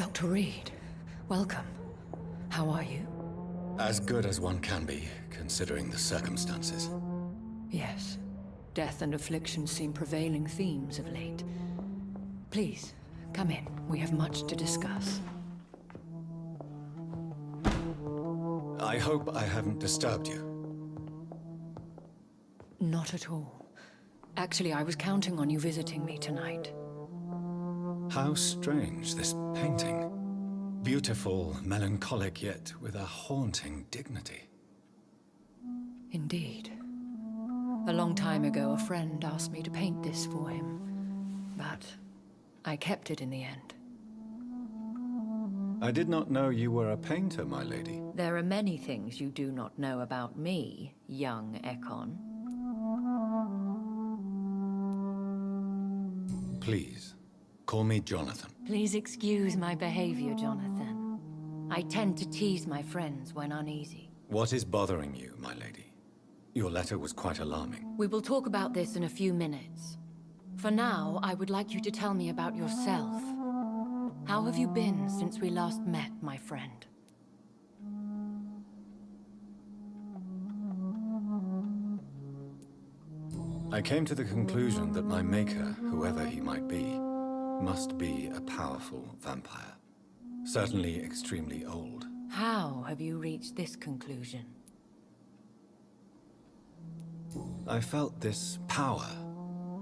Dr. Reed, welcome. How are you? As good as one can be, considering the circumstances. Yes. Death and affliction seem prevailing themes of late. Please, come in. We have much to discuss. I hope I haven't disturbed you. Not at all. Actually, I was counting on you visiting me tonight. How strange, this painting. Beautiful, melancholic, yet with a haunting dignity. Indeed. A long time ago, a friend asked me to paint this for him, but I kept it in the end. I did not know you were a painter, my lady. There are many things you do not know about me, young Ekon. Please, call me Jonathan. Please excuse my behavior, Jonathan. I tend to tease my friends when uneasy. What is bothering you, my lady? Your letter was quite alarming. We will talk about this in a few minutes. For now, I would like you to tell me about yourself. How have you been since we last met, my friend? I came to the conclusion that my maker, whoever he might be, must be a powerful vampire. Certainly extremely old. How have you reached this conclusion? I felt this power,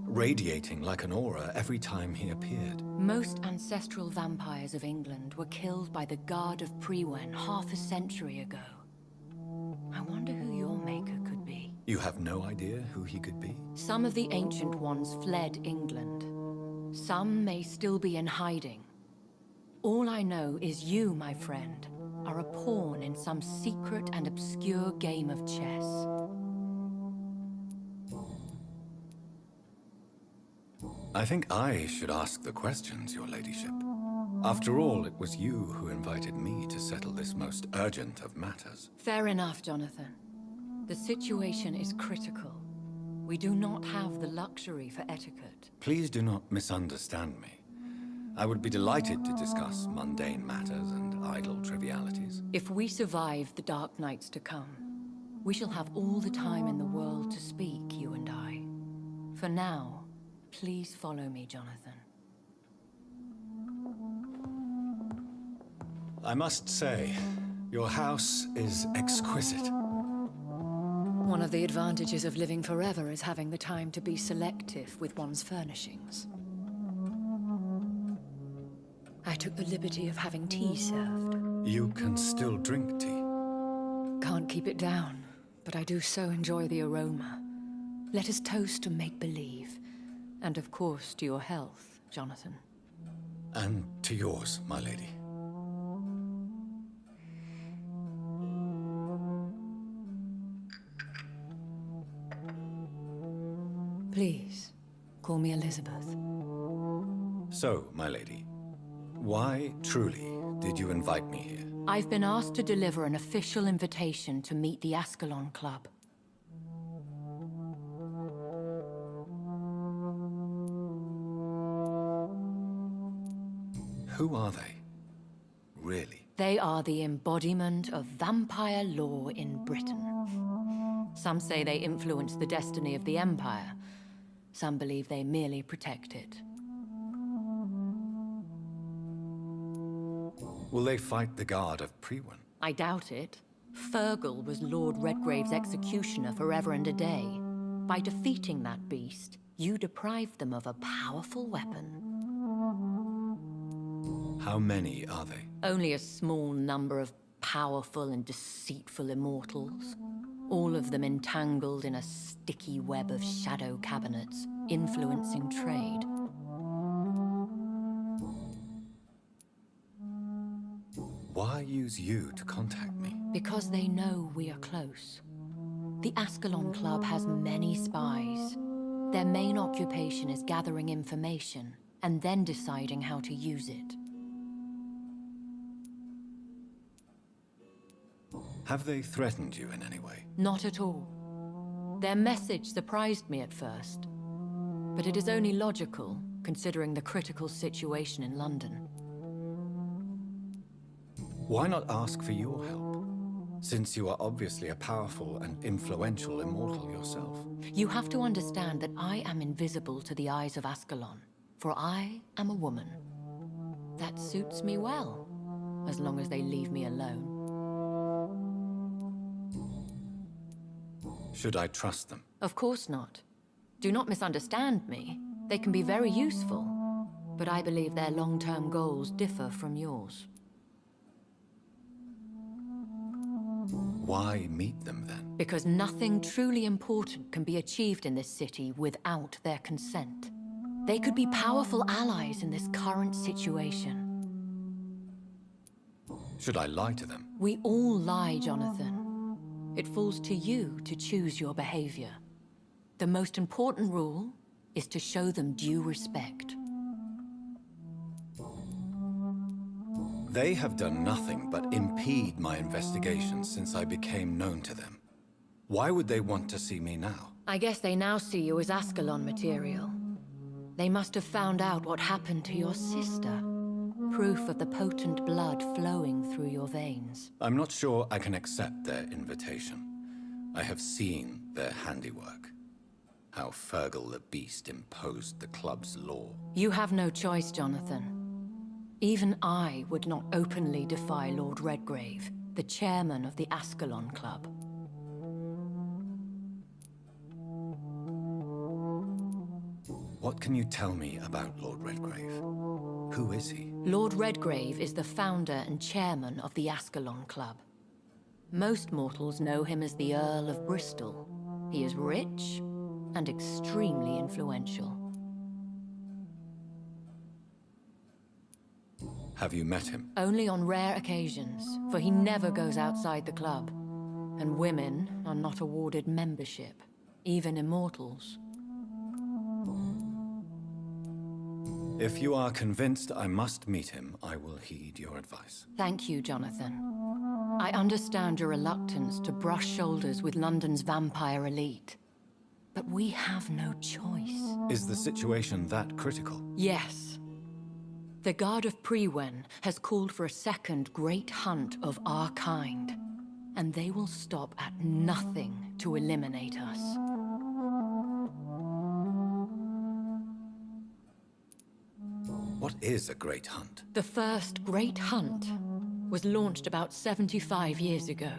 radiating like an aura every time he appeared. Most ancestral vampires of England were killed by the Guard of Prewen half a century ago. I wonder who your maker could be. You have no idea who he could be? Some of the ancient ones fled England. Some may still be in hiding. All I know is you, my friend, are a pawn in some secret and obscure game of chess. I think I should ask the questions, your ladyship. After all, it was you who invited me to settle this most urgent of matters. Fair enough, Jonathan. The situation is critical. We do not have the luxury for etiquette. Please do not misunderstand me. I would be delighted to discuss mundane matters and idle trivialities. If we survive the dark nights to come, we shall have all the time in the world to speak, you and I. For now, please follow me, Jonathan. I must say, your house is exquisite. One of the advantages of living forever is having the time to be selective with one's furnishings. I took the liberty of having tea served. You can still drink tea. Can't keep it down, but I do so enjoy the aroma. Let us toast to make-believe. And of course, to your health, Jonathan. And to yours, my lady. Please, call me Elizabeth. So, my lady, why, truly, did you invite me here? I've been asked to deliver an official invitation to meet the Ascalon Club. Who are they? Really? They are the embodiment of vampire law in Britain. Some say they influence the destiny of the Empire. Some believe they merely protect it. Will they fight the Guard of Prewen? I doubt it. Fergal was Lord Redgrave's executioner forever and a day. By defeating that beast, you deprived them of a powerful weapon. How many are they? Only a small number of powerful and deceitful immortals. All of them entangled in a sticky web of shadow cabinets, influencing trade. Why use you to contact me? Because they know we are close. The Ascalon Club has many spies. Their main occupation is gathering information, and then deciding how to use it. Have they threatened you in any way? Not at all. Their message surprised me at first, but it is only logical, considering the critical situation in London. Why not ask for your help? Since you are obviously a powerful and influential immortal yourself. You have to understand that I am invisible to the eyes of Ascalon, for I am a woman. That suits me well, as long as they leave me alone. Should I trust them? Of course not. Do not misunderstand me. They can be very useful, but I believe their long-term goals differ from yours. Why meet them then? Because nothing truly important can be achieved in this city without their consent. They could be powerful allies in this current situation. Should I lie to them? We all lie, Jonathan. It falls to you to choose your behavior. The most important rule is to show them due respect. They have done nothing but impede my investigations since I became known to them. Why would they want to see me now? I guess they now see you as Ascalon material. They must have found out what happened to your sister. Proof of the potent blood flowing through your veins. I'm not sure I can accept their invitation. I have seen their handiwork. How Fergal the Beast imposed the club's law. You have no choice, Jonathan. Even I would not openly defy Lord Redgrave, the chairman of the Ascalon Club. What can you tell me about Lord Redgrave? Who is he? Lord Redgrave is the founder and chairman of the Ascalon Club. Most mortals know him as the Earl of Bristol. He is rich and extremely influential. Have you met him? Only on rare occasions, for he never goes outside the club. And women are not awarded membership, even immortals. If you are convinced I must meet him, I will heed your advice. Thank you, Jonathan. I understand your reluctance to brush shoulders with London's vampire elite. But we have no choice. Is the situation that critical? Yes. The Guard of Prewen has called for a second great hunt of our kind. And they will stop at nothing to eliminate us. What is a great hunt? The first great hunt was launched about 75 years ago.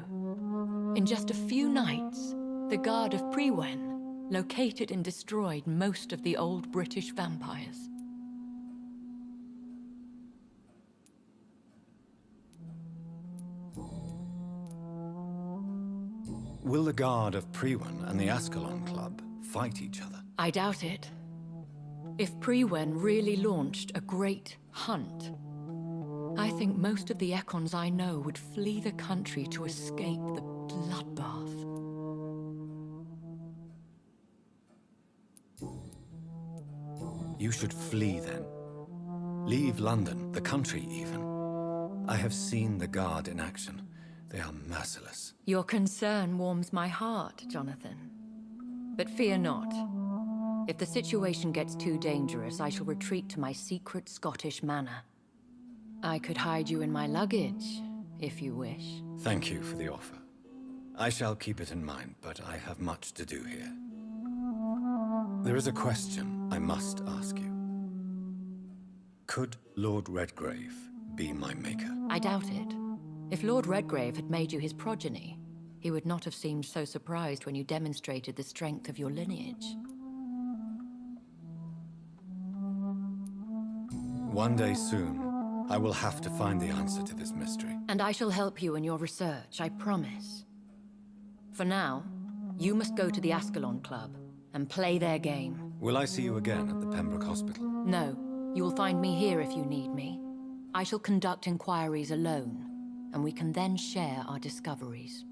In just a few nights, the Guard of Prewen located and destroyed most of the old British vampires. Will the Guard of Prewen and the Ascalon Club fight each other? I doubt it. If Prewen really launched a great hunt, I think most of the Ekons I know would flee the country to escape the bloodbath. You should flee then. Leave London, the country even. I have seen the Guard in action. They are merciless. Your concern warms my heart, Jonathan. But fear not. If the situation gets too dangerous, I shall retreat to my secret Scottish manor. I could hide you in my luggage, if you wish. Thank you for the offer. I shall keep it in mind, but I have much to do here. There is a question I must ask you. Could Lord Redgrave be my maker? I doubt it. If Lord Redgrave had made you his progeny, he would not have seemed so surprised when you demonstrated the strength of your lineage. One day soon, I will have to find the answer to this mystery. And I shall help you in your research, I promise. For now, you must go to the Ascalon Club and play their game. Will I see you again at the Pembroke Hospital? No, you will find me here if you need me. I shall conduct inquiries alone, and we can then share our discoveries.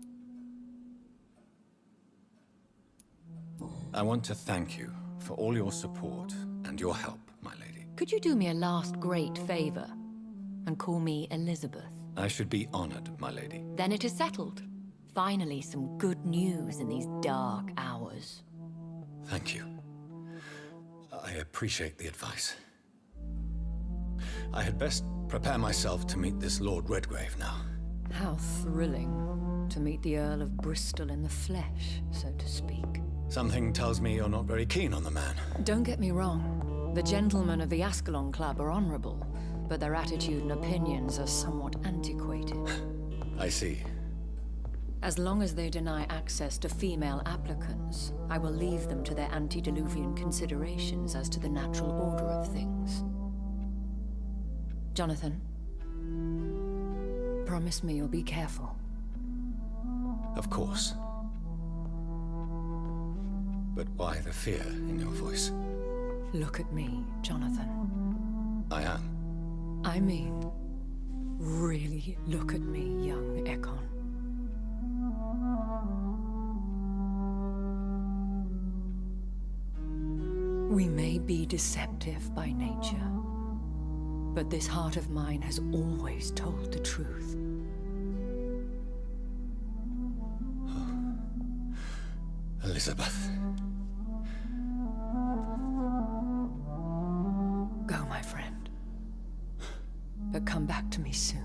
I want to thank you for all your support and your help, my lady. Could you do me a last great favor and call me Elizabeth? I should be honored, my lady. Then it is settled. Finally, some good news in these dark hours. Thank you. I appreciate the advice. I had best prepare myself to meet this Lord Redgrave now. How thrilling to meet the Earl of Bristol in the flesh, so to speak. Something tells me you're not very keen on the man. Don't get me wrong. The gentlemen of the Ascalon Club are honorable, but their attitude and opinions are somewhat antiquated. I see. As long as they deny access to female applicants, I will leave them to their antediluvian considerations as to the natural order of things. Jonathan, promise me you'll be careful. Of course. But why the fear in your voice? Look at me, Jonathan. I am. I mean, really look at me, young Ekon. We may be deceptive by nature, but this heart of mine has always told the truth. Elizabeth. Go, my friend. But come back to me soon.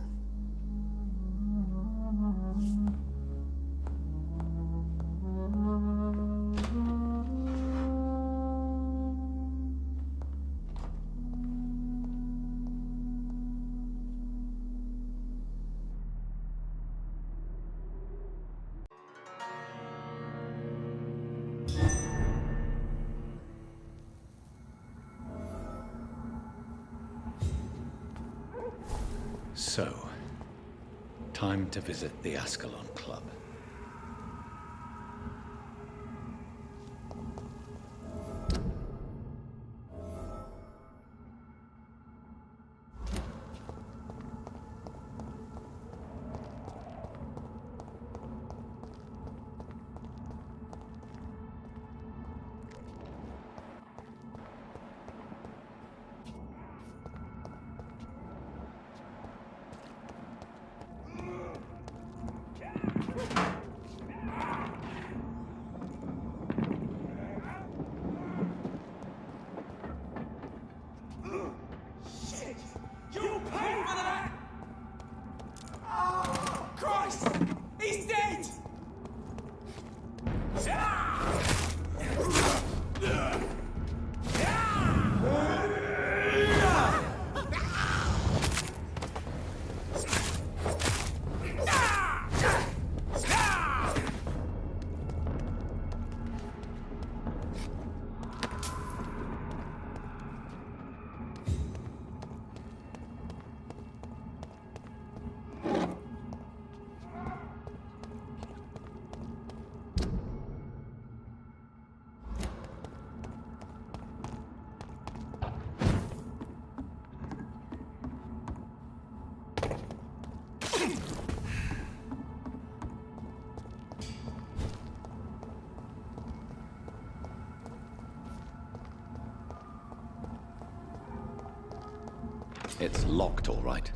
So, time to visit the Ascalon Club. It's locked, all right.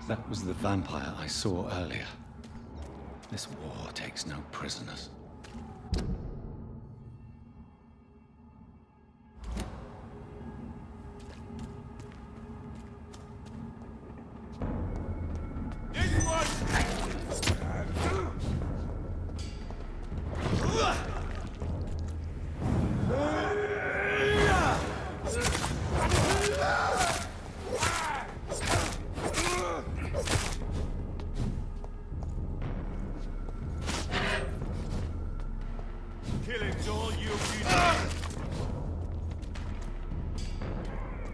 That was the vampire I saw earlier. This war takes no prisoners. Killing's all you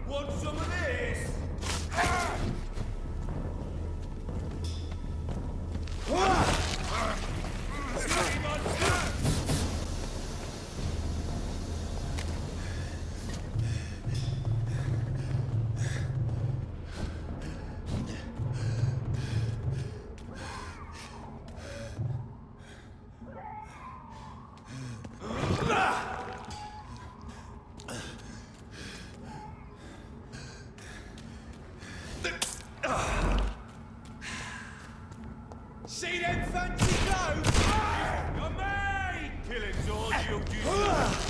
want some of this? See them fancy clothes? You're made! Killing's all you deserve.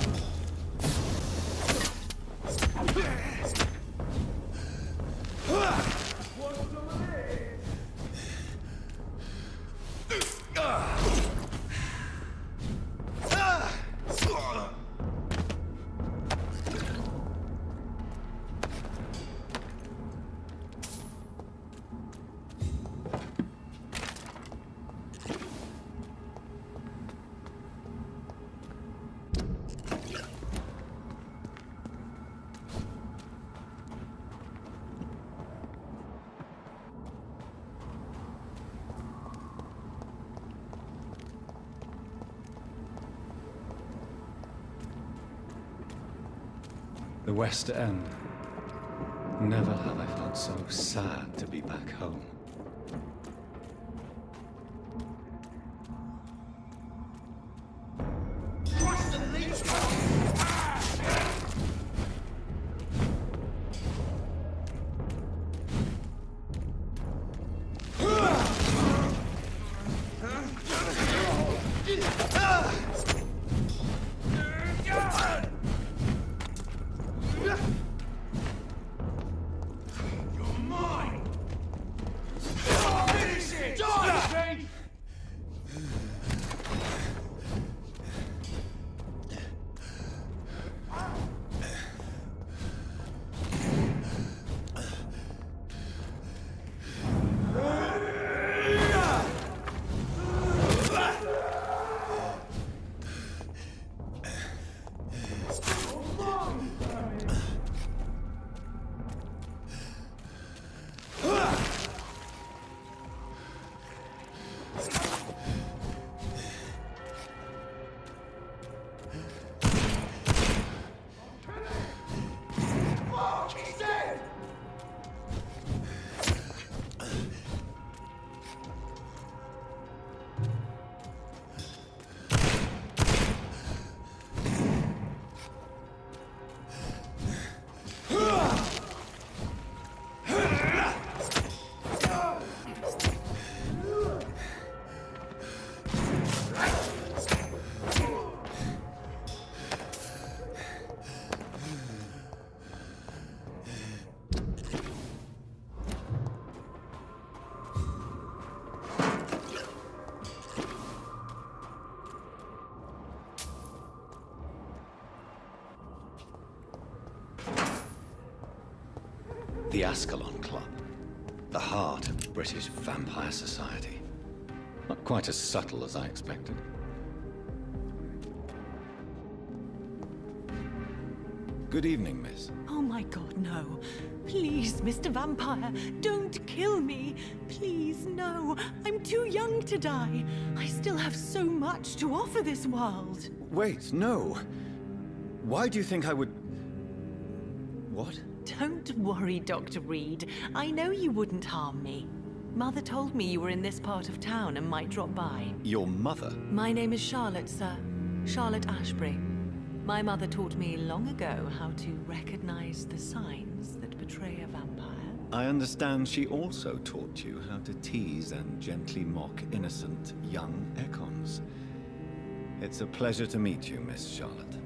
Want some of this? The West End. Never have I felt so sad to be back home. The Ascalon Club. The heart of British vampire society. Not quite as subtle as I expected. Good evening, miss. Oh my god, no. Please, Mr. Vampire, don't kill me. Please, no. I'm too young to die. I still have so much to offer this world. Wait, no. Why do you think I would... What? Don't worry, Dr. Reed. I know you wouldn't harm me. Mother told me you were in this part of town and might drop by. Your mother? My name is Charlotte, sir. Charlotte Ashbury. My mother taught me long ago how to recognize the signs that betray a vampire. I understand she also taught you how to tease and gently mock innocent young Ekons. It's a pleasure to meet you, Miss Charlotte.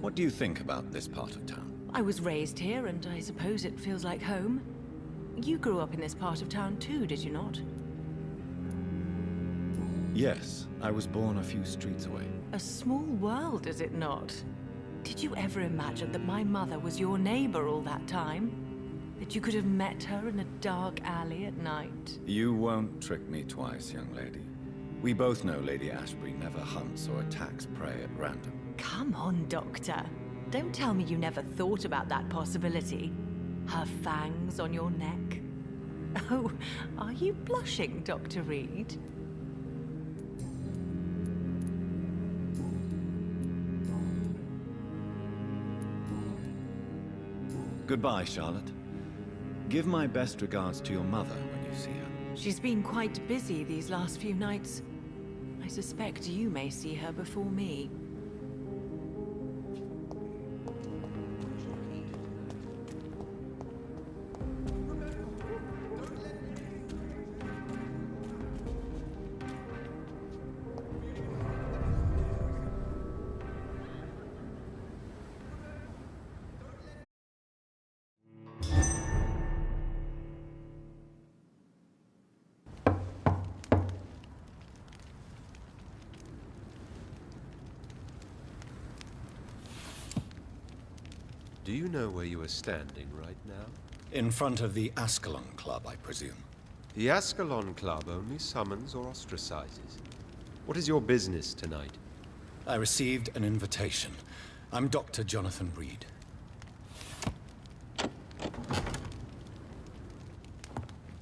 What do you think about this part of town? I was raised here, and I suppose it feels like home. You grew up in this part of town too, did you not? Yes, I was born a few streets away. A small world, is it not? Did you ever imagine that my mother was your neighbor all that time? That you could have met her in a dark alley at night? You won't trick me twice, young lady. We both know Lady Ashbury never hunts or attacks prey at random. Come on, Doctor. Don't tell me you never thought about that possibility. Her fangs on your neck. Oh, are you blushing, Dr. Reed? Goodbye, Charlotte. Give my best regards to your mother when you see her. She's been quite busy these last few nights. I suspect you may see her before me. Do you know where you are standing right now? In front of the Ascalon Club, I presume. The Ascalon Club only summons or ostracizes. What is your business tonight? I received an invitation. I'm Dr. Jonathan Reed.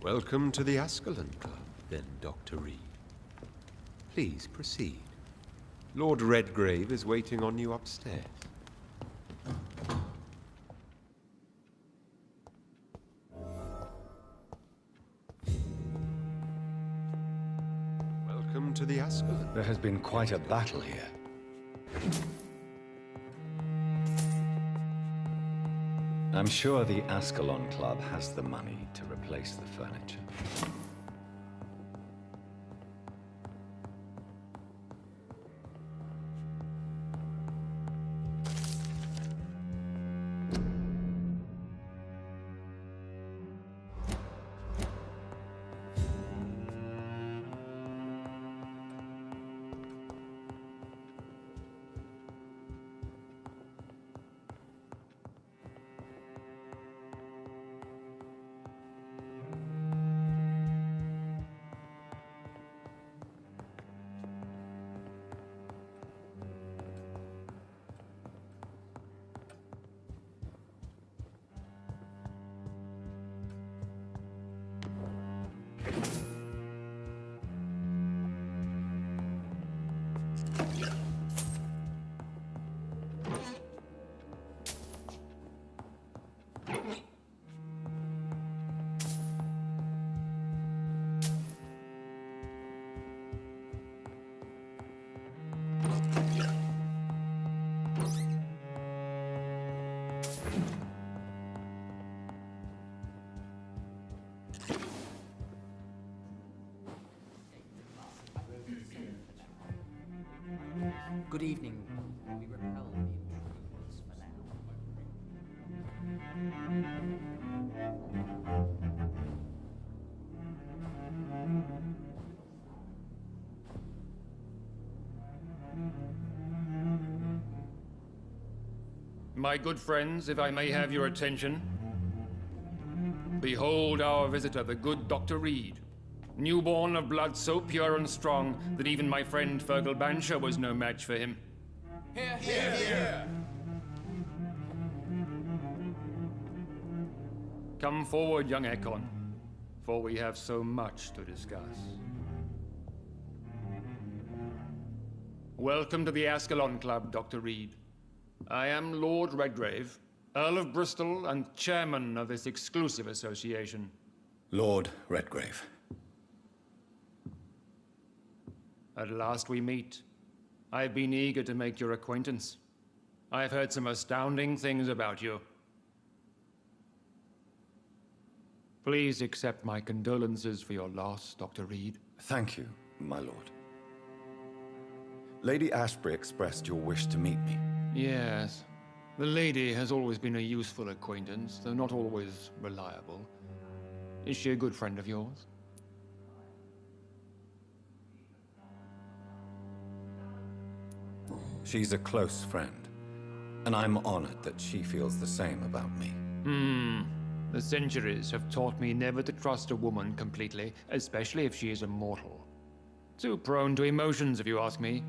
Welcome to the Ascalon Club, then, Dr. Reed. Please proceed. Lord Redgrave is waiting on you upstairs. Welcome to the Ascalon. There has been quite a battle here. I'm sure the Ascalon Club has the money to replace the furniture. Good evening. We repel the intruders for now. My good friends, if I may have your attention. Behold our visitor, the good Dr. Reed. Newborn of blood so pure and strong that even my friend Fergal Bansher was no match for him. Here, here, here. Come forward, young Ekon, for we have so much to discuss. Welcome to the Ascalon Club, Dr. Reed. I am Lord Redgrave, Earl of Bristol and chairman of this exclusive association. Lord Redgrave. At last we meet. I've been eager to make your acquaintance. I've heard some astounding things about you. Please accept my condolences for your loss, Dr. Reed. Thank you, my lord. Lady Ashbury expressed your wish to meet me. Yes. The lady has always been a useful acquaintance, though not always reliable. Is she a good friend of yours? She's a close friend, and I'm honored that she feels the same about me. The centuries have taught me never to trust a woman completely, especially if she is immortal. Too prone to emotions, if you ask me.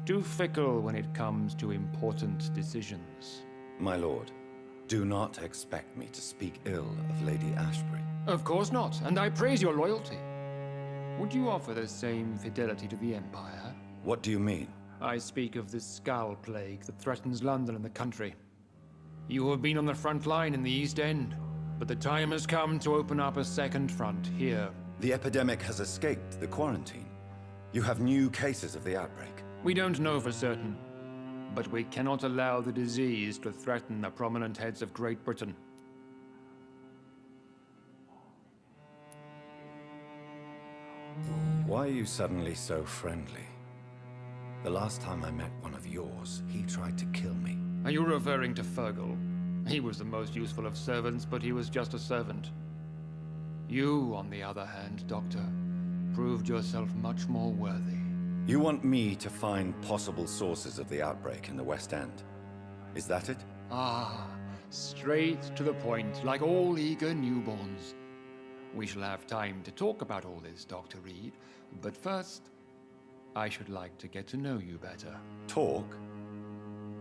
Too fickle when it comes to important decisions. My lord, do not expect me to speak ill of Lady Ashbury. Of course not, and I praise your loyalty. Would you offer the same fidelity to the Empire? What do you mean? I speak of the Skull Plague that threatens London and the country. You have been on the front line in the East End, but the time has come to open up a second front here. The epidemic has escaped the quarantine. You have new cases of the outbreak. We don't know for certain, but we cannot allow the disease to threaten the prominent heads of Great Britain. Why are you suddenly so friendly? The last time I met one of yours, he tried to kill me. Are you referring to Fergal? He was the most useful of servants, but he was just a servant. You, on the other hand, Doctor, proved yourself much more worthy. You want me to find possible sources of the outbreak in the West End? Is that it? Ah, straight to the point, like all eager newborns. We shall have time to talk about all this, Dr. Reed, but first, I should like to get to know you better. Talk?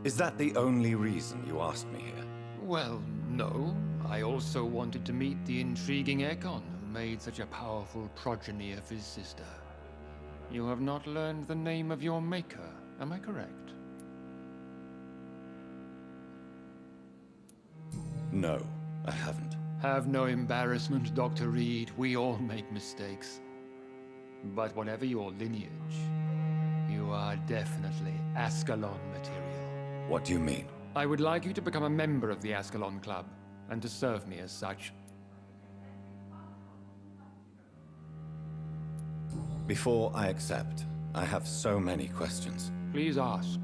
Is that the only reason you asked me here? Well, no. I also wanted to meet the intriguing Ekon, who made such a powerful progeny of his sister. You have not learned the name of your maker, am I correct? No, I haven't. Have no embarrassment, Dr. Reed. We all make mistakes. But whatever your lineage, you are definitely Ascalon material. What do you mean? I would like you to become a member of the Ascalon Club, and to serve me as such. Before I accept, I have so many questions. Please ask.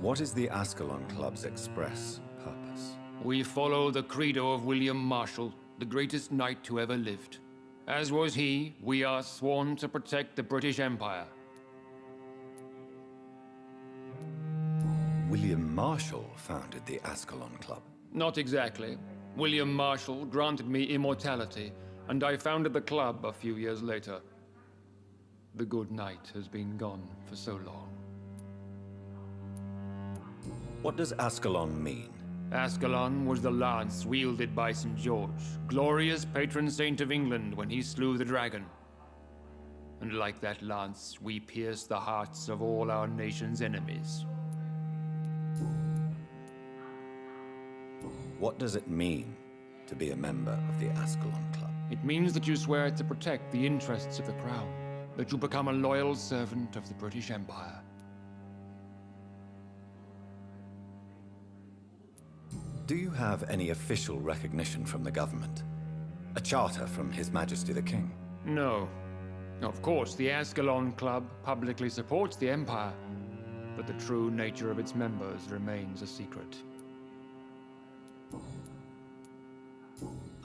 What is the Ascalon Club's express purpose? We follow the credo of William Marshall, the greatest knight who ever lived. As was he, we are sworn to protect the British Empire. William Marshall founded the Ascalon Club. Not exactly. William Marshall granted me immortality, and I founded the club a few years later. The good knight has been gone for so long. What does Ascalon mean? Ascalon was the lance wielded by St. George, glorious patron saint of England when he slew the dragon. And like that lance, we pierce the hearts of all our nation's enemies. What does it mean to be a member of the Ascalon Club? It means that you swear to protect the interests of the crown, that you become a loyal servant of the British Empire. Do you have any official recognition from the government? A charter from His Majesty the King? No. Of course, the Ascalon Club publicly supports the Empire, but the true nature of its members remains a secret.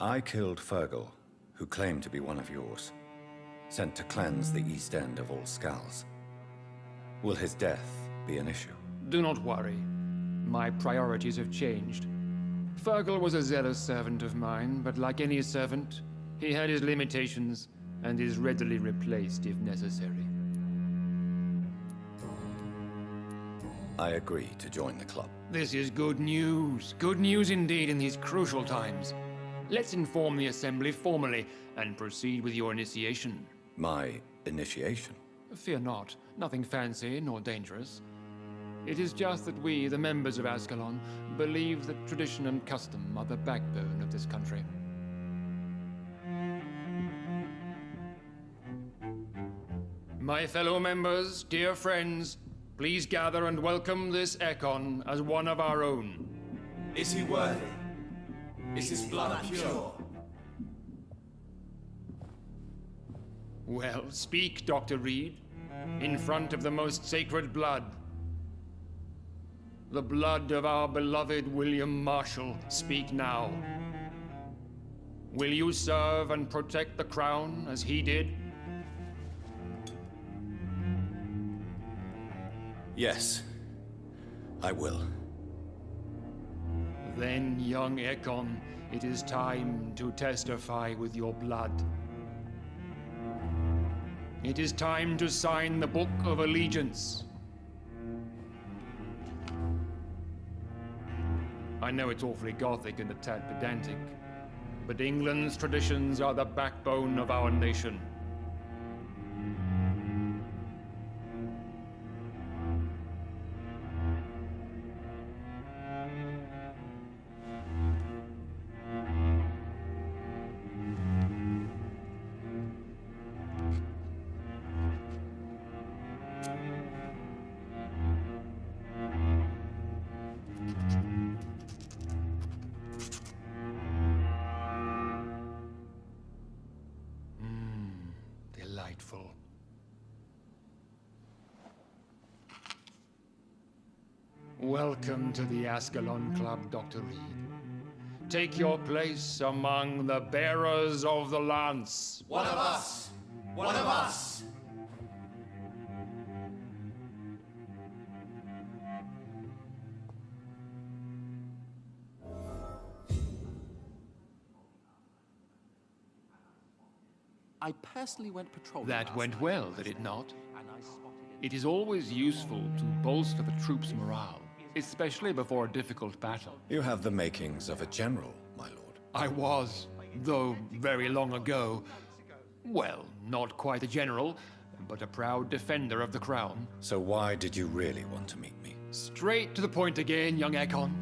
I killed Fergal, who claimed to be one of yours, sent to cleanse the East End of all skulls. Will his death be an issue? Do not worry. My priorities have changed. Fergal was a zealous servant of mine, but like any servant, he had his limitations and is readily replaced if necessary. I agree to join the club. This is good news. Good news indeed in these crucial times. Let's inform the Assembly formally and proceed with your initiation. My initiation? Fear not. Nothing fancy nor dangerous. It is just that we, the members of Ascalon, believe that tradition and custom are the backbone of this country. My fellow members, dear friends, please gather and welcome this Ekon as one of our own. Is he worthy? Is his blood pure? Well, speak, Dr. Reed, in front of the most sacred blood. The blood of our beloved William Marshall, speak now. Will you serve and protect the crown as he did? Yes, I will. Then, young Ekon, it is time to testify with your blood. It is time to sign the Book of Allegiance. I know it's awfully gothic and a tad pedantic, but England's traditions are the backbone of our nation. Delightful. Welcome to the Ascalon Club, Dr. Reed. Take your place among the bearers of the lance. One of us! One of us! I personally went patrolling. That last went night, well, did it not? and I spotted It is always useful to bolster the troops' morale, especially before a difficult battle. You have the makings of a general, my lord. I was, though very long ago, well, not quite a general, but a proud defender of the crown. So why did you really want to meet me? Straight to the point again, young Ekon.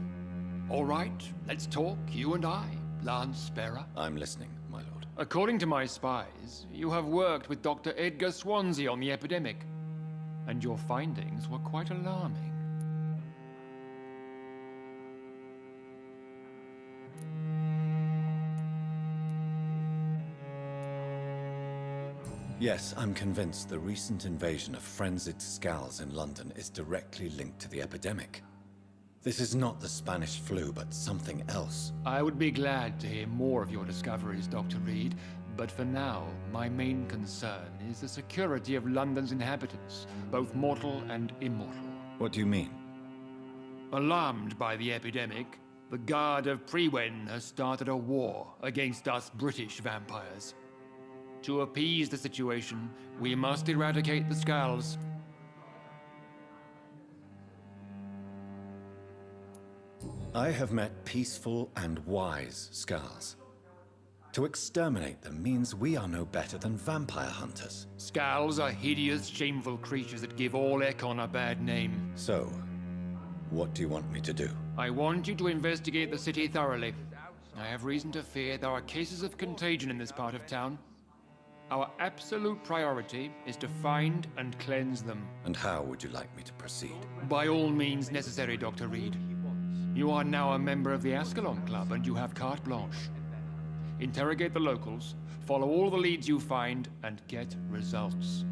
All right, let's talk, you and I, Lance Bearer. I'm listening, my lord. According to my spies, you have worked with Dr. Edgar Swansea on the epidemic, and your findings were quite alarming. Yes, I'm convinced the recent invasion of frenzied Scals in London is directly linked to the epidemic. This is not the Spanish flu, but something else. I would be glad to hear more of your discoveries, Dr. Reed, but for now, my main concern is the security of London's inhabitants, both mortal and immortal. What do you mean? Alarmed by the epidemic, the Guard of Prewen has started a war against us British vampires. To appease the situation, we must eradicate the Scals. I have met peaceful and wise Scals. To exterminate them means we are no better than vampire hunters. Scals are hideous, shameful creatures that give all Ekon a bad name. So, what do you want me to do? I want you to investigate the city thoroughly. I have reason to fear there are cases of contagion in this part of town. Our absolute priority is to find and cleanse them. And how would you like me to proceed? By all means necessary, Dr. Reed. You are now a member of the Ascalon Club and you have carte blanche. Interrogate the locals, follow all the leads you find, and get results.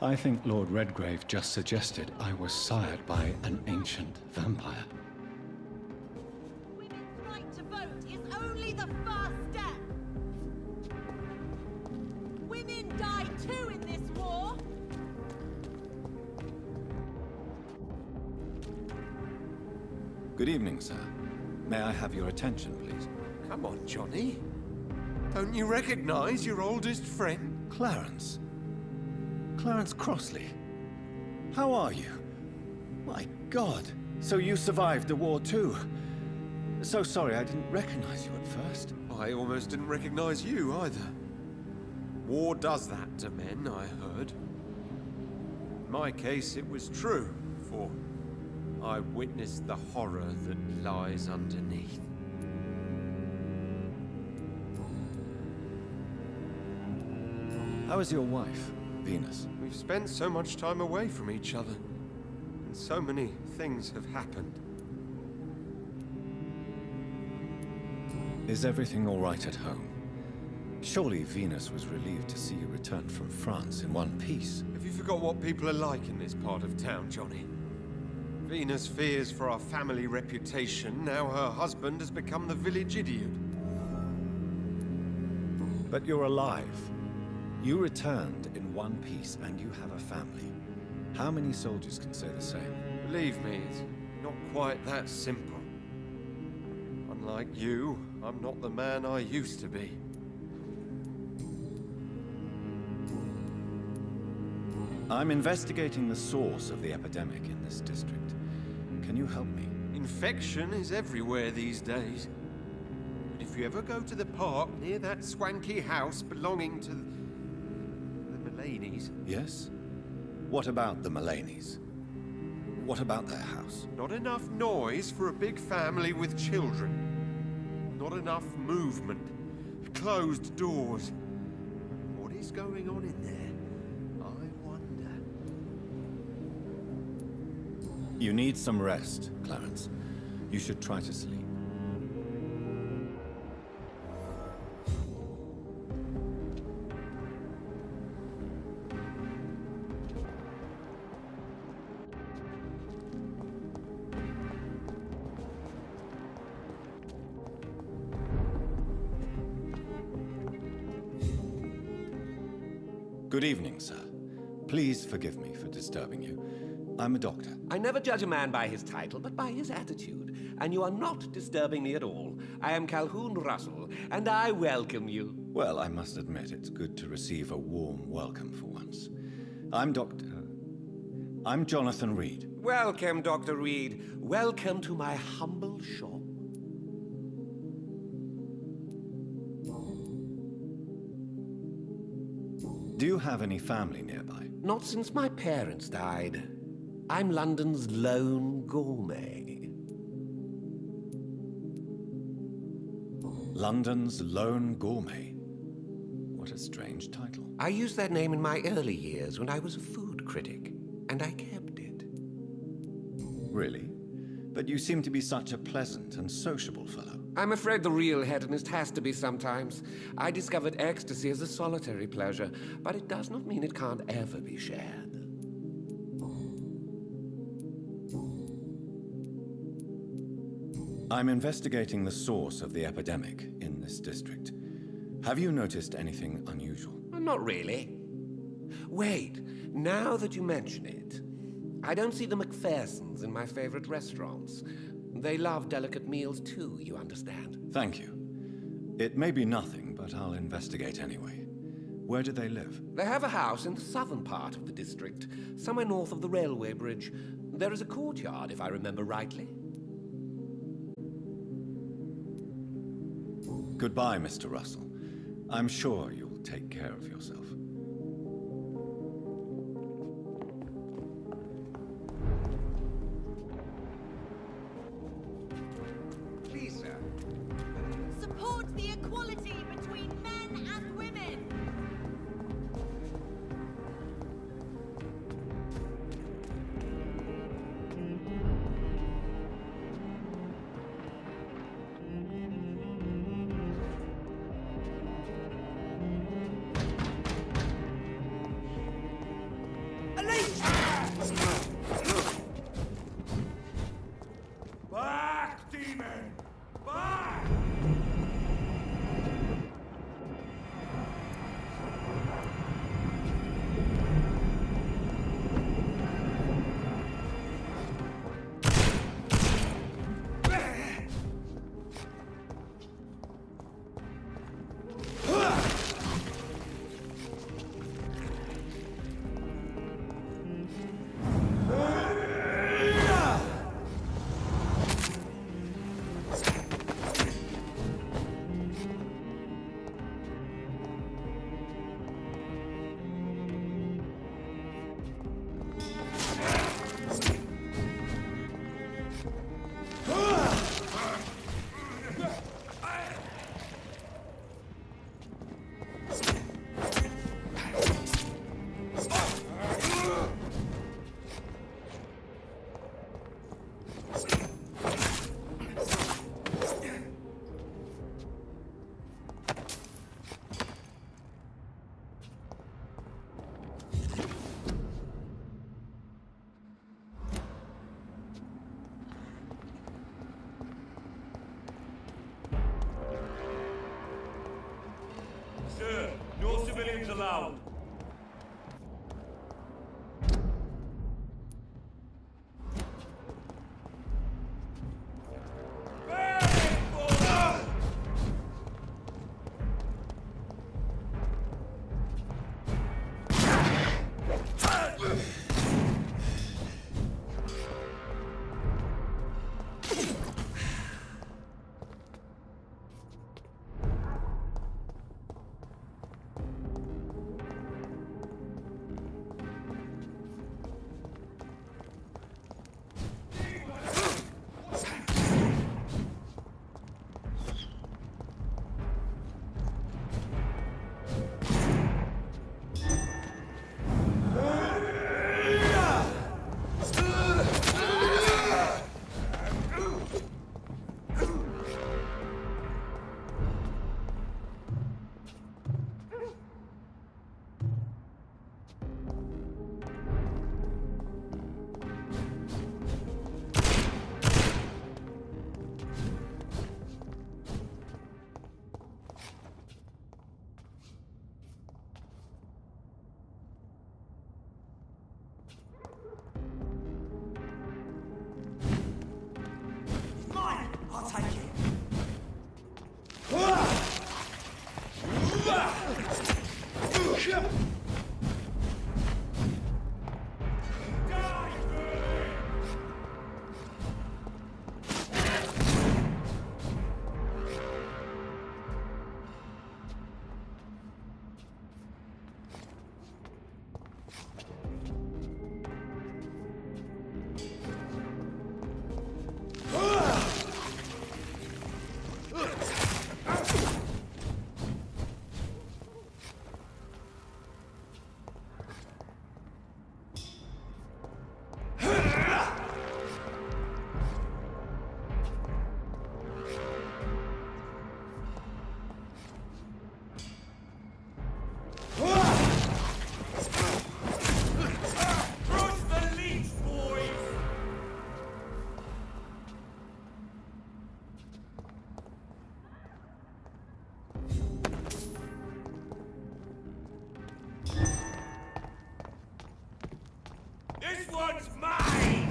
I think Lord Redgrave just suggested I was sired by an ancient vampire. Women's right to vote is only the first step. Women die too in this war. Good evening, sir. May I have your attention, please? Come on, Johnny. Don't you recognize your oldest friend? Clarence. Clarence Crossley. How are you? My God. So you survived the war too. So sorry I didn't recognize you at first. I almost didn't recognize you either. War does that to men, I heard. In my case, it was true, for I witnessed the horror that lies underneath. How is your wife, Venus? We've spent so much time away from each other, and so many things have happened. Is everything all right at home? Surely Venus was relieved to see you return from France in one piece. Have you forgot what people are like in this part of town, Johnny? Venus fears for our family reputation. Now her husband has become the village idiot. But you're alive. You returned in one piece and you have a family. How many soldiers can say the same? Believe me, it's not quite that simple. Unlike you, I'm not the man I used to be. I'm investigating the source of the epidemic in this district. Can you help me? Infection is everywhere these days. But if you ever go to the park near that swanky house belonging to the Mullaneys... Yes? What about the Mullaneys? What about their house? Not enough noise for a big family with children. Not enough movement. Closed doors. What is going on in there? I wonder. You need some rest, Clarence. You should try to sleep. Good evening, sir. Please forgive me for disturbing you. I'm a doctor. I never judge a man by his title, but by his attitude. And you are not disturbing me at all. I am Calhoun Russell, and I welcome you. Well, I must admit it's good to receive a warm welcome for once. I'm Jonathan Reed. Welcome, Dr. Reed. Welcome to my humble shop. Do you have any family nearby? Not since my parents died. I'm London's lone gourmet. London's lone gourmet? What a strange title. I used that name in my early years when I was a food critic, and I kept it. Really? But you seem to be such a pleasant and sociable fellow. I'm afraid the real hedonist has to be sometimes. I discovered ecstasy as a solitary pleasure, but it does not mean it can't ever be shared. I'm investigating the source of the epidemic in this district. Have you noticed anything unusual? Not really. Wait, now that you mention it, I don't see the McPhersons in my favorite restaurants. They love delicate meals too, you understand. Thank you. It may be nothing, but I'll investigate anyway. Where do they live? They have a house in the southern part of the district, somewhere north of the railway bridge. There is a courtyard, if I remember rightly. Goodbye, Mr. Russell. I'm sure you'll take care of yourself. Please, sir. Support the equality between men and women. one's mine!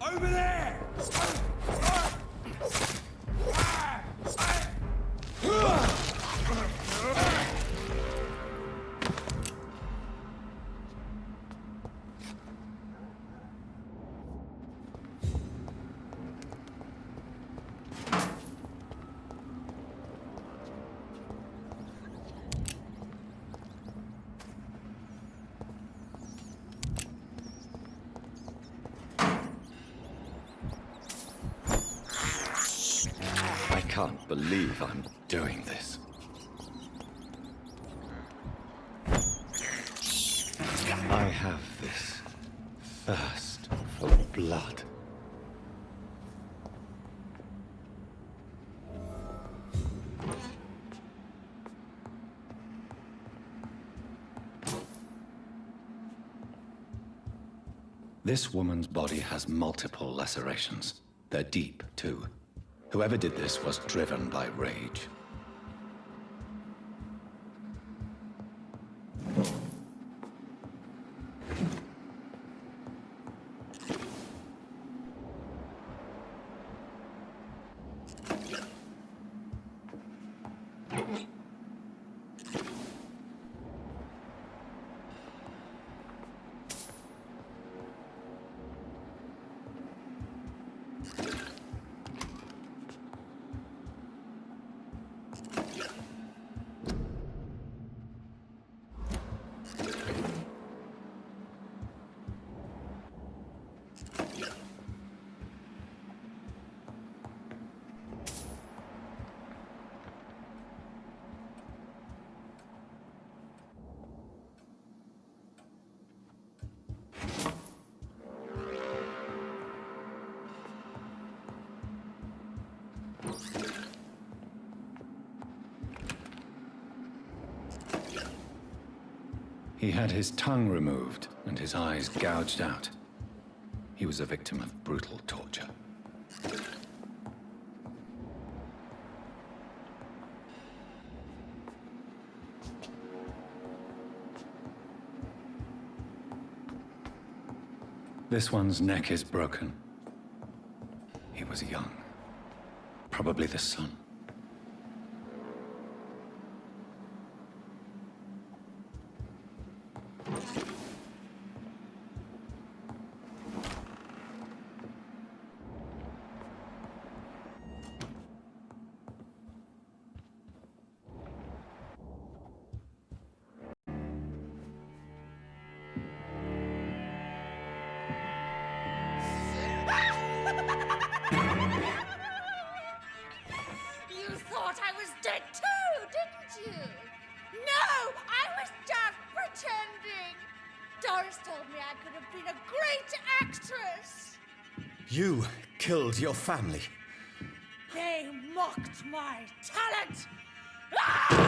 Over there! I can't believe I'm doing this. I have this thirst for blood. This woman's body has multiple lacerations. They're deep, too. Whoever did this was driven by rage. He had his tongue removed and his eyes gouged out. He was a victim of brutal torture. This one's neck is broken. He was young. Probably the son. You thought I was dead too, didn't you? No, I was just pretending. Doris told me I could have been a great actress. You killed your family. They mocked my talent. Ah!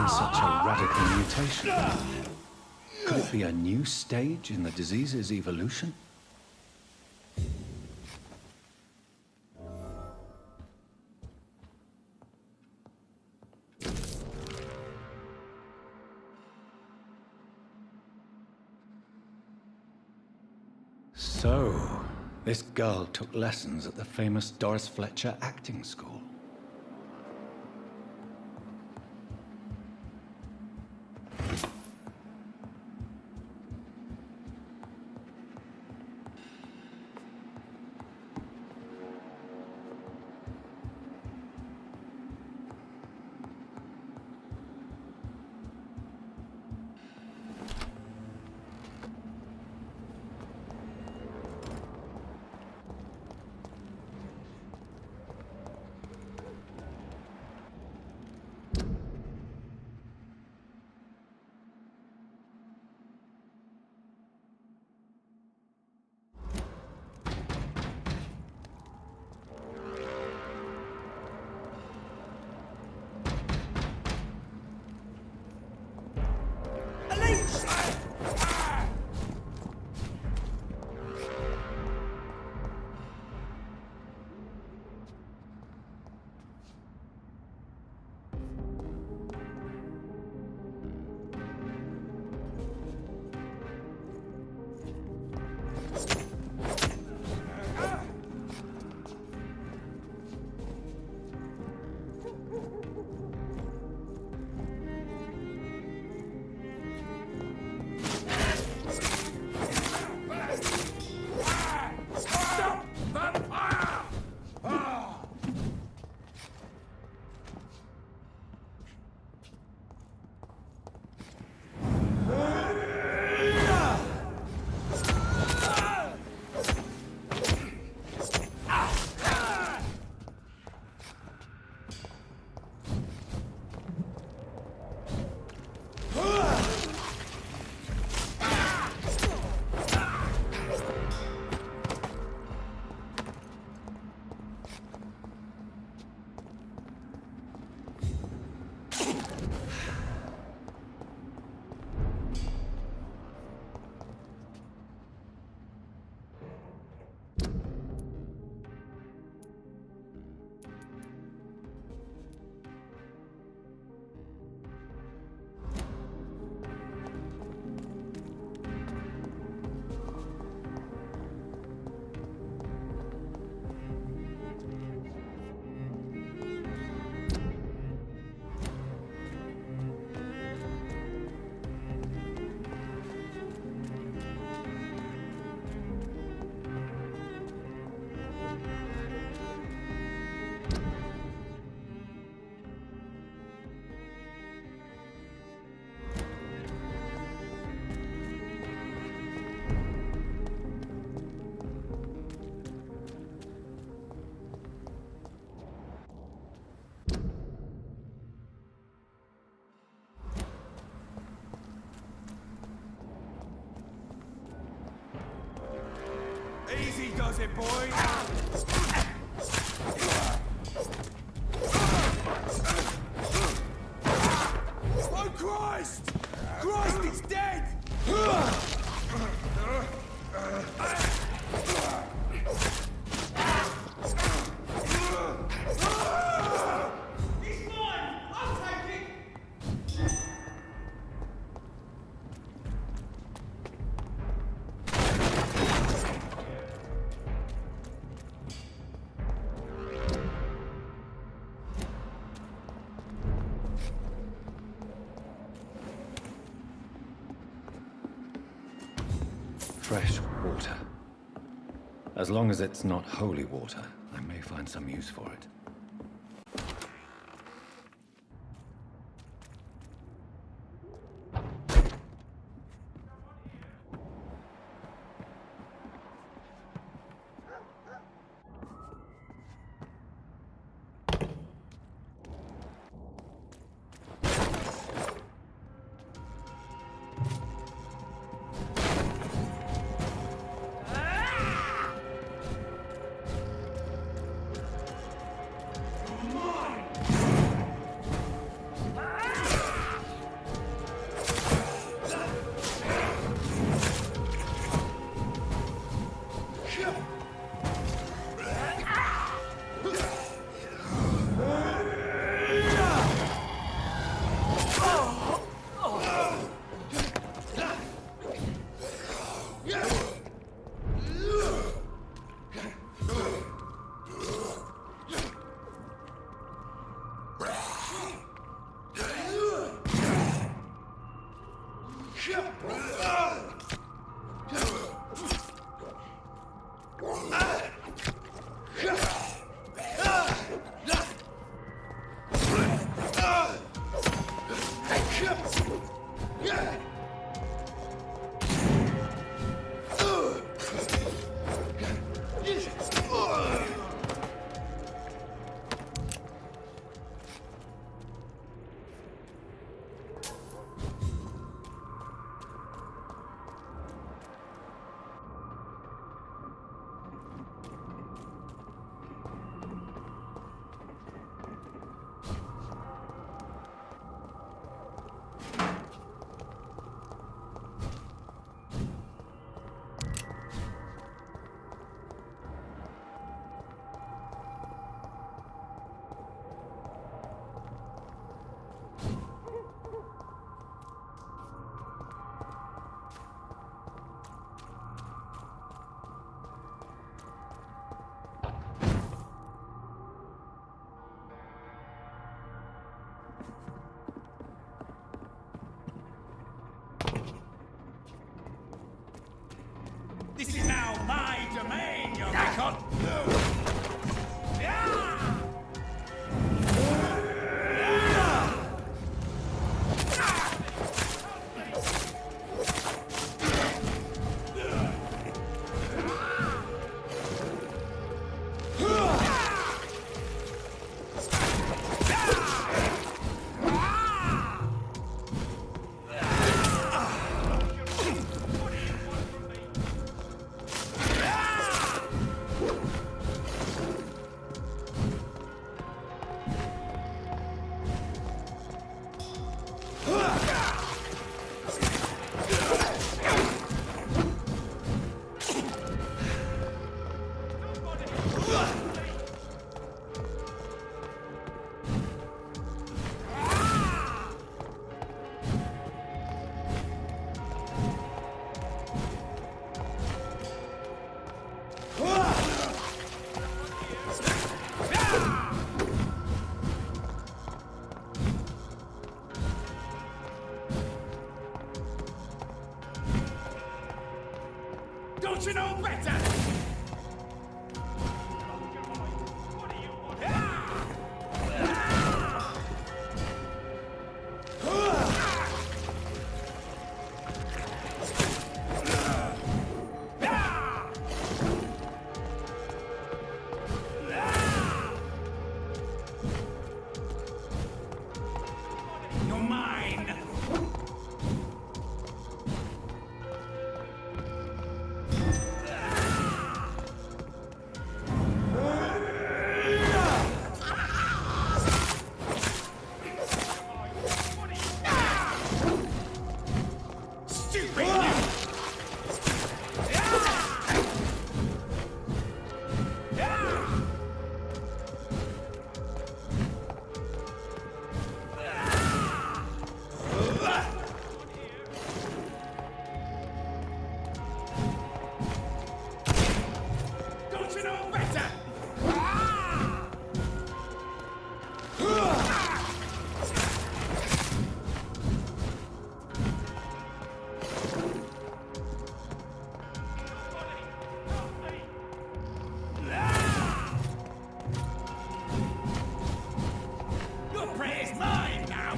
Such a radical mutation. Could it be a new stage in the disease's evolution? So, this girl took lessons at the famous Doris Fletcher acting school. Easy does it, boy! Oh, Christ! Christ, it's dead! He's mine! I'll take it! Fresh water. As long as it's not holy water, I may find some use for it. Don't you know better? You're mine! Stupid you! Don't you know better? Your prey is mine now!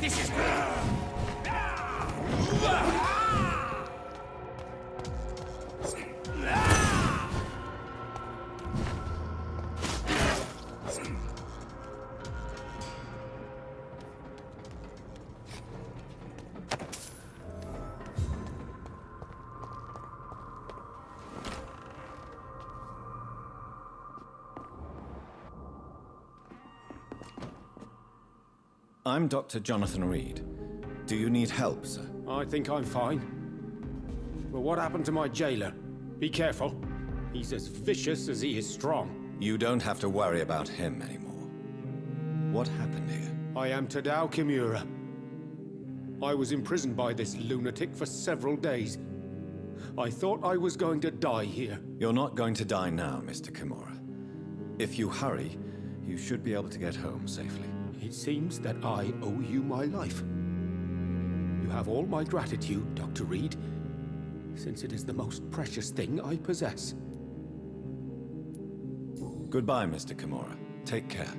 This is I'm Dr. Jonathan Reed. Do you need help, sir? I think I'm fine. But what happened to my jailer? Be careful. He's as vicious as he is strong. You don't have to worry about him anymore. What happened here? I am Tadao Kimura. I was imprisoned by this lunatic for several days. I thought I was going to die here. You're not going to die now, Mr. Kimura. If you hurry, you should be able to get home safely. It seems that I owe you my life. You have all my gratitude, Dr. Reed, since it is the most precious thing I possess. Goodbye, Mr. Kimura. Take care.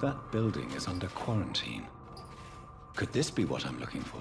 That building is under quarantine. Could this be what I'm looking for?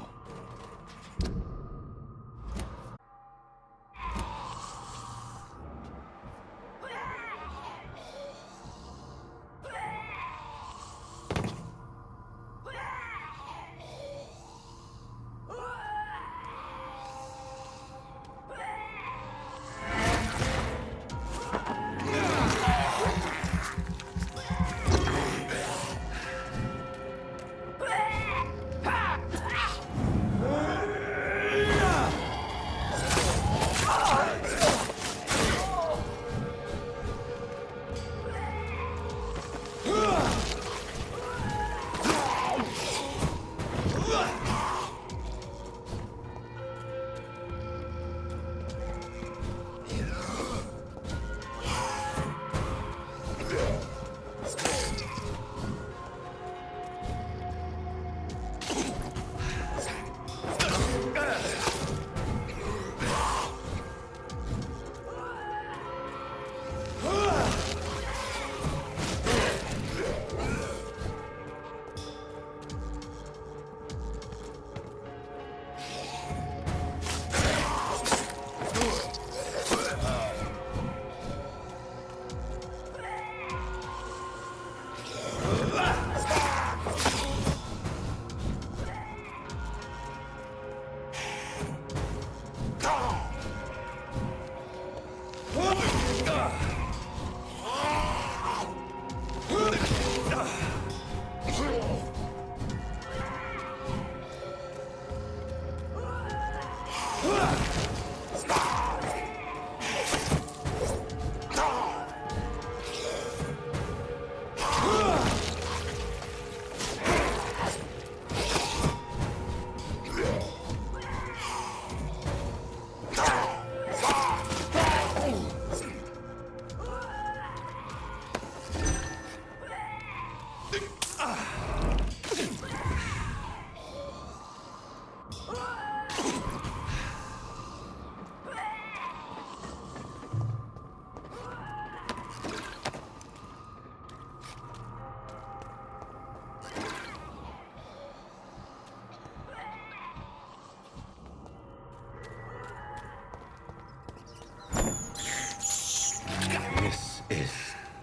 This is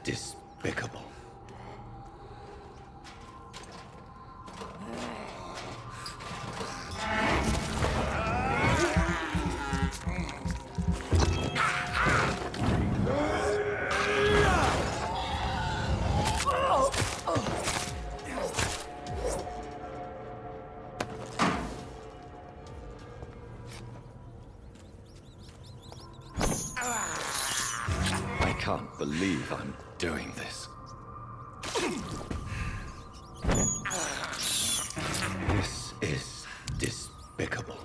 despicable. I can't believe I'm doing this. This is despicable.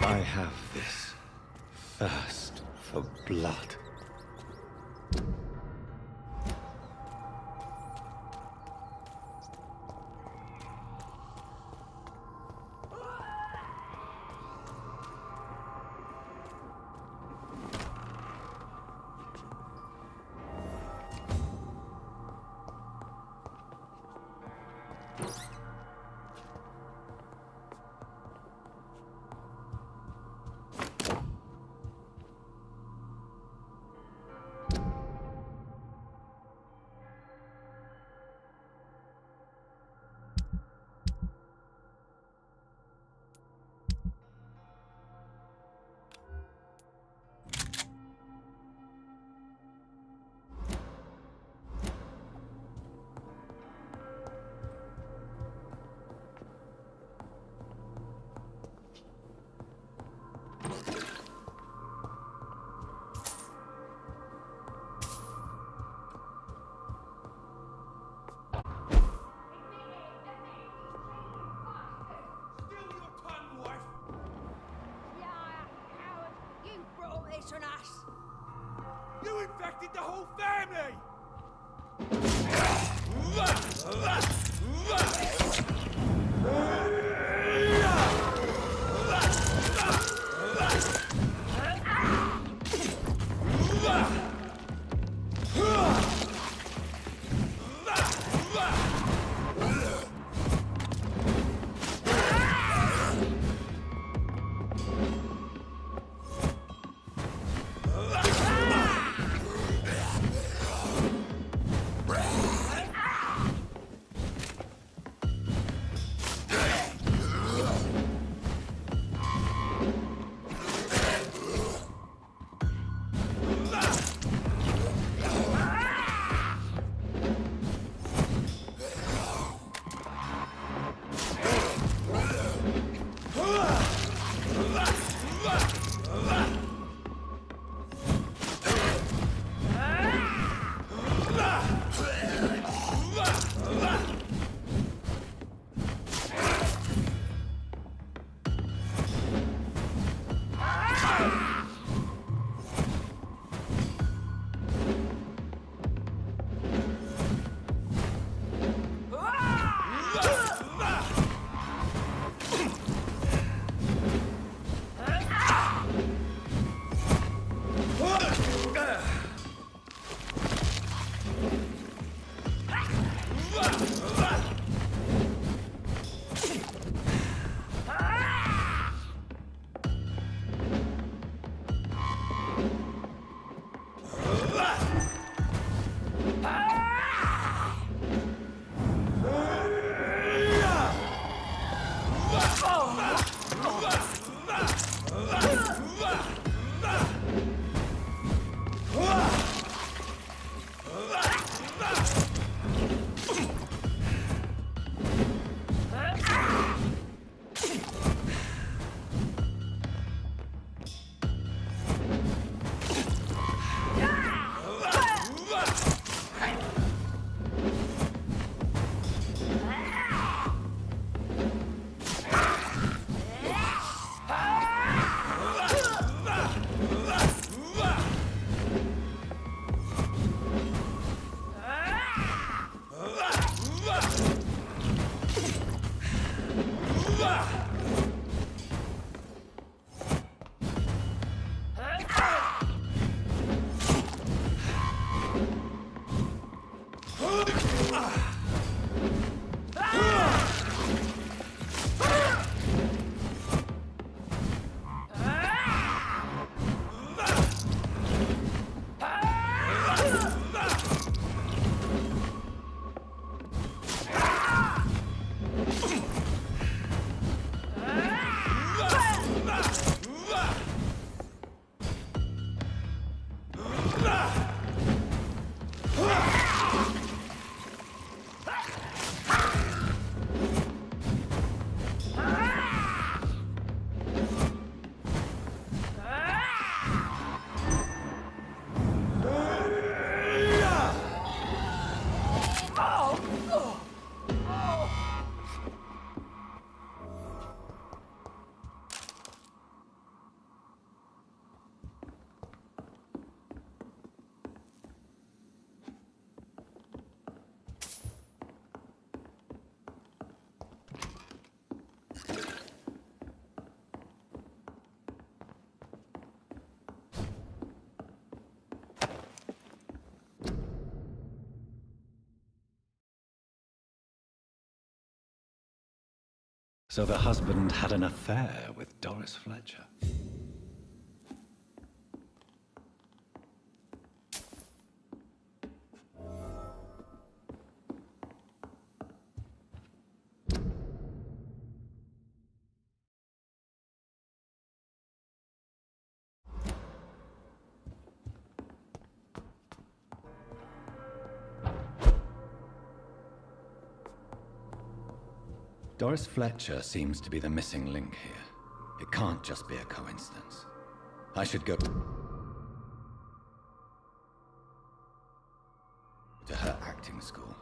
I have this thirst for blood. On us. You infected the whole family! So the husband had an affair with Doris Fletcher. Doris Fletcher seems to be the missing link here. It can't just be a coincidence. I should go to her acting school.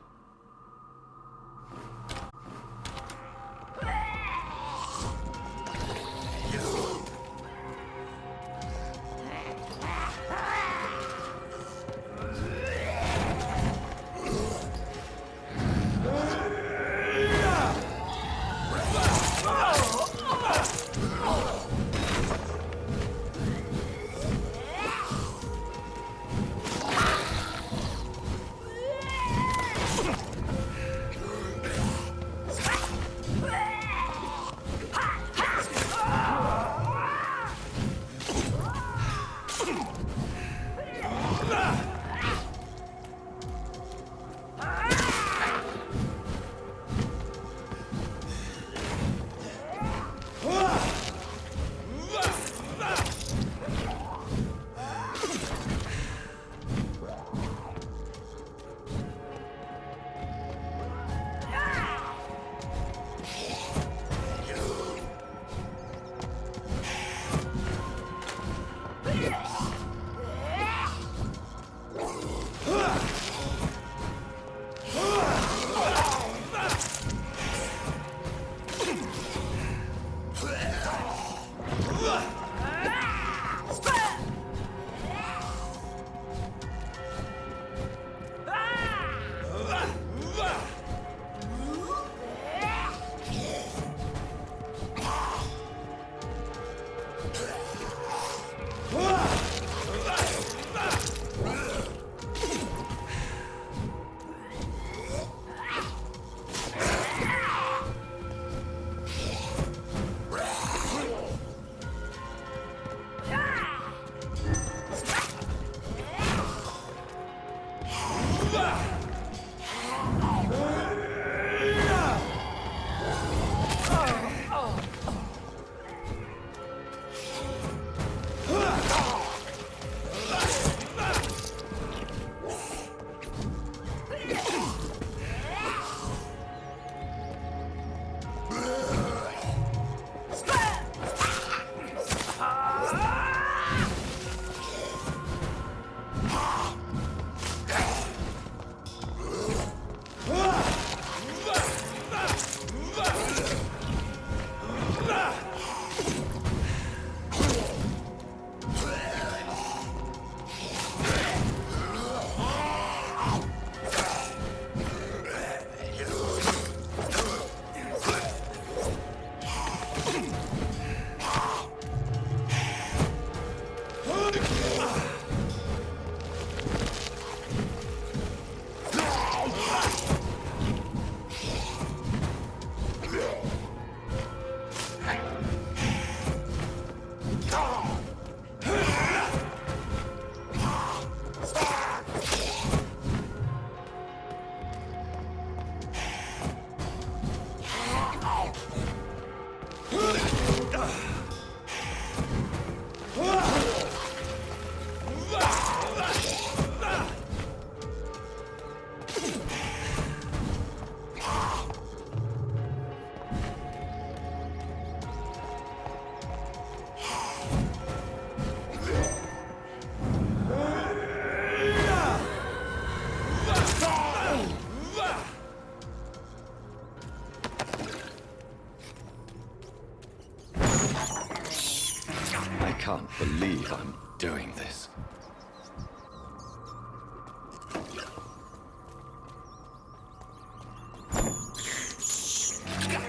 I can't believe I'm doing this.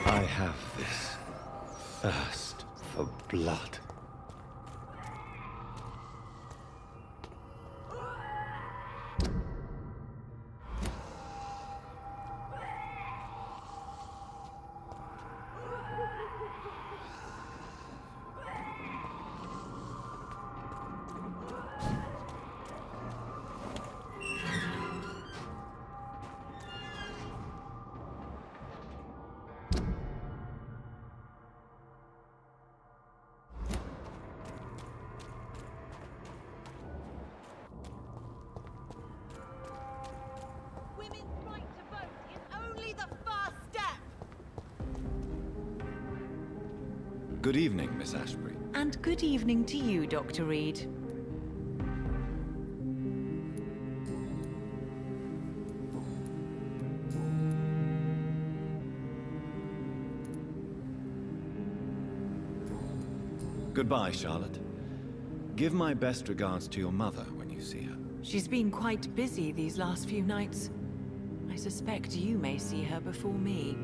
I have this thirst for blood. Good evening, Miss Ashbury. And good evening to you, Dr. Reed. Goodbye, Charlotte. Give my best regards to your mother when you see her. She's been quite busy these last few nights. I suspect you may see her before me.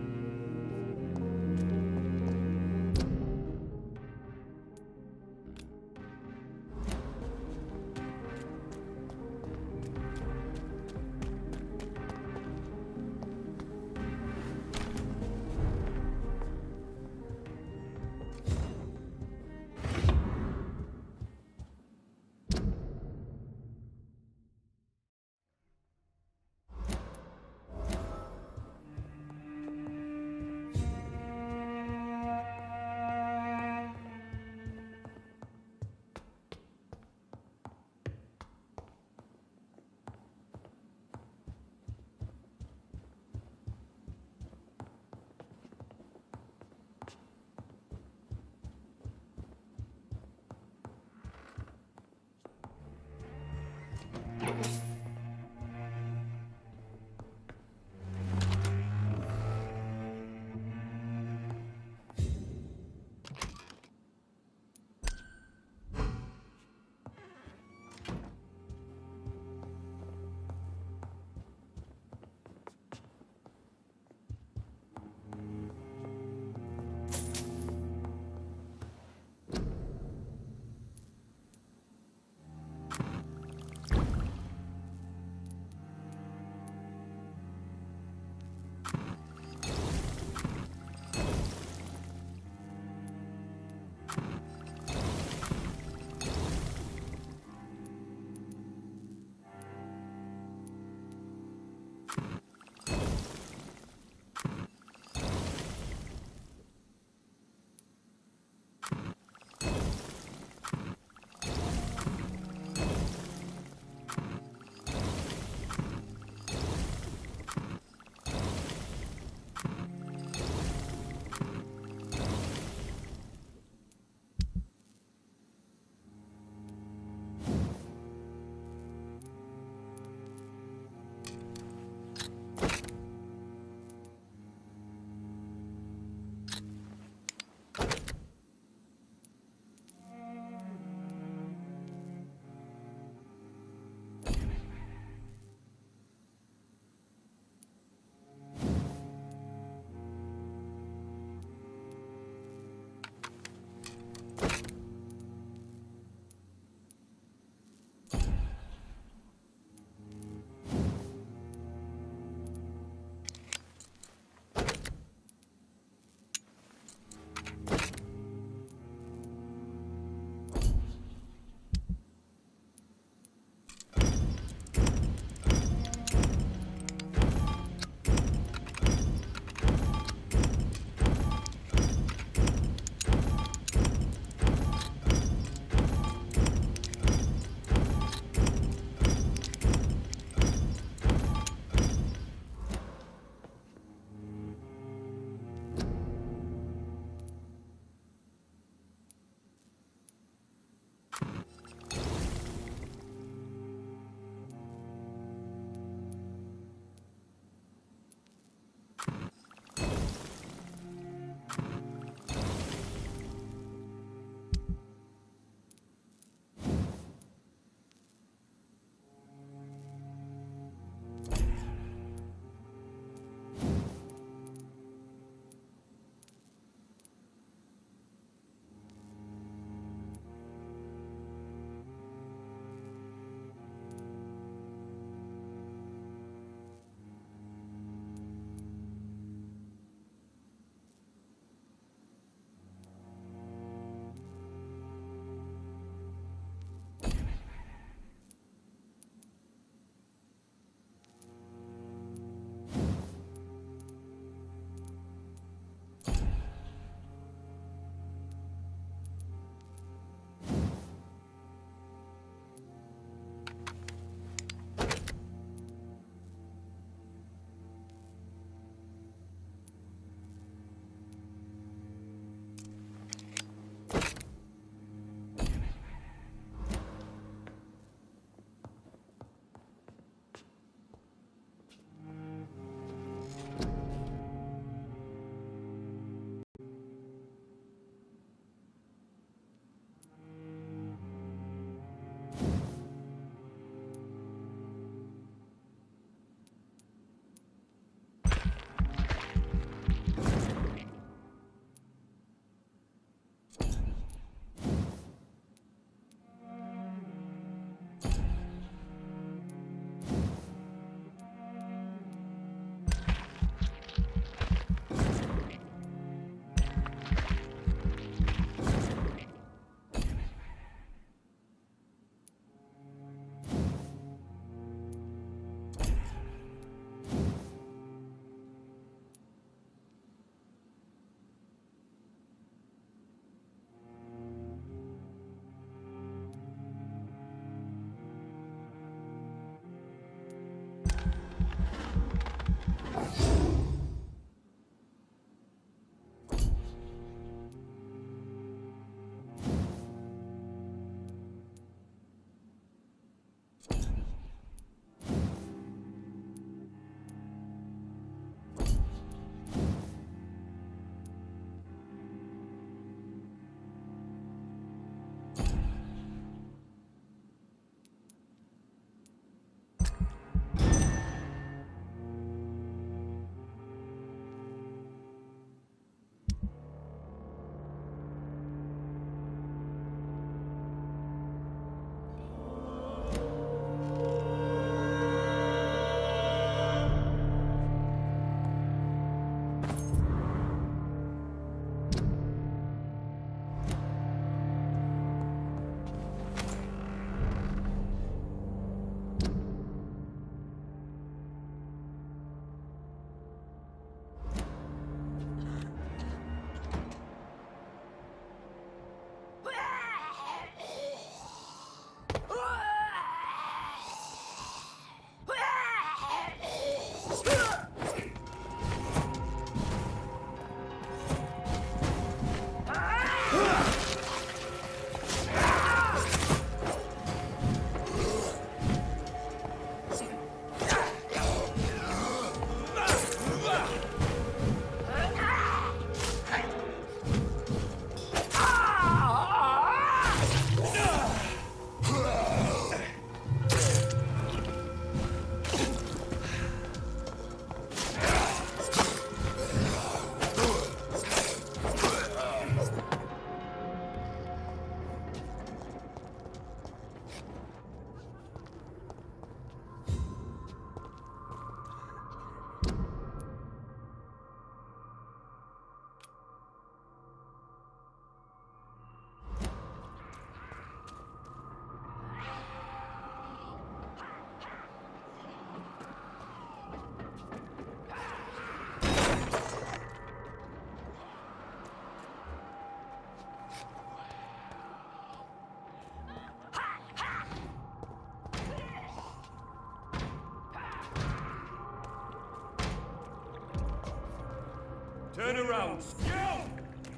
Turn around. You!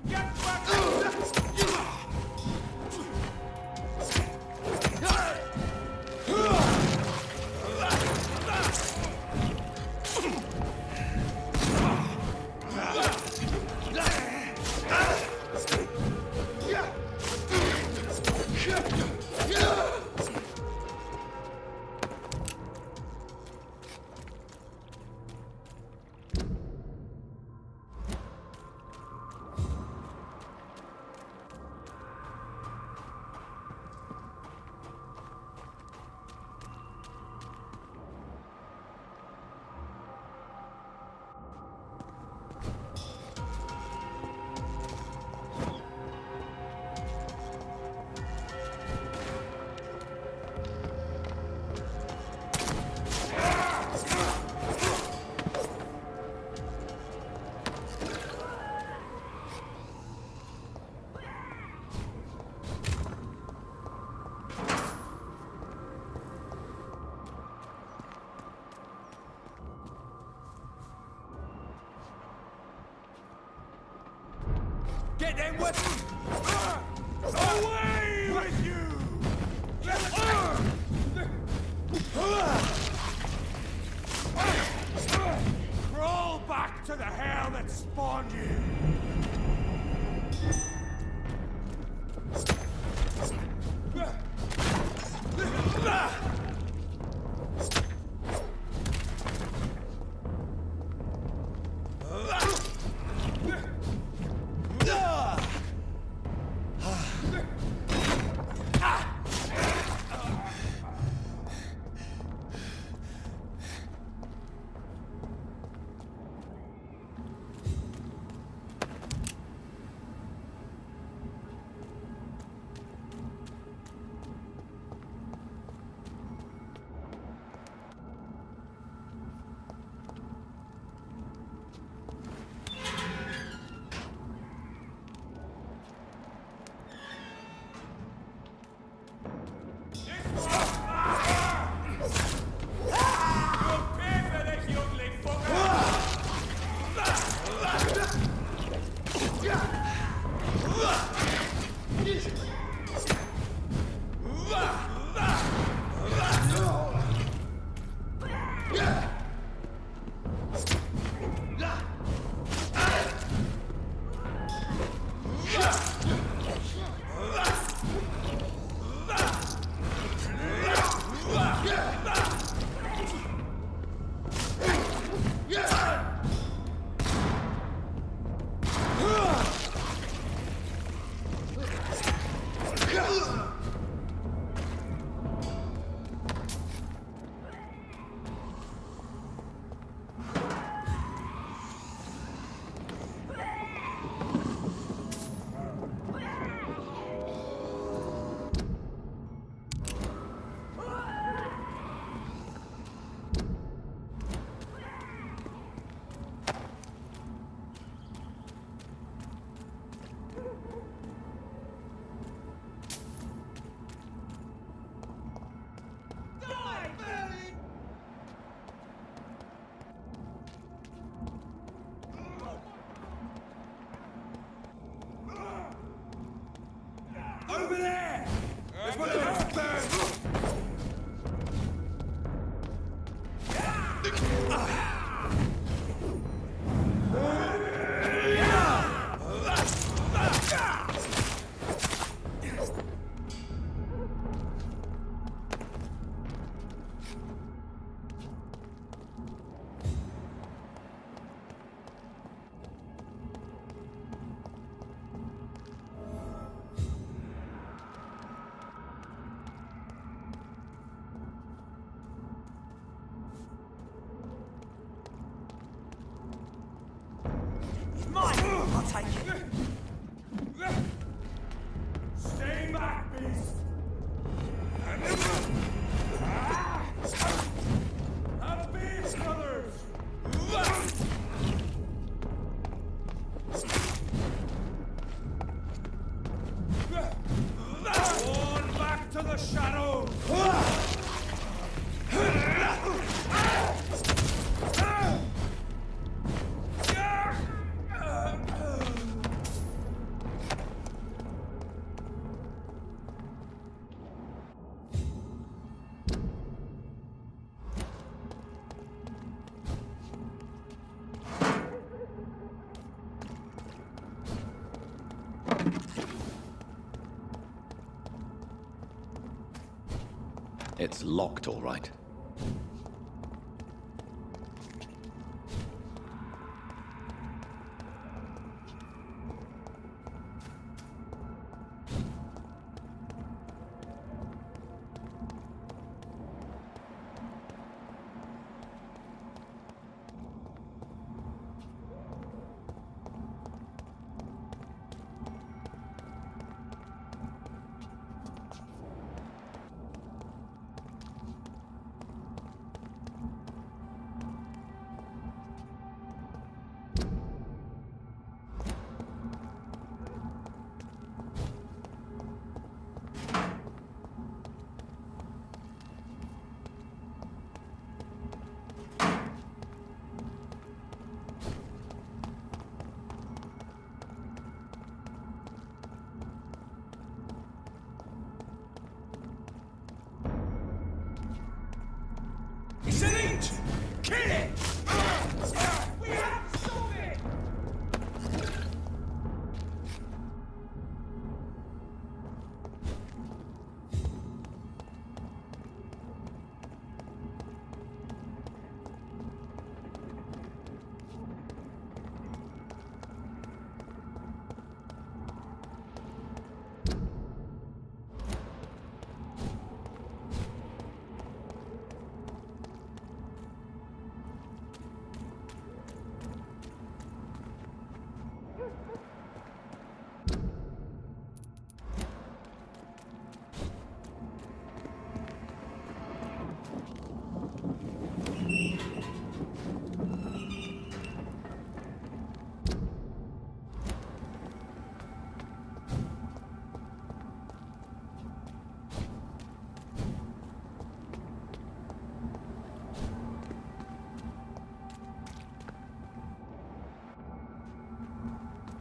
Get back! Get them weapons! Away with you! Crawl back to the hell that spawned you! Over there! There's one of those birds! I'll take it. Stay back, beast! Have peace, brothers! On back to the shadows! It's locked, all right. It's an inch! Kill it! We have to stop it!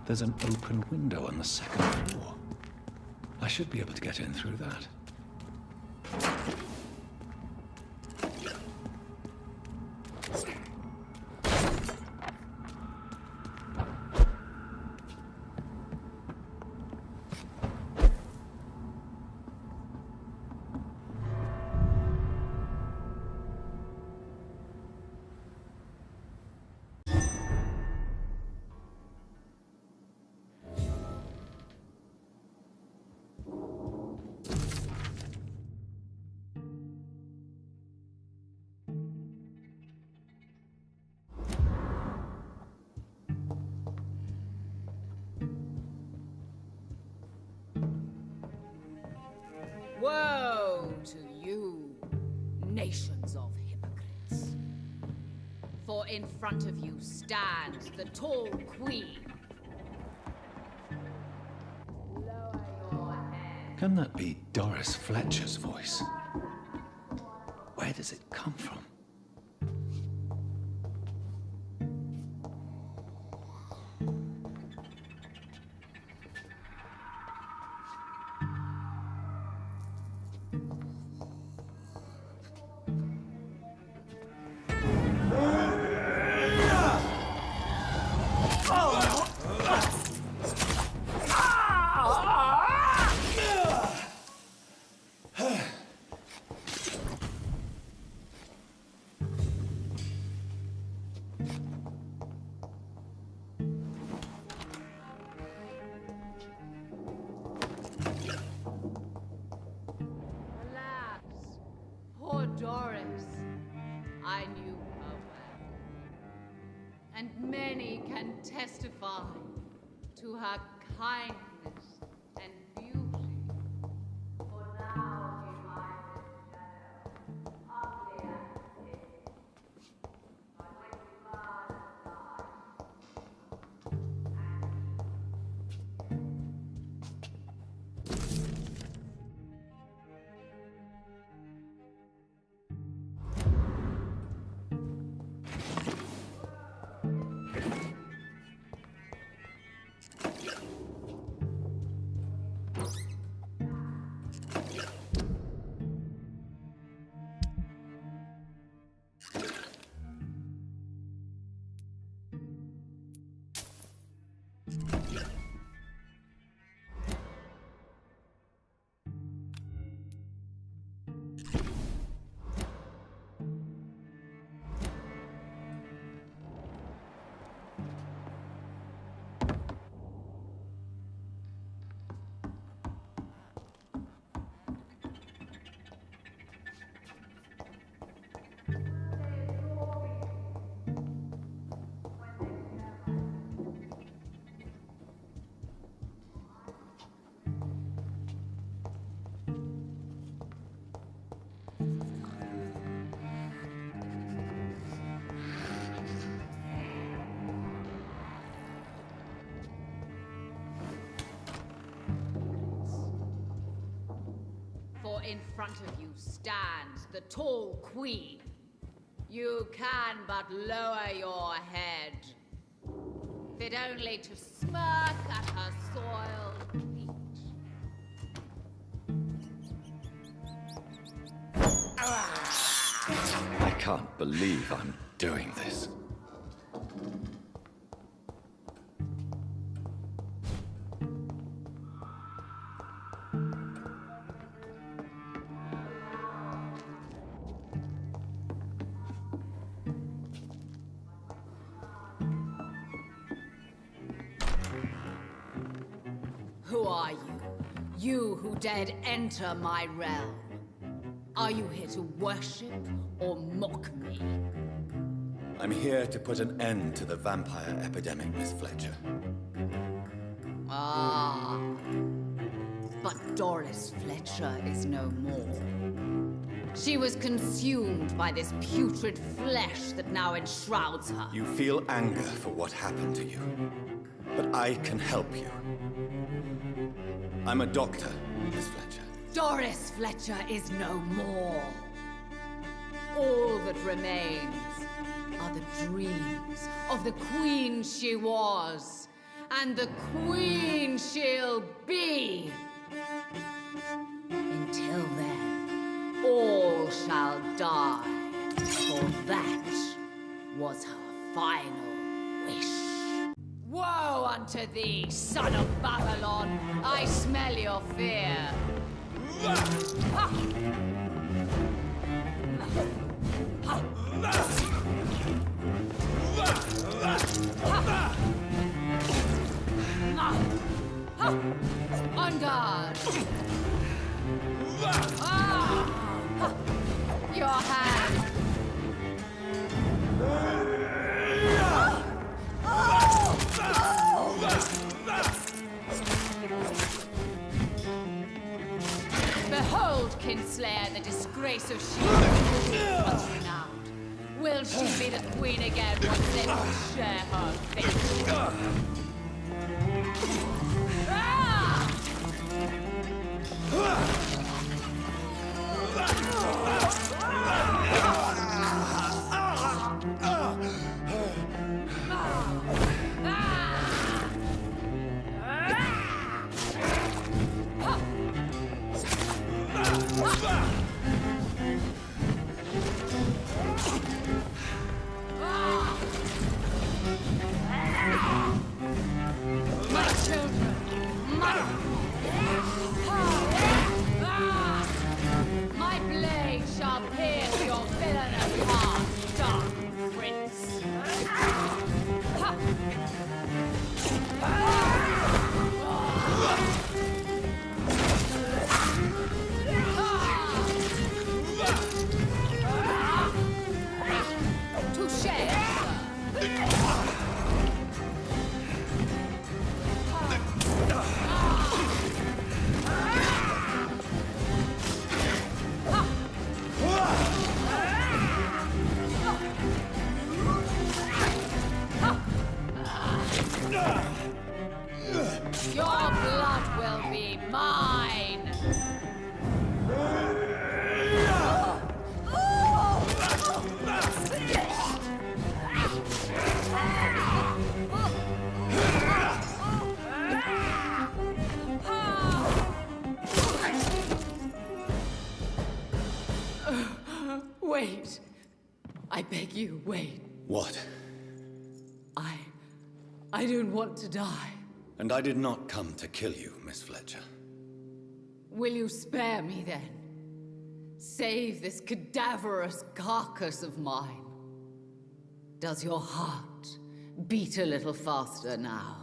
There's an open window on the second floor. I should be able to get in through that. Woe to you, nations of hypocrites. For in front of you stands the tall queen. Lower your head. Can that be Doris Fletcher's voice? Where does it come from? Alas, poor Doris. I knew her well. And many can testify to her kindness and beauty. For now she hides in shadow, ugly and sick. But when you burn in front of you stands the tall queen. You can but lower your head, fit only to smirk at her soiled feet. I can't believe I'm doing this. Who are you? You who dared enter my realm. Are you here to worship or mock me? I'm here to put an end to the vampire epidemic, Miss Fletcher. Ah. But Doris Fletcher is no more. She was consumed by this putrid flesh that now enshrouds her. You feel anger for what happened to you, but I can help you. I'm a doctor, Miss Fletcher. Doris Fletcher is no more. All that remains are the dreams of the queen she was, and the queen she'll be. Until then, all shall die, for that was her final wish. Woe unto thee, son of Babylon! I smell your fear. On guard! Your hand! Behold, Kinslayer, the disgrace of Shield, once renowned. Will she be the queen again once they will share her fate? My children, my blade shall pierce your villainous heart, dark prince. Touché, your blood will be mine! Wait. I beg you, wait. What? I don't want to die. And I did not come to kill you, Miss Fletcher. Will you spare me then? Save this cadaverous carcass of mine. Does your heart beat a little faster now?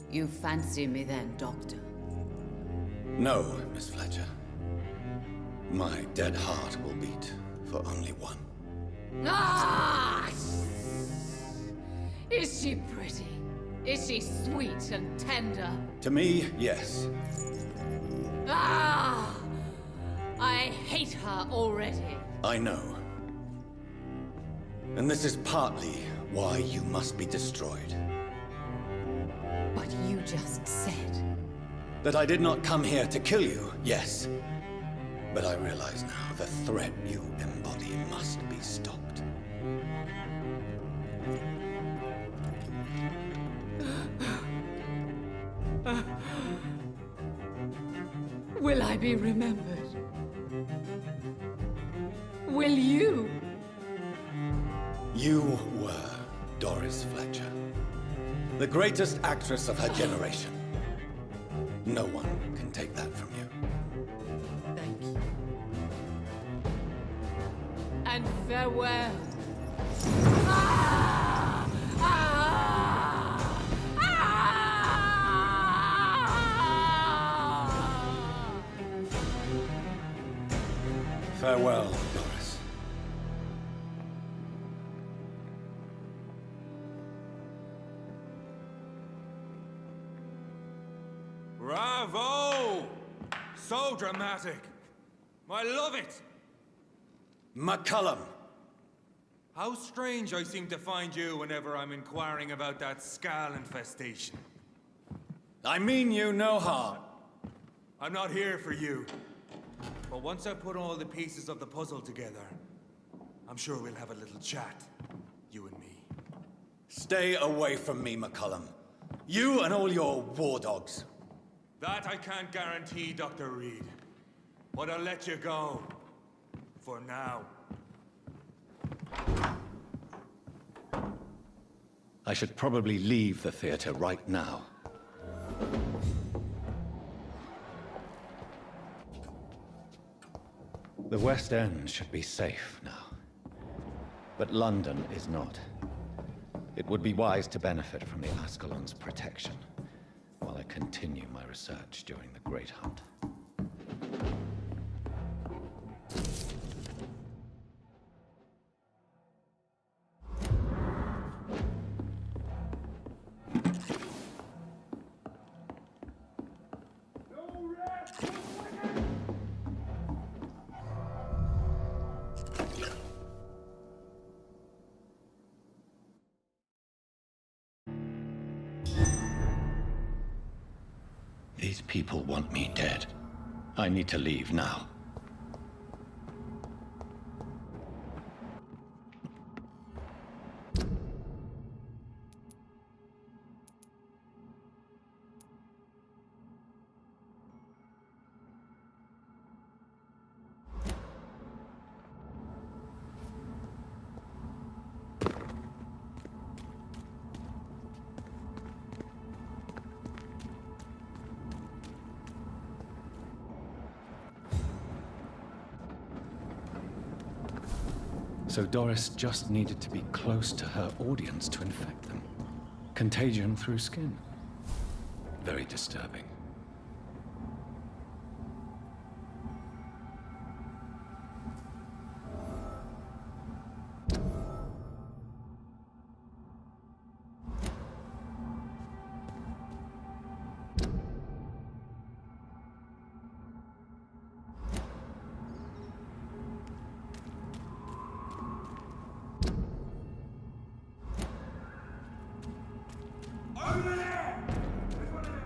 You fancy me then, Doctor? No, Miss Fletcher. My dead heart will beat for only one. Ah! Is she pretty? Is she sweet and tender? To me, yes. Ah! I hate her already. I know. And this is partly why you must be destroyed. But you just said That I did not come here to kill you, yes. But I realize now the threat you embody must be stopped. Will I be remembered? Will you? You were Doris Fletcher, the greatest actress of her generation. No one can take that from you. Thank you. And farewell. Ah! Ah! Ah! Farewell, Doris. Bravo! So dramatic. I love it. McCullum! How strange I seem to find you whenever I'm inquiring about that Skal infestation. I mean you no harm. I'm not here for you. But once I put all the pieces of the puzzle together, I'm sure we'll have a little chat, you and me. Stay away from me, McCullum. You and all your war dogs. That I can't guarantee, Dr. Reed. But I'll let you go. For now. I should probably leave the theater right now. The West End should be safe now. But London is not. It would be wise to benefit from the Ascalon's protection, while I continue my research during the Great Hunt. These people want me dead. I need to leave now. So Doris just needed to be close to her audience to infect them. Contagion through skin. Very disturbing. Over there! There's one of them.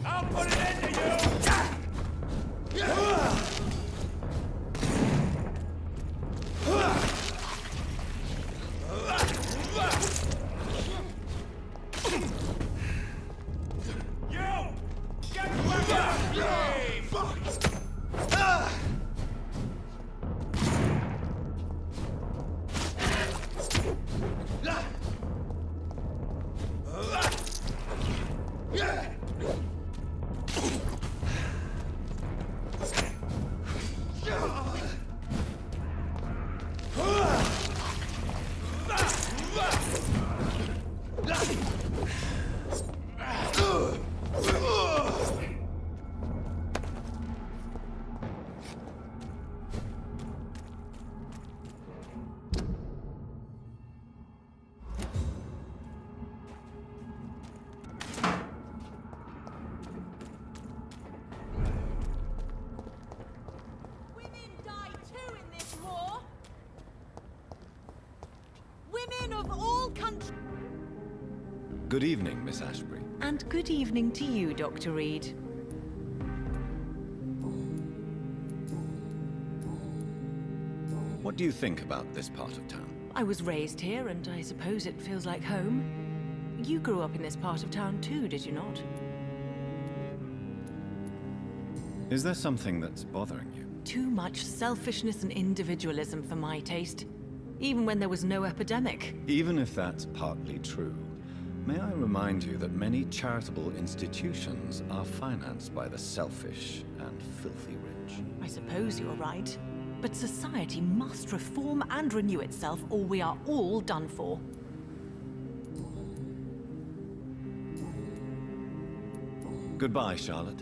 I'll put it into you! country. Good evening, Miss Ashbury. And good evening to you, Dr. Reed. What do you think about this part of town? I was raised here, and I suppose it feels like home. You grew up in this part of town too, did you not? Is there something that's bothering you? Too much selfishness and individualism for my taste. Even when there was no epidemic. Even if that's partly true, may I remind you that many charitable institutions are financed by the selfish and filthy rich. I suppose you're right. But society must reform and renew itself, or we are all done for. Goodbye, Charlotte.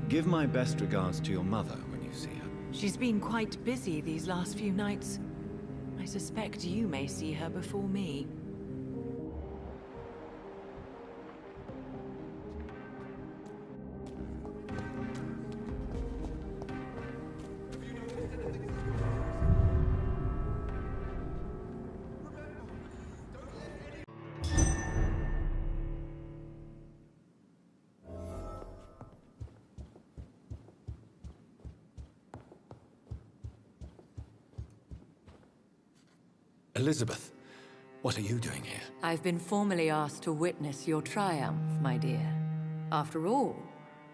Give my best regards to your mother when you see her. She's been quite busy these last few nights. I suspect you may see her before me. Elizabeth, what are you doing here? I've been formally asked to witness your triumph, my dear. After all,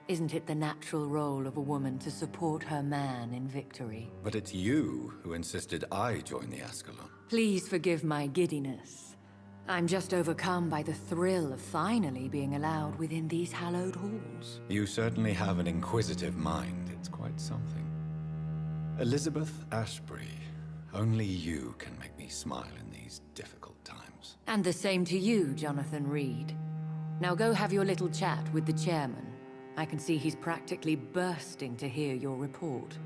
isn't it the natural role of a woman to support her man in victory? But it's you who insisted I join the Ascalon. Please forgive my giddiness. I'm just overcome by the thrill of finally being allowed within these hallowed halls. You certainly have an inquisitive mind. It's quite something. Elizabeth Ashbury, only you can make me smile in these difficult times. And the same to you, Jonathan Reed. Now go have your little chat with the chairman. I can see he's practically bursting to hear your report.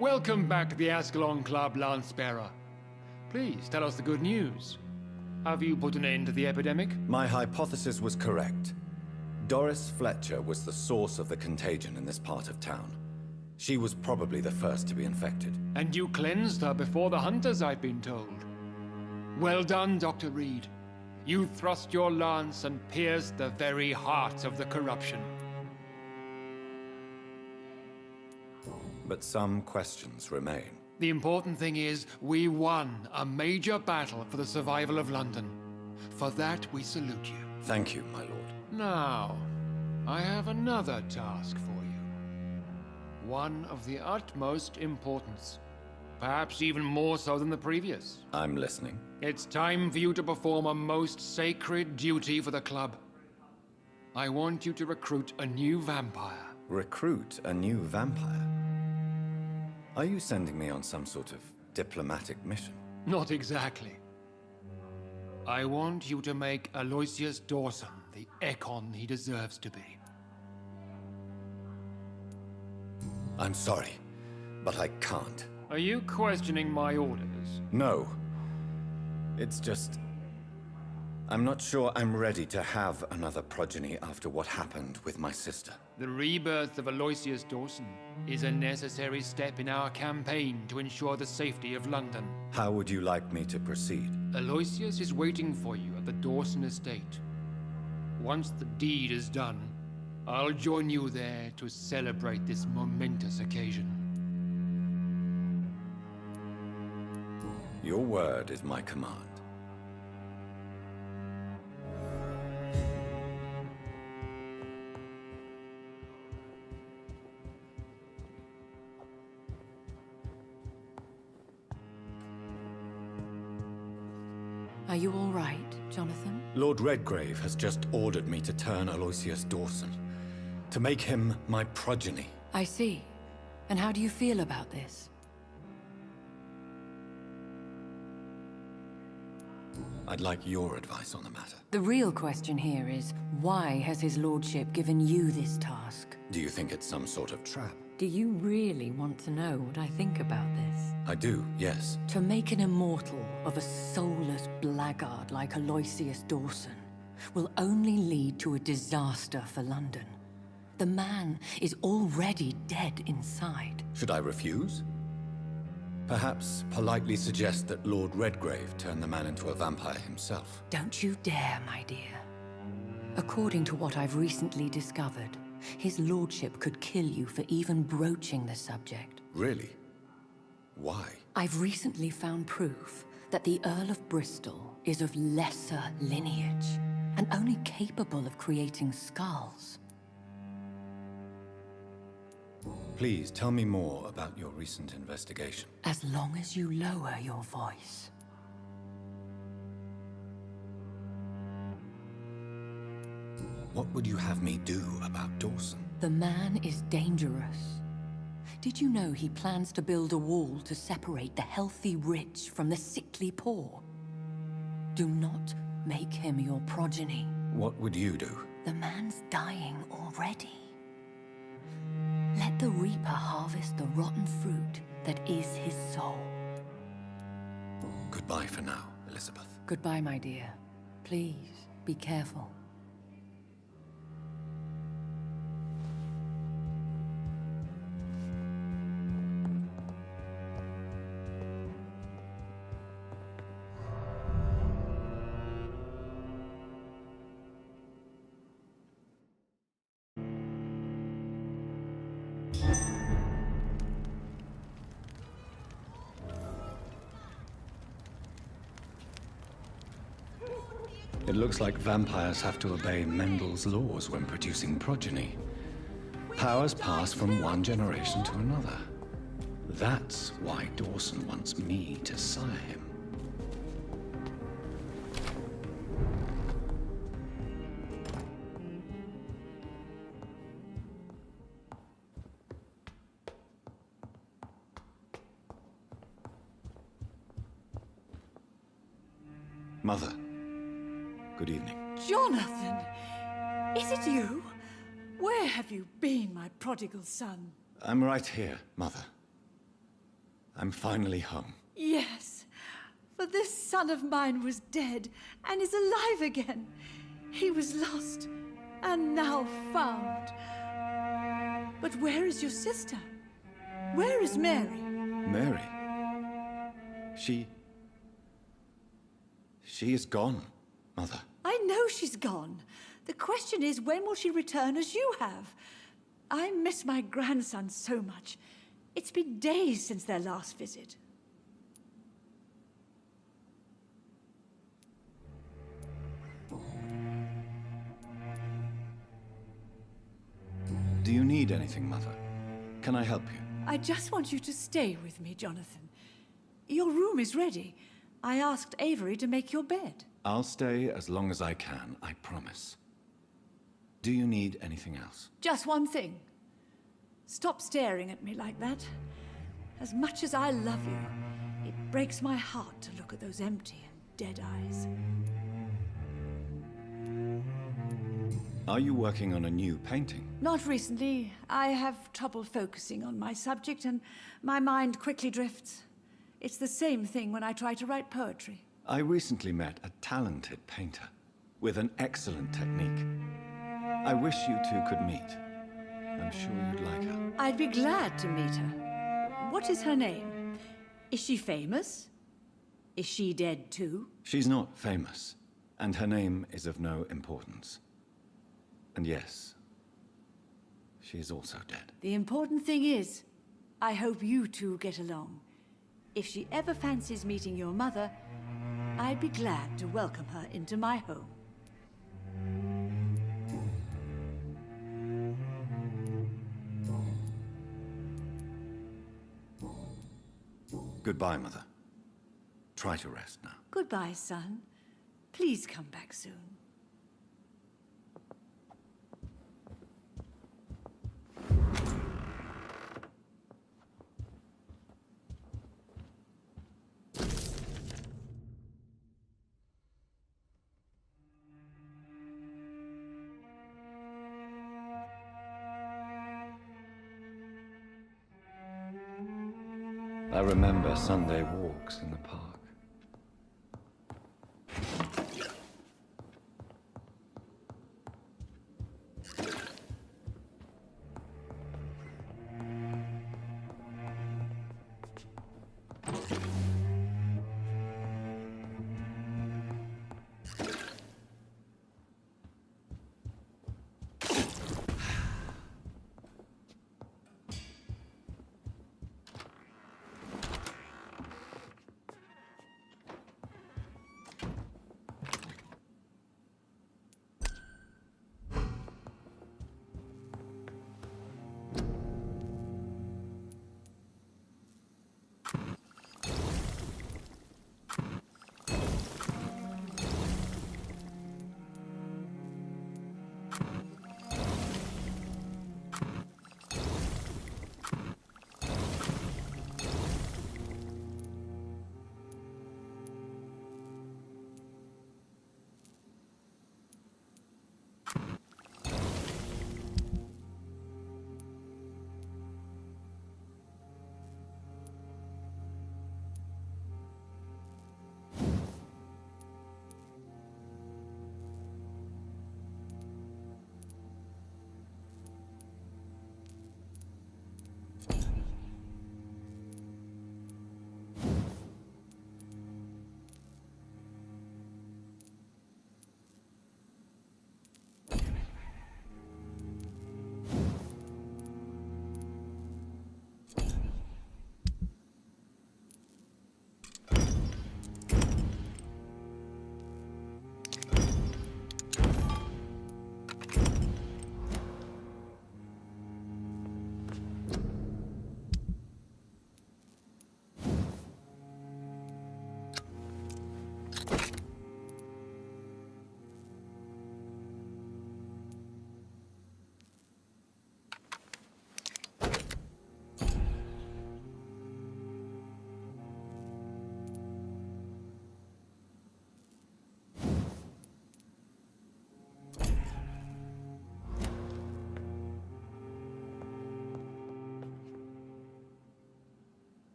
Welcome back to the Ascalon Club, Lance-Bearer. Please, tell us the good news. Have you put an end to the epidemic? My hypothesis was correct. Doris Fletcher was the source of the contagion in this part of town. She was probably the first to be infected. And you cleansed her before the hunters, I've been told. Well done, Dr. Reed. You thrust your lance and pierced the very heart of the corruption. But some questions remain. The important thing is, we won a major battle for the survival of London. For that, we salute you. Thank you, my lord. Now, I have another task for you. One of the utmost importance. Perhaps even more so than the previous. I'm listening. It's time for you to perform a most sacred duty for the club. I want you to recruit a new vampire. Recruit a new vampire? Are you sending me on some sort of diplomatic mission? Not exactly. I want you to make Aloysius Dawson the Ekon he deserves to be. I'm sorry, but I can't. Are you questioning my orders? No. It's just... I'm not sure I'm ready to have another progeny after what happened with my sister. The rebirth of Aloysius Dawson is a necessary step in our campaign to ensure the safety of London. How would you like me to proceed? Aloysius is waiting for you at the Dawson estate. Once the deed is done, I'll join you there to celebrate this momentous occasion. Your word is my command. Are you all right, Jonathan? Lord Redgrave has just ordered me to turn Aloysius Dawson, to make him my progeny. I see. And how do you feel about this? I'd like your advice on the matter. The real question here is, why has his lordship given you this task? Do you think it's some sort of trap? Do you really want to know what I think about this? I do, yes. To make an immortal of a soulless blackguard like Aloysius Dawson will only lead to a disaster for London. The man is already dead inside. Should I refuse? Perhaps politely suggest that Lord Redgrave turn the man into a vampire himself. Don't you dare, my dear. According to what I've recently discovered, his lordship could kill you for even broaching the subject. Really? Why? I've recently found proof that the Earl of Bristol is of lesser lineage and only capable of creating skulls. Please tell me more about your recent investigation. As long as you lower your voice. What would you have me do about Dawson? The man is dangerous. Did you know he plans to build a wall to separate the healthy rich from the sickly poor? Do not make him your progeny. What would you do? The man's dying already. Let the Reaper harvest the rotten fruit that is his soul. Goodbye for now, Elizabeth. Goodbye, my dear. Please, be careful. It looks like vampires have to obey Mendel's laws when producing progeny. Powers pass from one generation to another. That's why Dawson wants me to sire him. Mother, good evening. Jonathan! Is it you? Where have you been, my prodigal son? I'm right here, Mother. I'm finally home. Yes, for this son of mine was dead and is alive again. He was lost and now found. But where is your sister? Where is Mary? Mary? She is gone, Mother. I know she's gone. The question is, when will she return as you have? I miss my grandson so much. It's been days since their last visit. Do you need anything, Mother? Can I help you? I just want you to stay with me, Jonathan. Your room is ready. I asked Avery to make your bed. I'll stay as long as I can, I promise. Do you need anything else? Just one thing. Stop staring at me like that. As much as I love you, it breaks my heart to look at those empty and dead eyes. Are you working on a new painting? Not recently. I have trouble focusing on my subject and my mind quickly drifts. It's the same thing when I try to write poetry. I recently met a talented painter with an excellent technique. I wish you two could meet. I'm sure you'd like her. I'd be glad to meet her. What is her name? Is she famous? Is she dead too? She's not famous, and her name is of no importance. And yes, she is also dead. The important thing is, I hope you two get along. If she ever fancies meeting your mother, I'd be glad to welcome her into my home. Goodbye, Mother. Try to rest now. Goodbye, son. Please come back soon. I remember Sunday walks in the park.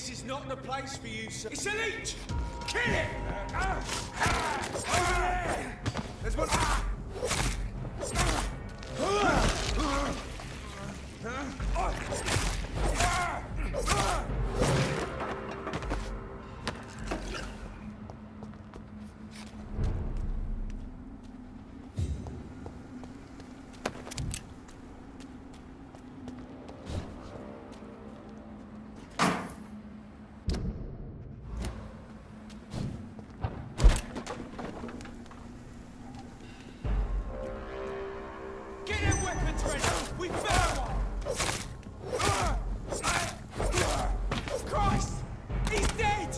This is not the place for you, sir. It's a leech! Kill it! There's one. Get them weapons ready! We found one! Christ! He's dead!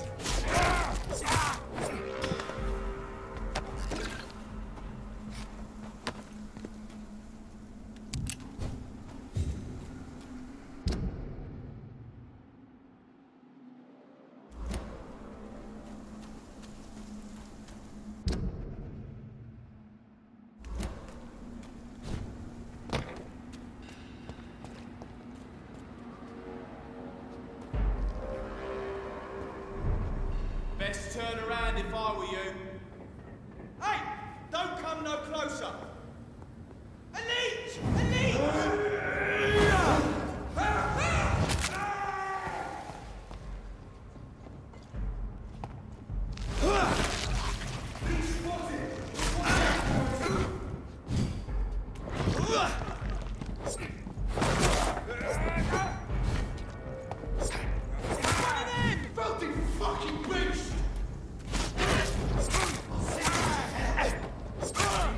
Best turn around if I were you. Hey! Don't come no closer! A leech! A leech! Filthy fucking beast!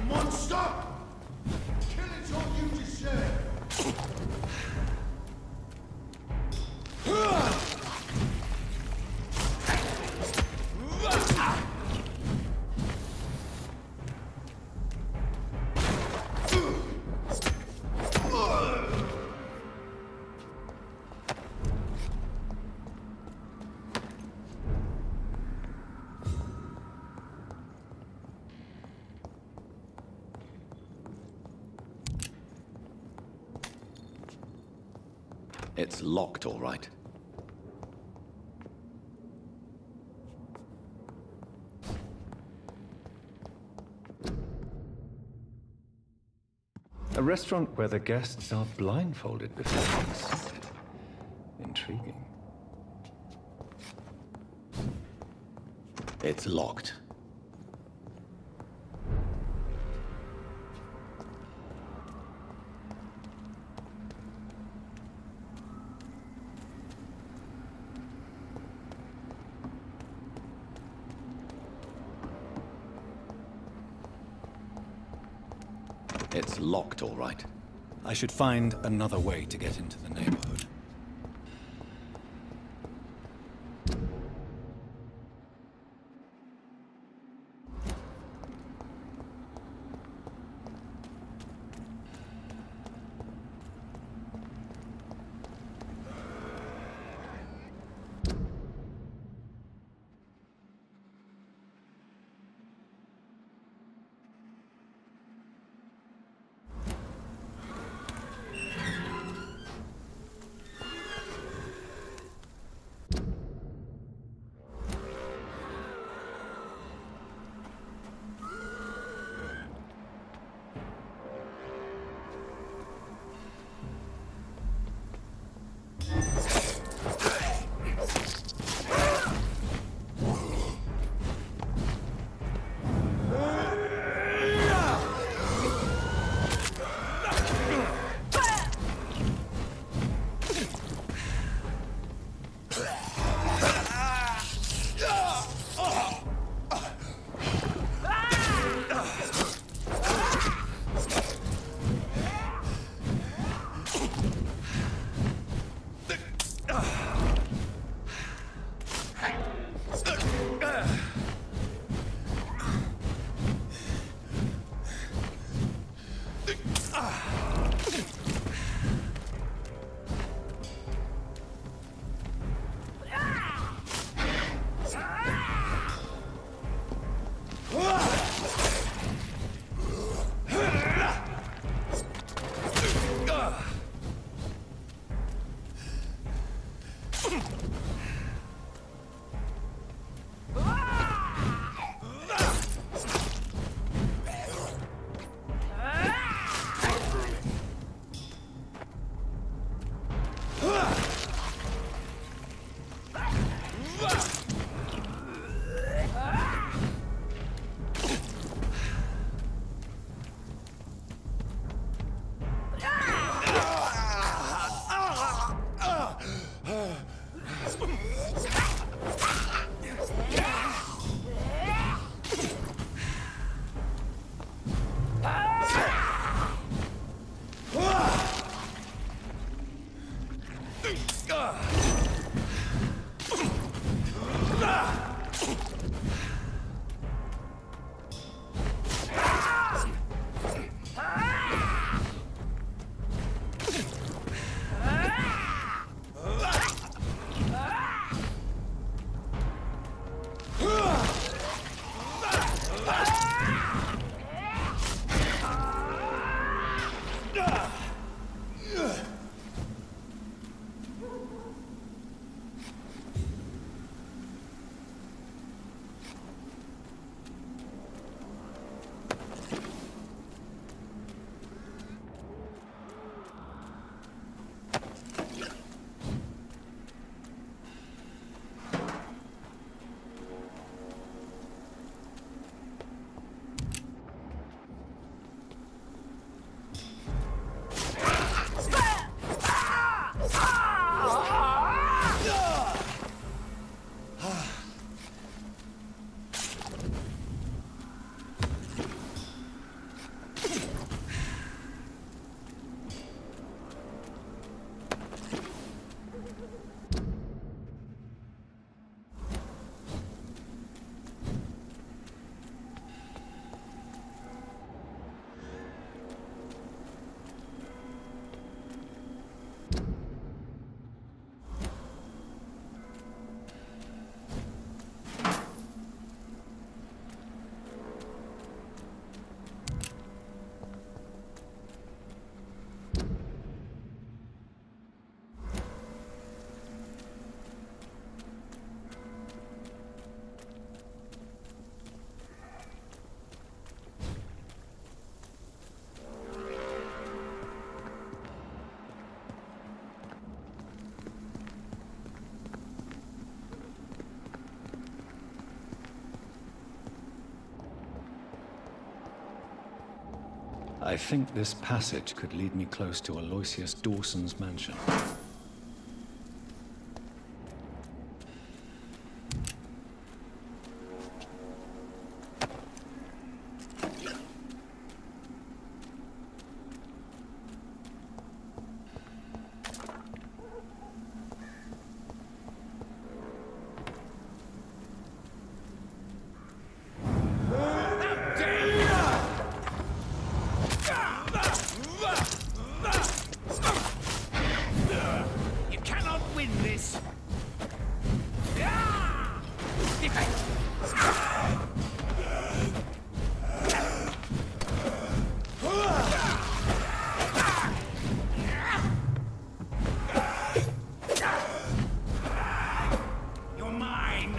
Monster! Kill it all you deserve! It's locked, all right. A restaurant where the guests are blindfolded before being seated. Intriguing. It's locked. It's locked, all right. I should find another way to get into the neighborhood. I think this passage could lead me close to Aloysius Dawson's mansion. You cannot win this! You're mine!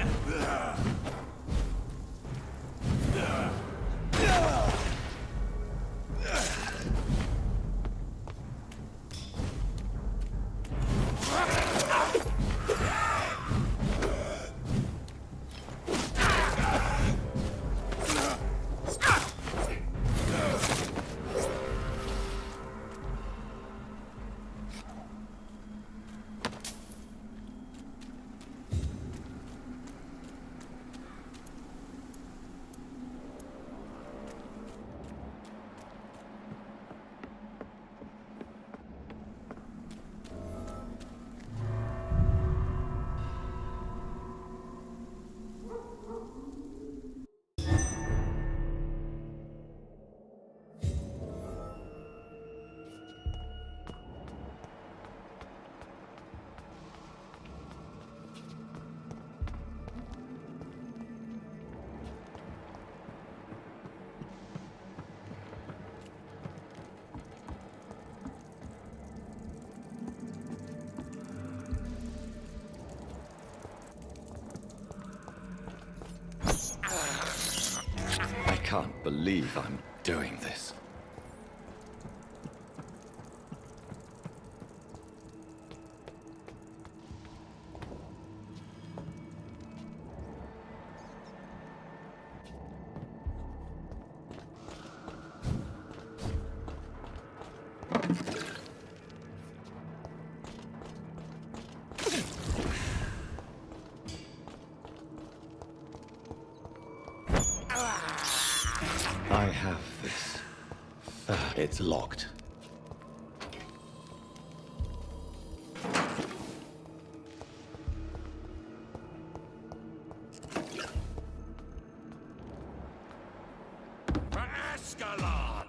I can't believe I'm doing this. I have this. It's locked. For Ascalon!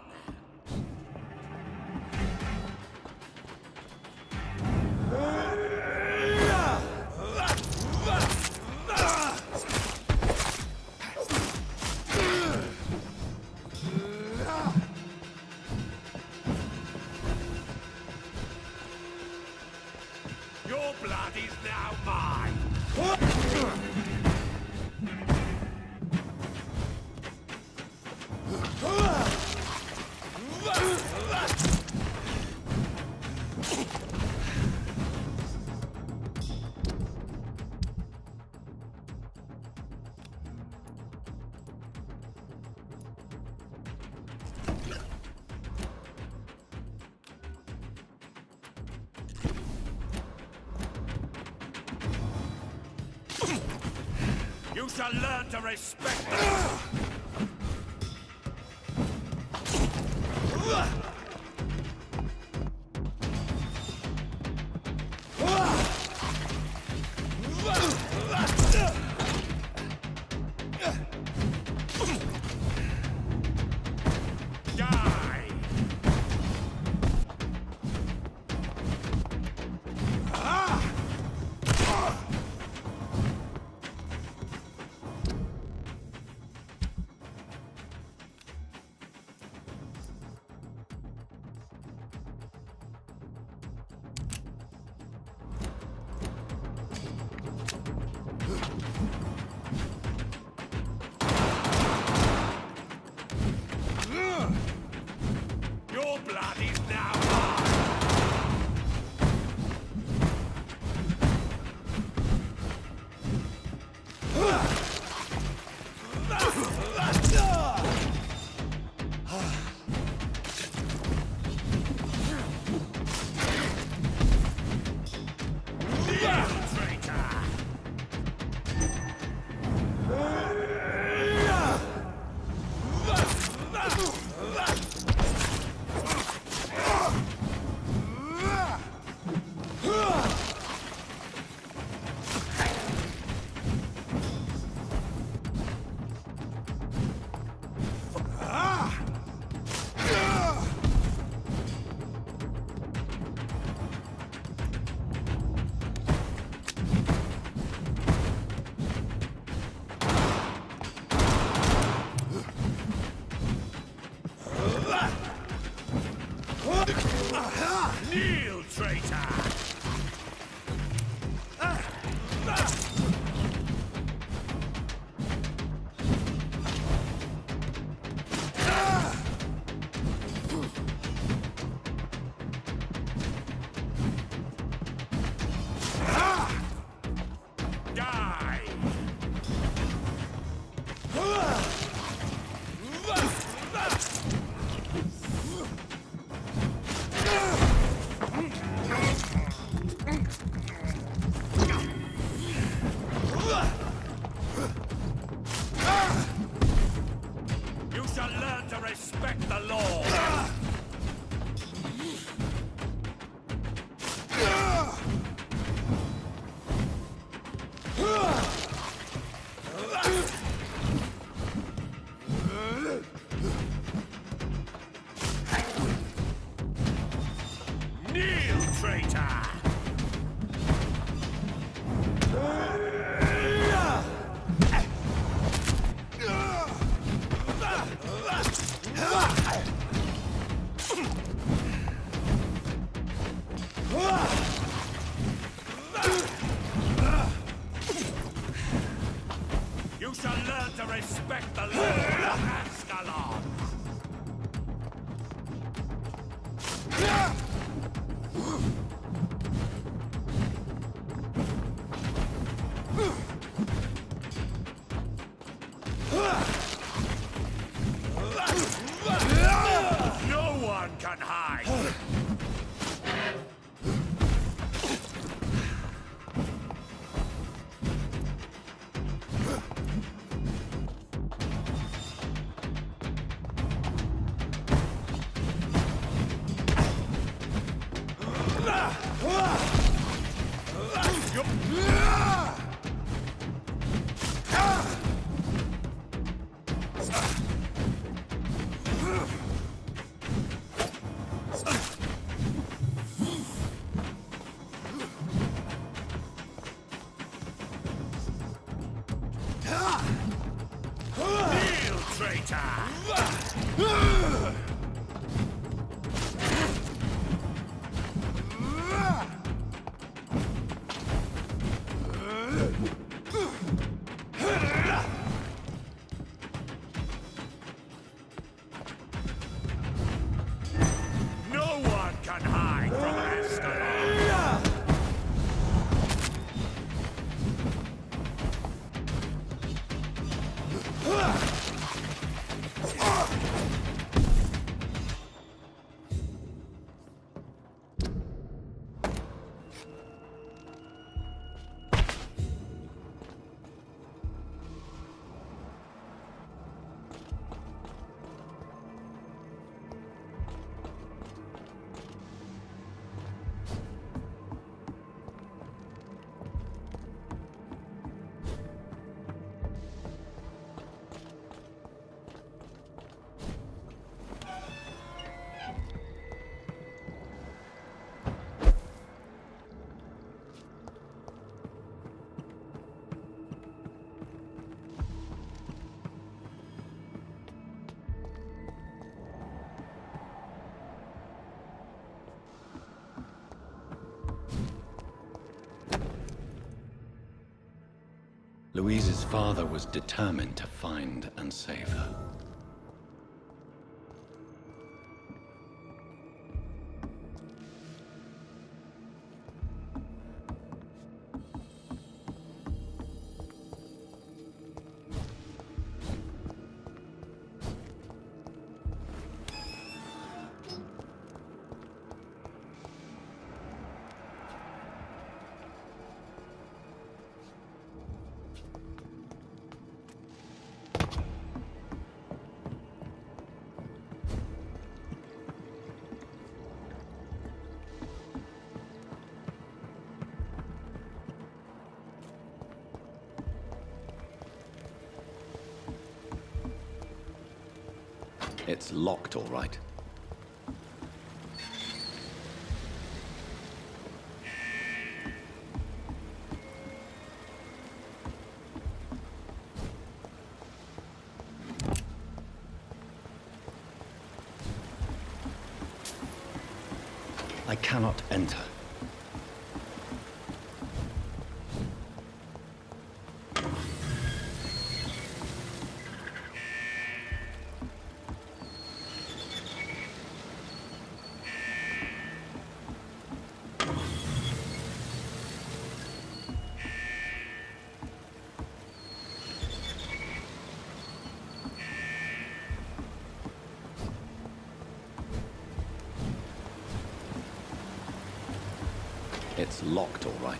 Your blood is now mine! You shall learn to respect me! Die! Kneel, traitor! You shall learn to respect the law! Kneel, traitor! You shall learn to respect the law, Ascalon! No one can hide! Kneel, traitor! No one can hide from Ascalon! Louise's father was determined to find and save her. It's locked, all right. I cannot enter. It's locked, all right.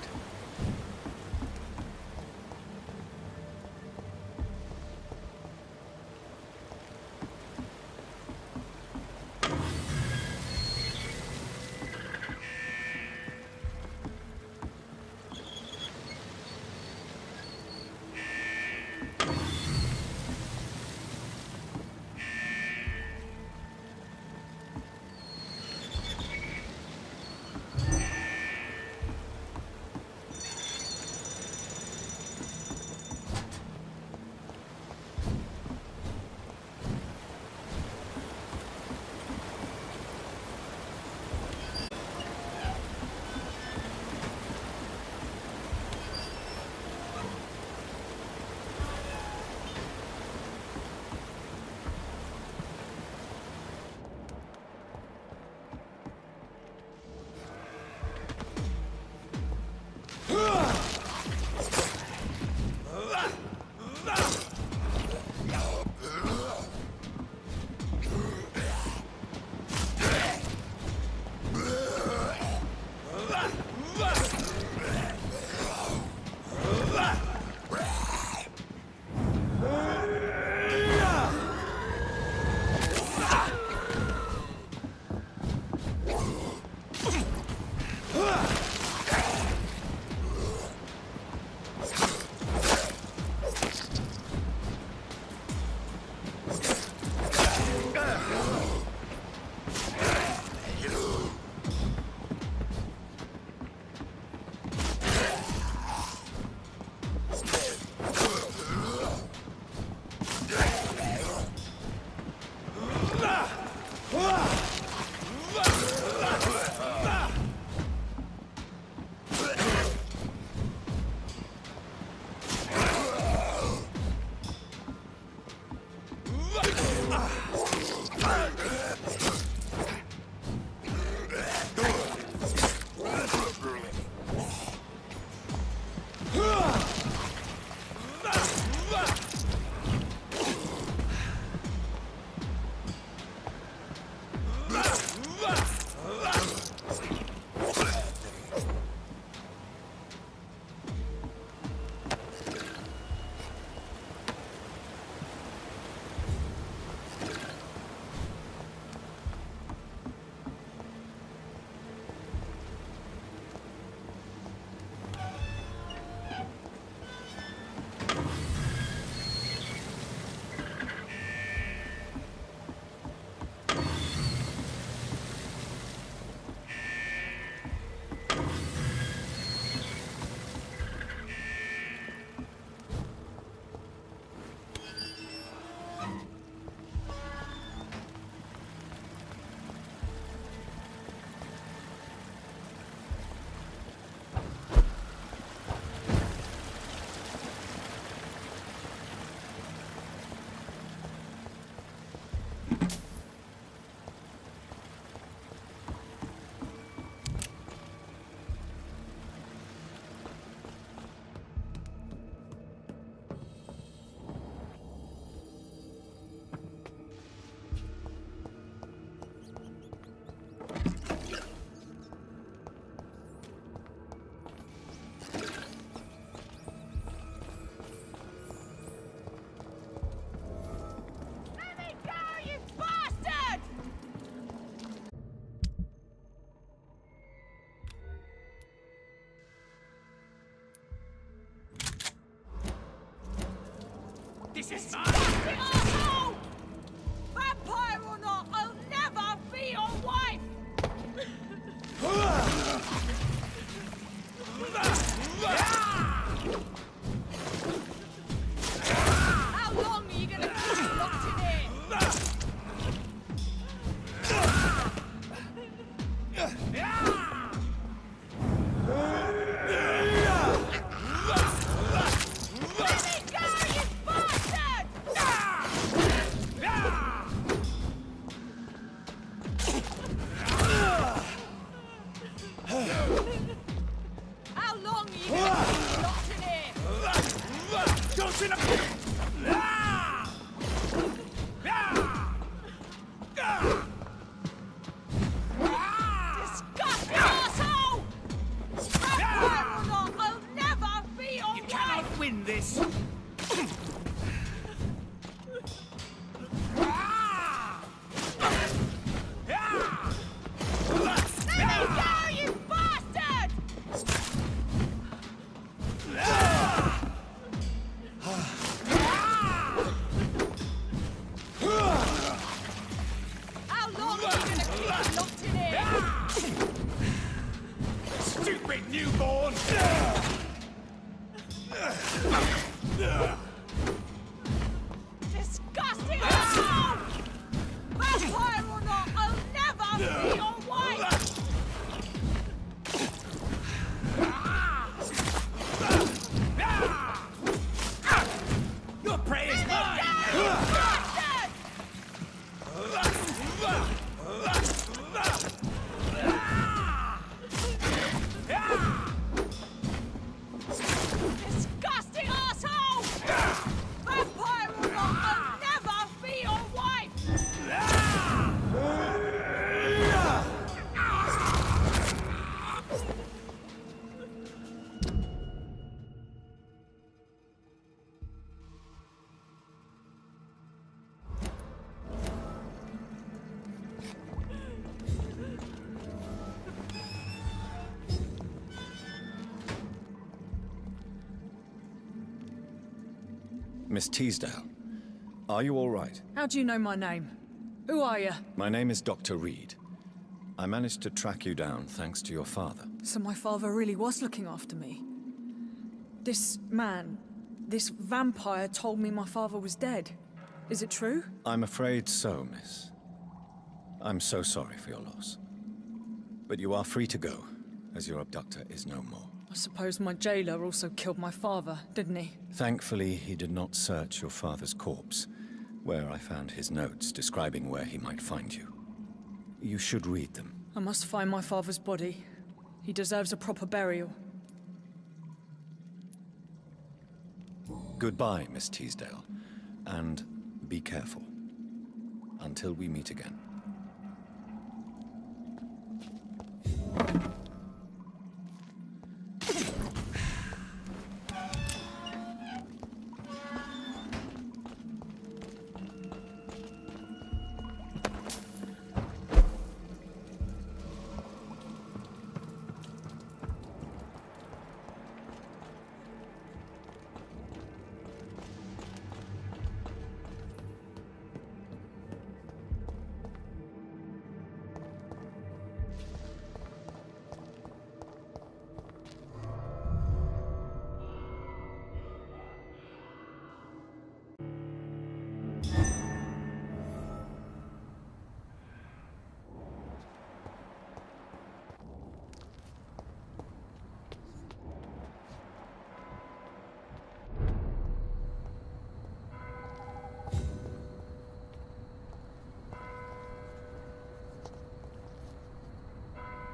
This is mine! Oh, no! Vampire or not, I'll never be your wife! How long are you gonna keep me locked in here? in a... Ah! Ah! Ah! Disgusting asshole! Vampire or not, I'll never be your You wife! cannot win this! Let me go, you bastard! How long are you gonna keep locked in here? Stupid newborn! Disgusting asshole! Vampire or not, I'll never be your wife! Your prey is mine! Bastard! Disgusting asshole! Vampire or not, I'll never be your wife! Miss Teasdale, are you all right? How do you know my name? Who are you? My name is Dr. Reed. I managed to track you down thanks to your father. So my father really was looking after me. This man, this vampire told me my father was dead. Is it true? I'm afraid so, miss. I'm so sorry for your loss. But you are free to go, as your abductor is no more. I suppose my jailer also killed my father, didn't he? Thankfully, he did not search your father's corpse, where I found his notes describing where he might find you. You should read them. I must find my father's body. He deserves a proper burial. Goodbye, Miss Teasdale, and be careful. Until we meet again.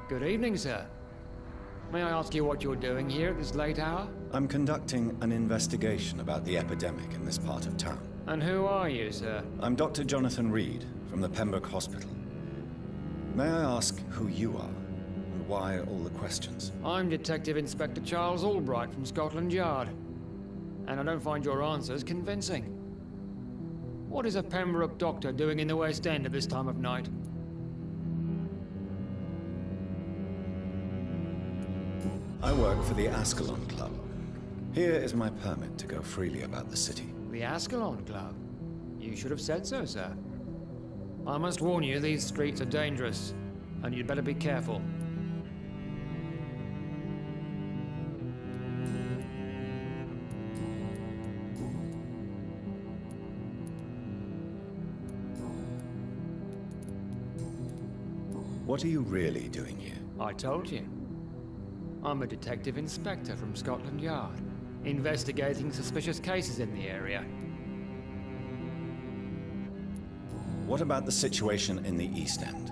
Good evening, sir. May I ask you what you're doing here at this late hour? I'm conducting an investigation about the epidemic in this part of town. And who are you, sir? I'm Dr. Jonathan Reed from the Pembroke Hospital. May I ask who you are and why all the questions? I'm Detective Inspector Charles Albright from Scotland Yard. And I don't find your answers convincing. What is a Pembroke doctor doing in the West End at this time of night? I work for the Ascalon Club. Here is my permit to go freely about the city. The Ascalon Club? You should have said so, sir. I must warn you, these streets are dangerous, and you'd better be careful. What are you really doing here? I told you. I'm a detective inspector from Scotland Yard, investigating suspicious cases in the area. What about the situation in the East End?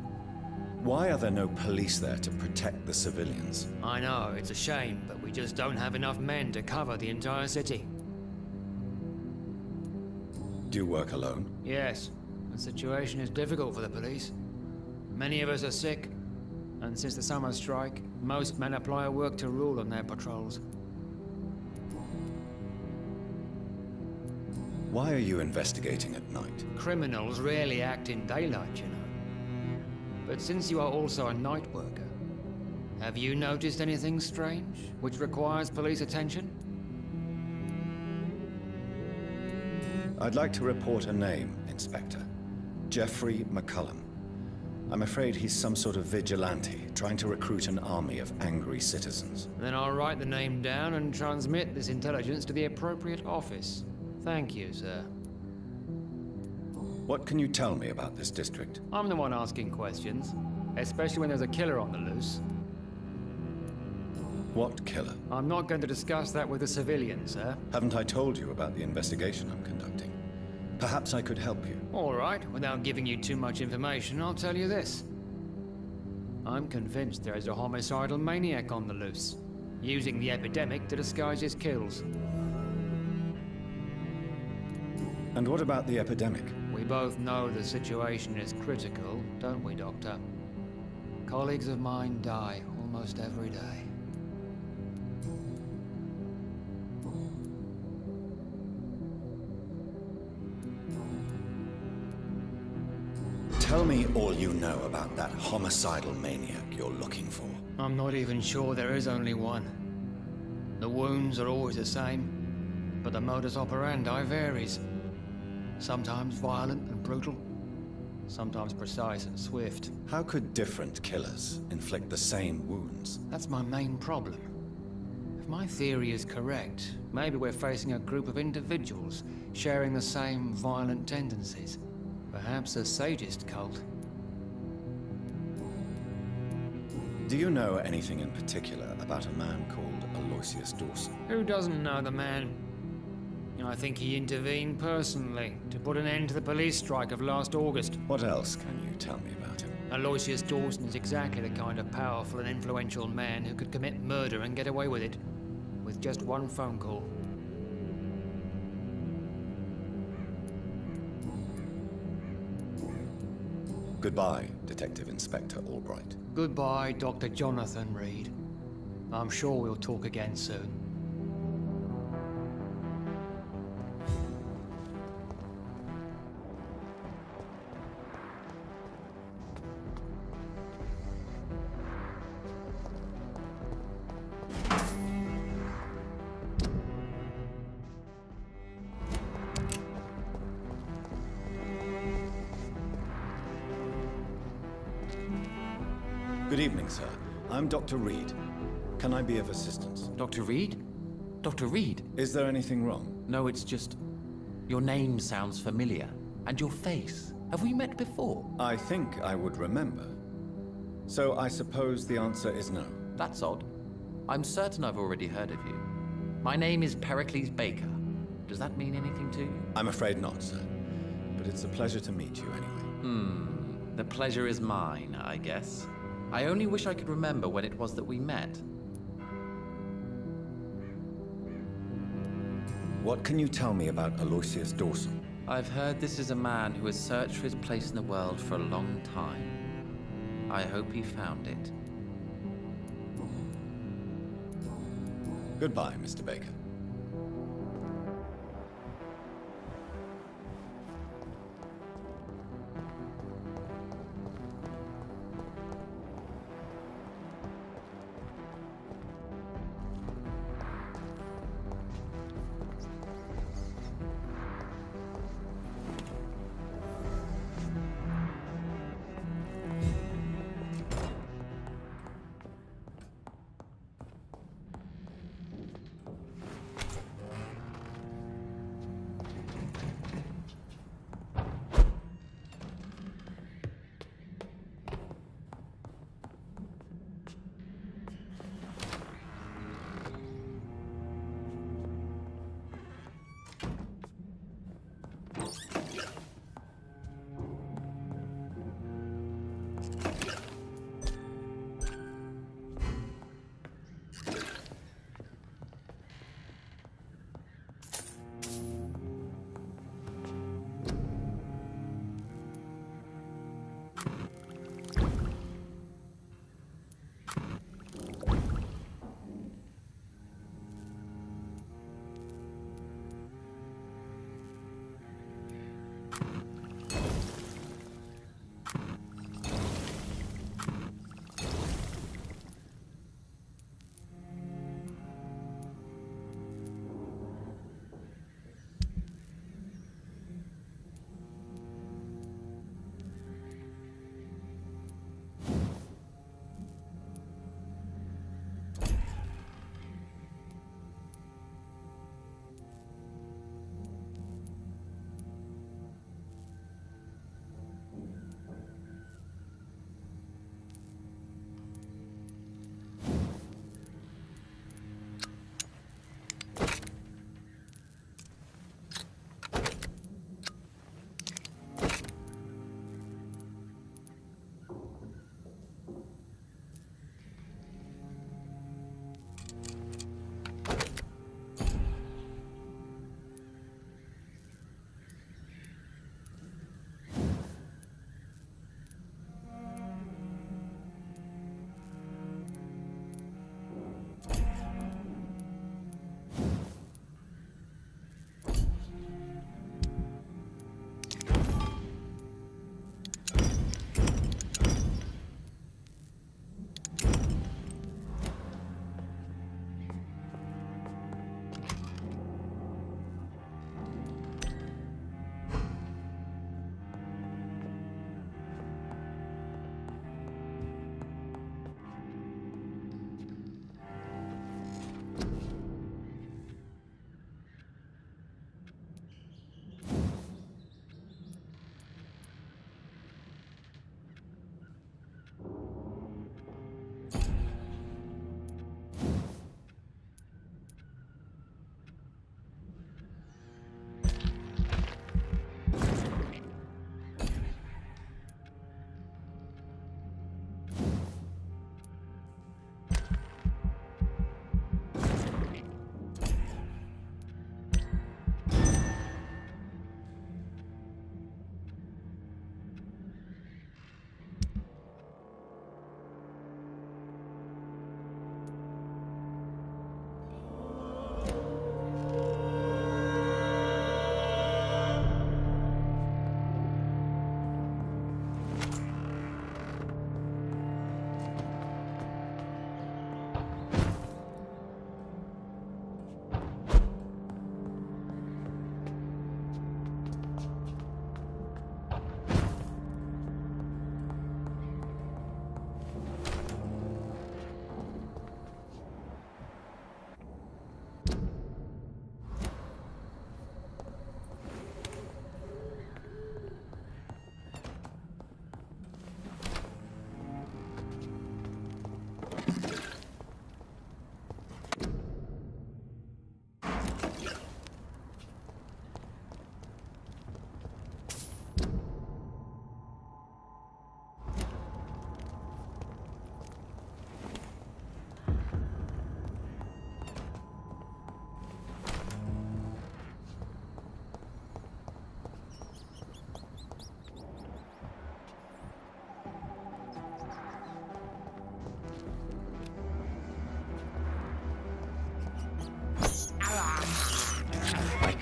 Why are there no police there to protect the civilians? I know, it's a shame, but we just don't have enough men to cover the entire city. Do you work alone? Yes. The situation is difficult for the police. Many of us are sick, and since the summer strike, most men apply a work to rule on their patrols. Why are you investigating at night? Criminals rarely act in daylight, you know. But since you are also a night worker, have you noticed anything strange, which requires police attention? I'd like to report a name, Inspector. Jeffrey McCullum. I'm afraid he's some sort of vigilante, trying to recruit an army of angry citizens. Then I'll write the name down and transmit this intelligence to the appropriate office. Thank you, sir. What can you tell me about this district? I'm the one asking questions, especially when there's a killer on the loose. What killer? I'm not going to discuss that with the civilians, sir. Haven't I told you about the investigation I'm conducting? Perhaps I could help you. All right, without giving you too much information, I'll tell you this. I'm convinced there is a homicidal maniac on the loose, using the epidemic to disguise his kills. And what about the epidemic? We both know the situation is critical, don't we, Doctor? Colleagues of mine die almost every day. Tell me all you know about that homicidal maniac you're looking for. I'm not even sure there is only one. The wounds are always the same, but the modus operandi varies. Sometimes violent and brutal, sometimes precise and swift. How could different killers inflict the same wounds? That's my main problem. If my theory is correct, maybe we're facing a group of individuals sharing the same violent tendencies. Perhaps a sadist cult. Do you know anything in particular about a man called Aloysius Dawson? Who doesn't know the man? I think he intervened personally to put an end to the police strike of last August. What else can you tell me about him? Aloysius Dawson is exactly the kind of powerful and influential man who could commit murder and get away with it, with just one phone call. Goodbye, Detective Inspector Albright. Goodbye, Dr. Jonathan Reed. I'm sure we'll talk again soon. Good evening, sir. I'm Dr. Reed. Can I be of assistance? Dr. Reed? Dr. Reed? Is there anything wrong? No, it's just... Your name sounds familiar. And your face. Have we met before? I think I would remember. So I suppose the answer is no. That's odd. I'm certain I've already heard of you. My name is Pericles Baker. Does that mean anything to you? I'm afraid not, sir. But it's a pleasure to meet you anyway. The pleasure is mine, I guess. I only wish I could remember when it was that we met. What can you tell me about Aloysius Dawson? I've heard this is a man who has searched for his place in the world for a long time. I hope he found it. Goodbye, Mr. Baker.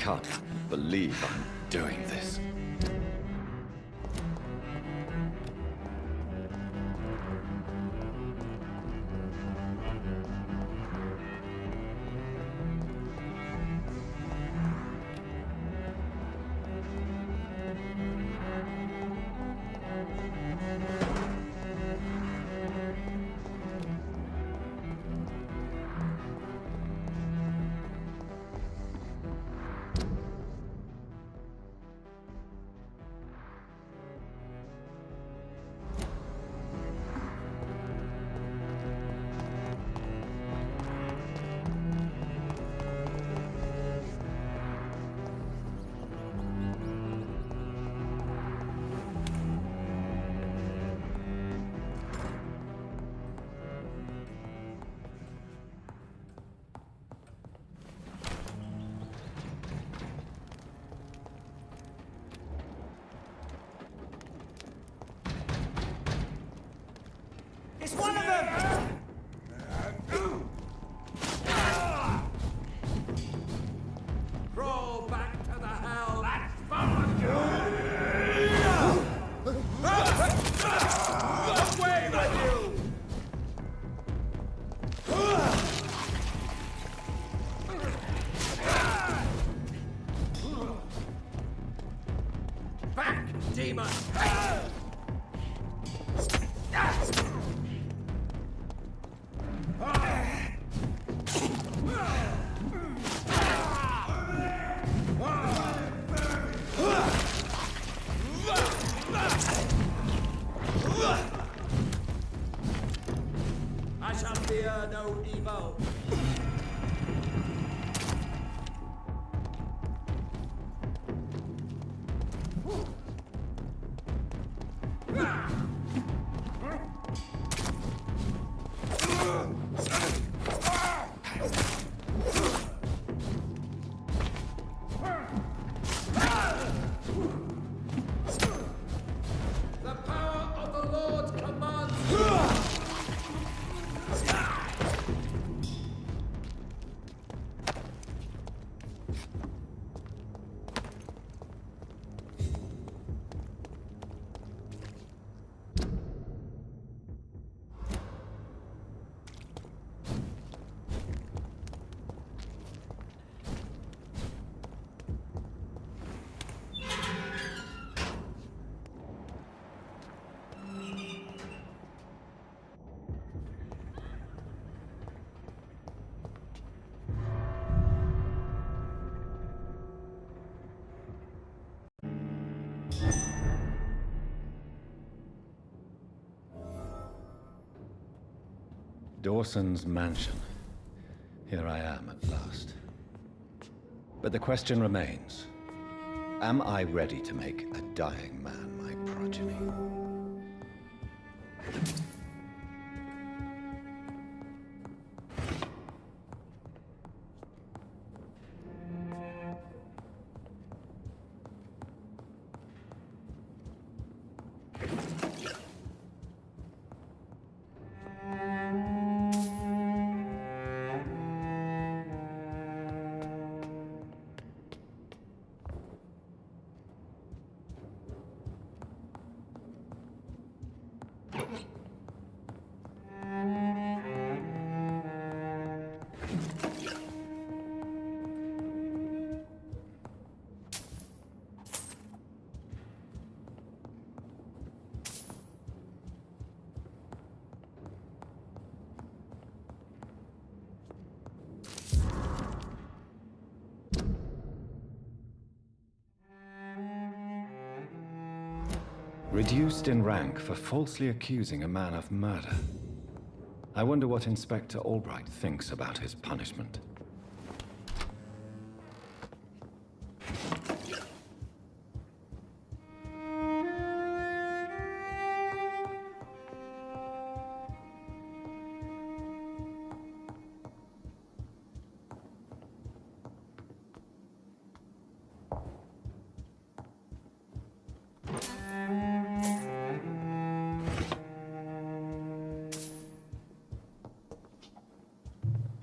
can't believe I'm doing this. It's one of them! Crawl back to the hell! That's fun! Away with you! Back, demon! I shall fear no evil. The power of the Lord commands. Dawson's mansion. Here I am at last. But the question remains. Am I ready to make a dying man my progeny? Reduced in rank for falsely accusing a man of murder. I wonder what Inspector Albright thinks about his punishment.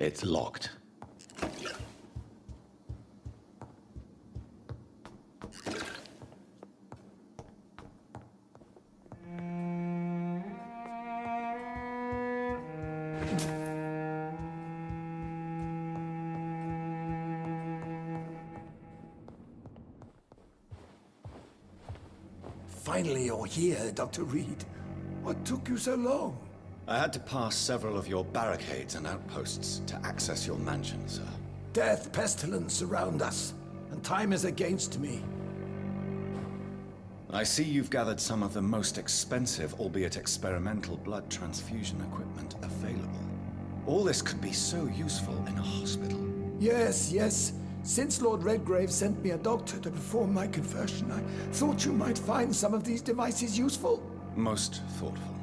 It's locked. Finally, you're here, Dr. Reed. What took you so long? I had to pass several of your barricades and outposts to access your mansion, sir. Death, pestilence surround us, and time is against me. I see you've gathered some of the most expensive, albeit experimental, blood transfusion equipment available. All this could be so useful in a hospital. Yes, yes. Since Lord Redgrave sent me a doctor to perform my conversion, I thought you might find some of these devices useful. Most thoughtful.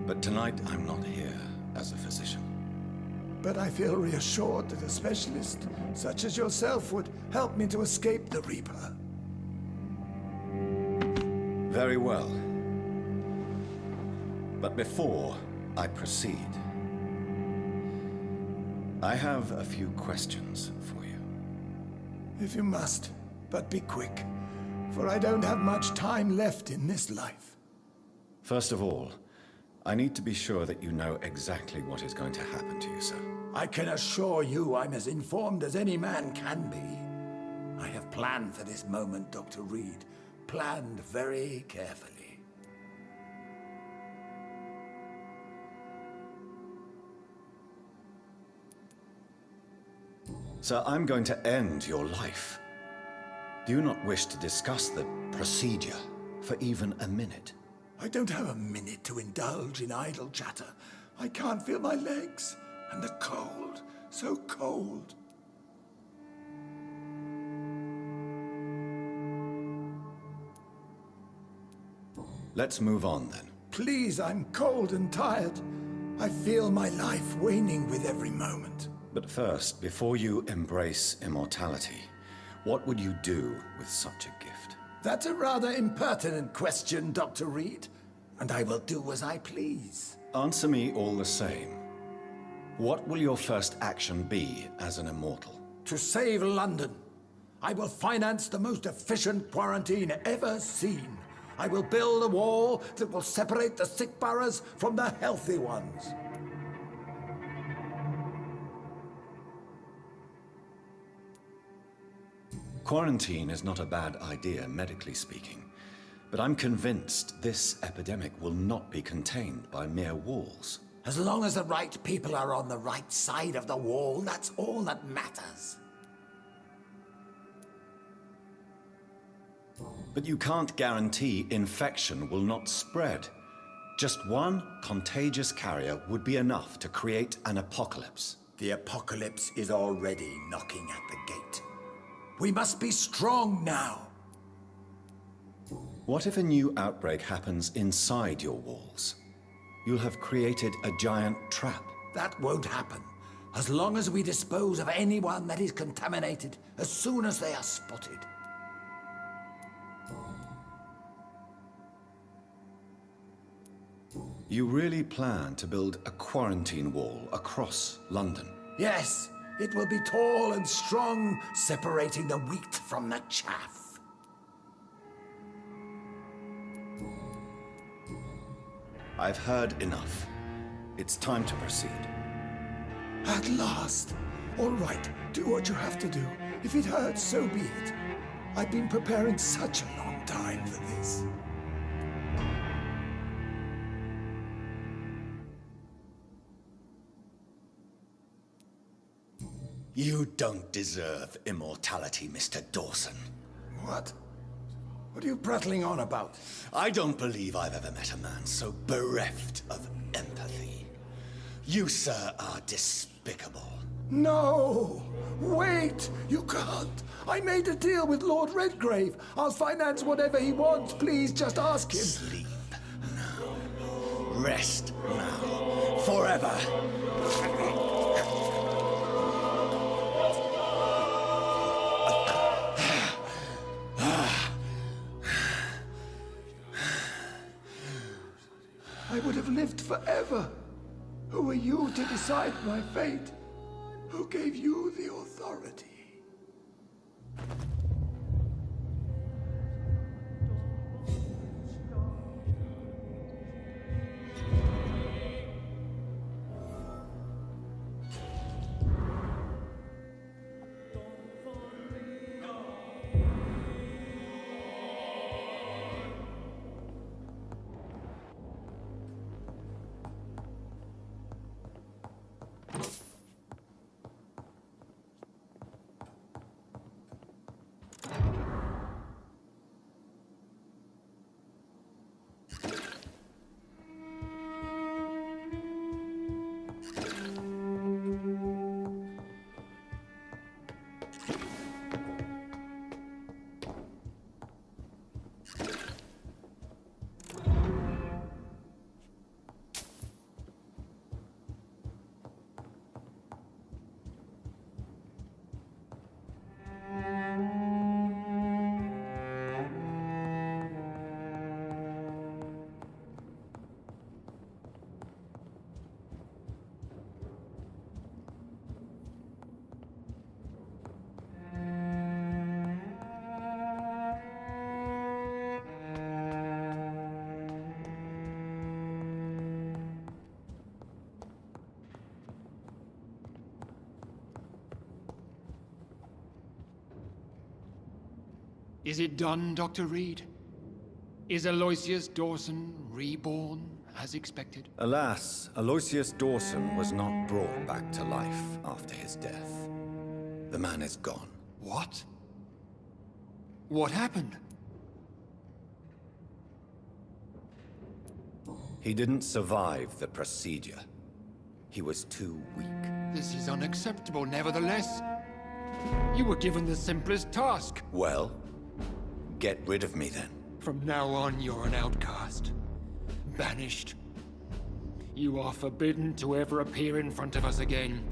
But tonight I'm not here as a physician. But I feel reassured that a specialist such as yourself would help me to escape the Reaper. Very well. But before I proceed, I have a few questions for you. If you must, but be quick, for I don't have much time left in this life. First of all, I need to be sure that you know exactly what is going to happen to you, sir. I can assure you I'm as informed as any man can be. I have planned for this moment, Dr. Reed. Planned very carefully. Sir, I'm going to end your life. Do you not wish to discuss the procedure for even a minute? I don't have a minute to indulge in idle chatter. I can't feel my legs, and the cold, so cold. Let's move on, then. Please, I'm cold and tired. I feel my life waning with every moment. But first, before you embrace immortality, what would you do with such a gift? That's a rather impertinent question, Dr. Reed. And I will do as I please. Answer me all the same. What will your first action be as an immortal? To save London. I will finance the most efficient quarantine ever seen. I will build a wall that will separate the sick boroughs from the healthy ones. Quarantine is not a bad idea, medically speaking. But I'm convinced this epidemic will not be contained by mere walls. As long as the right people are on the right side of the wall, that's all that matters. But you can't guarantee infection will not spread. Just one contagious carrier would be enough to create an apocalypse. The apocalypse is already knocking at the gate. We must be strong now. What if a new outbreak happens inside your walls? You'll have created a giant trap. That won't happen. As long as we dispose of anyone that is contaminated as soon as they are spotted. You really plan to build a quarantine wall across London? Yes, it will be tall and strong, separating the wheat from the chaff. I've heard enough. It's time to proceed. At last. All right, do what you have to do. If it hurts, so be it. I've been preparing such a long time for this. You don't deserve immortality, Mr. Dawson. What? What are you prattling on about? I don't believe I've ever met a man so bereft of empathy. You, sir, are despicable. No! Wait! You can't! I made a deal with Lord Redgrave. I'll finance whatever he wants. Please, just ask him. Sleep now. Rest now. Forever. I would have lived forever. Who are you to decide my fate? Who gave you the authority? Is it done, Dr. Reed? Is Aloysius Dawson reborn as expected? Alas, Aloysius Dawson was not brought back to life after his death. The man is gone. What? What happened? He didn't survive the procedure. He was too weak. This is unacceptable, nevertheless. You were given the simplest task. Well, get rid of me then. From now on, you're an outcast. Banished. You are forbidden to ever appear in front of us again.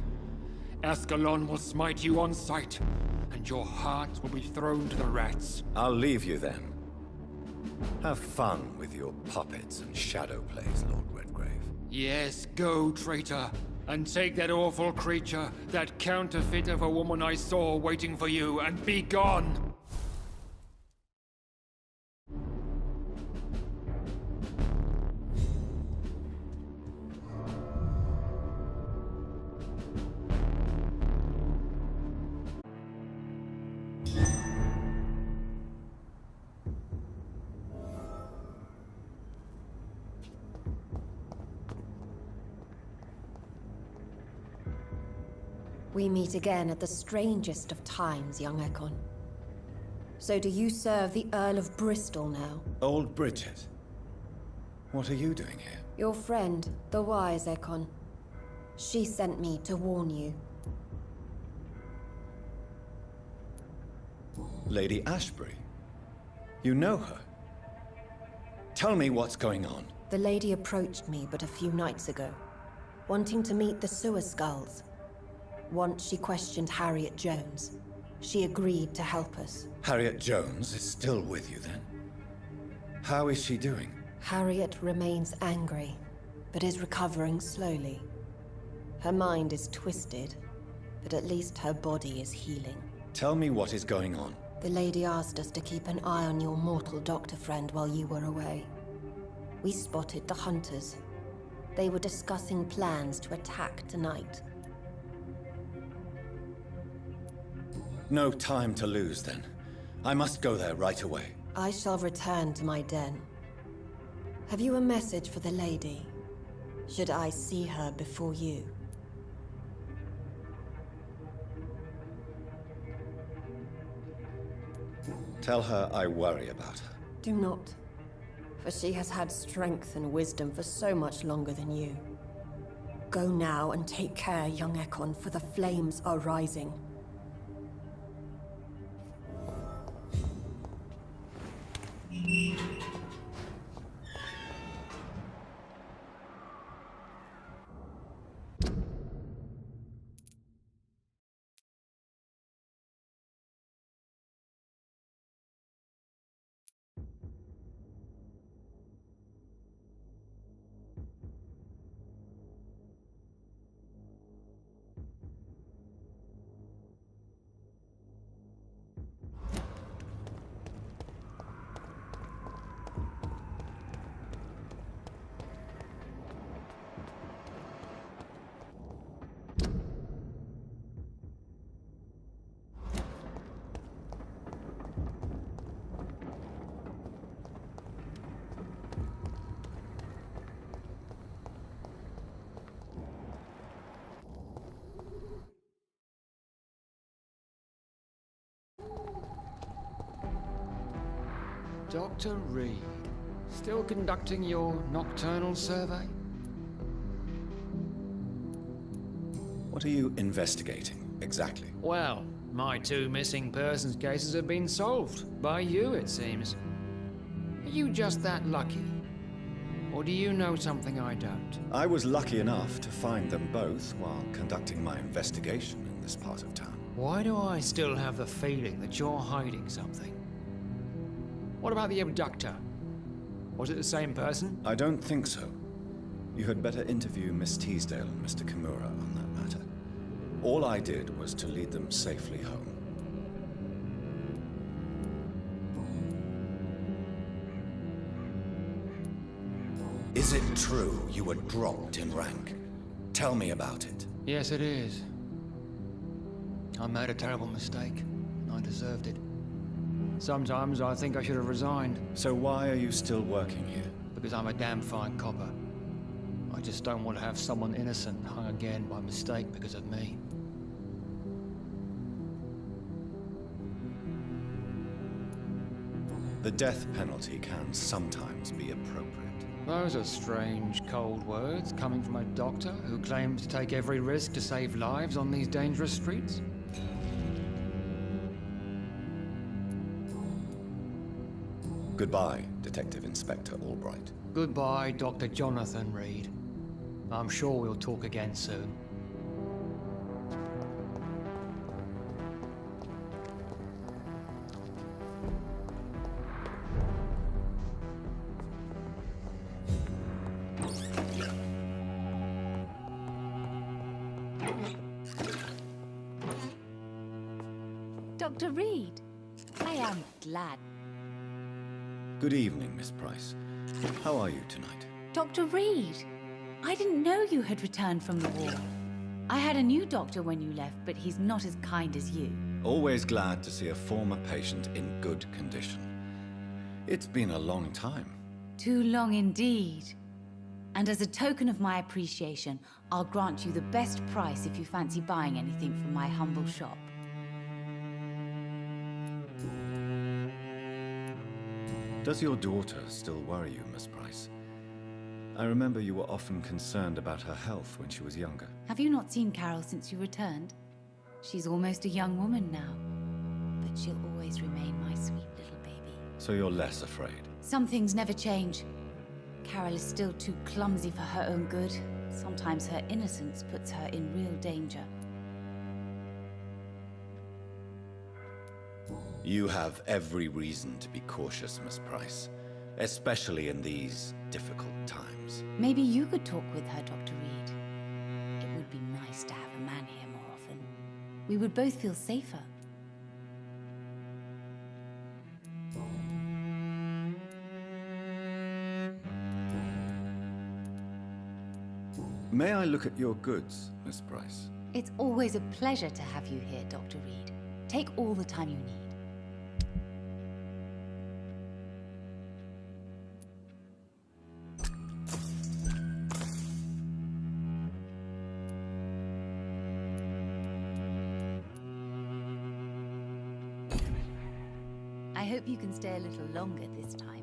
Ascalon will smite you on sight, and your heart will be thrown to the rats. I'll leave you then. Have fun with your puppets and shadow plays, Lord Redgrave. Yes, go, traitor, and take that awful creature, that counterfeit of a woman I saw waiting for you, and be gone! We meet again at the strangest of times, young Ekon. So do you serve the Earl of Bristol now? Old Bridget. What are you doing here? Your friend, the wise Ekon. She sent me to warn you. Lady Ashbury? You know her? Tell me what's going on. The lady approached me but a few nights ago, wanting to meet the sewer skulls. Once she questioned Harriet Jones. She agreed to help us. Harriet Jones is still with you then? How is she doing? Harriet remains angry, but is recovering slowly. Her mind is twisted, but at least her body is healing. Tell me what is going on. The lady asked us to keep an eye on your mortal doctor friend while you were away. We spotted the hunters. They were discussing plans to attack tonight. No time to lose, then. I must go there right away. I shall return to my den. Have you a message for the lady? Should I see her before you? Tell her I worry about her. Do not, for she has had strength and wisdom for so much longer than you. Go now and take care, young Ekon, for the flames are rising. Dr. Reed, still conducting your nocturnal survey? What are you investigating, exactly? Well, my 2 missing persons cases have been solved. By you, it seems. Are you just that lucky? Or do you know something I don't? I was lucky enough to find them both while conducting my investigation in this part of town. Why do I still have the feeling that you're hiding something? What about the abductor? Was it the same person? I don't think so. You had better interview Miss Teasdale and Mr. Kimura on that matter. All I did was to lead them safely home. Is it true you were dropped in rank? Tell me about it. Yes, it is. I made a terrible mistake. I deserved it. Sometimes I think I should have resigned. So why are you still working here? Because I'm a damn fine copper. I just don't want to have someone innocent hung again by mistake because of me. The death penalty can sometimes be appropriate. Those are strange, cold words coming from a doctor who claims to take every risk to save lives on these dangerous streets. Goodbye, Detective Inspector Albright. Goodbye, Dr. Jonathan Reed. I'm sure we'll talk again soon. Dr. Reed, I am glad. Good evening, Miss Price. How are you tonight? Dr. Reed, I didn't know you had returned from the war. I had a new doctor when you left, but he's not as kind as you. Always glad to see a former patient in good condition. It's been a long time. Too long indeed. And as a token of my appreciation, I'll grant you the best price if you fancy buying anything from my humble shop. Does your daughter still worry you, Miss Price? I remember you were often concerned about her health when she was younger. Have you not seen Carol since you returned? She's almost a young woman now, but she'll always remain my sweet little baby. So you're less afraid? Some things never change. Carol is still too clumsy for her own good. Sometimes her innocence puts her in real danger. You have every reason to be cautious, Miss Price, especially in these difficult times. Maybe you could talk with her, Dr. Reed. It would be nice to have a man here more often. We would both feel safer. May I look at your goods, Miss Price? It's always a pleasure to have you here, Dr. Reed. Take all the time you need. I hope you can stay a little longer this time.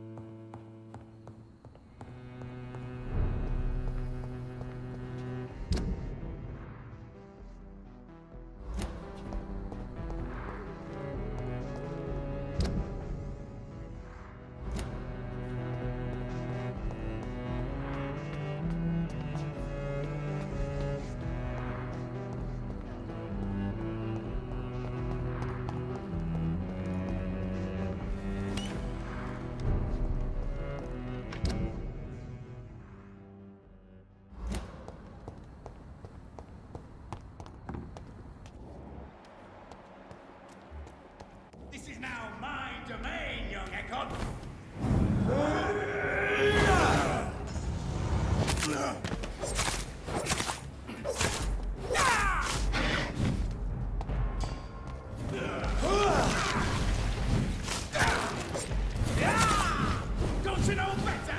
This is now my domain, young Ekon. Don't you know better?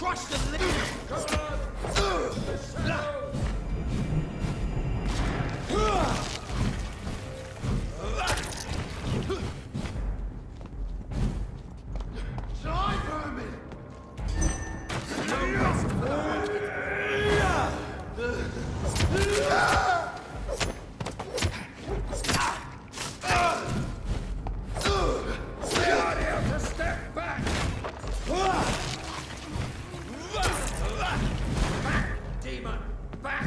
Crush the liver! Die, vermin! No rest for the wicked! Stay out here for step back! Back, demon! Back!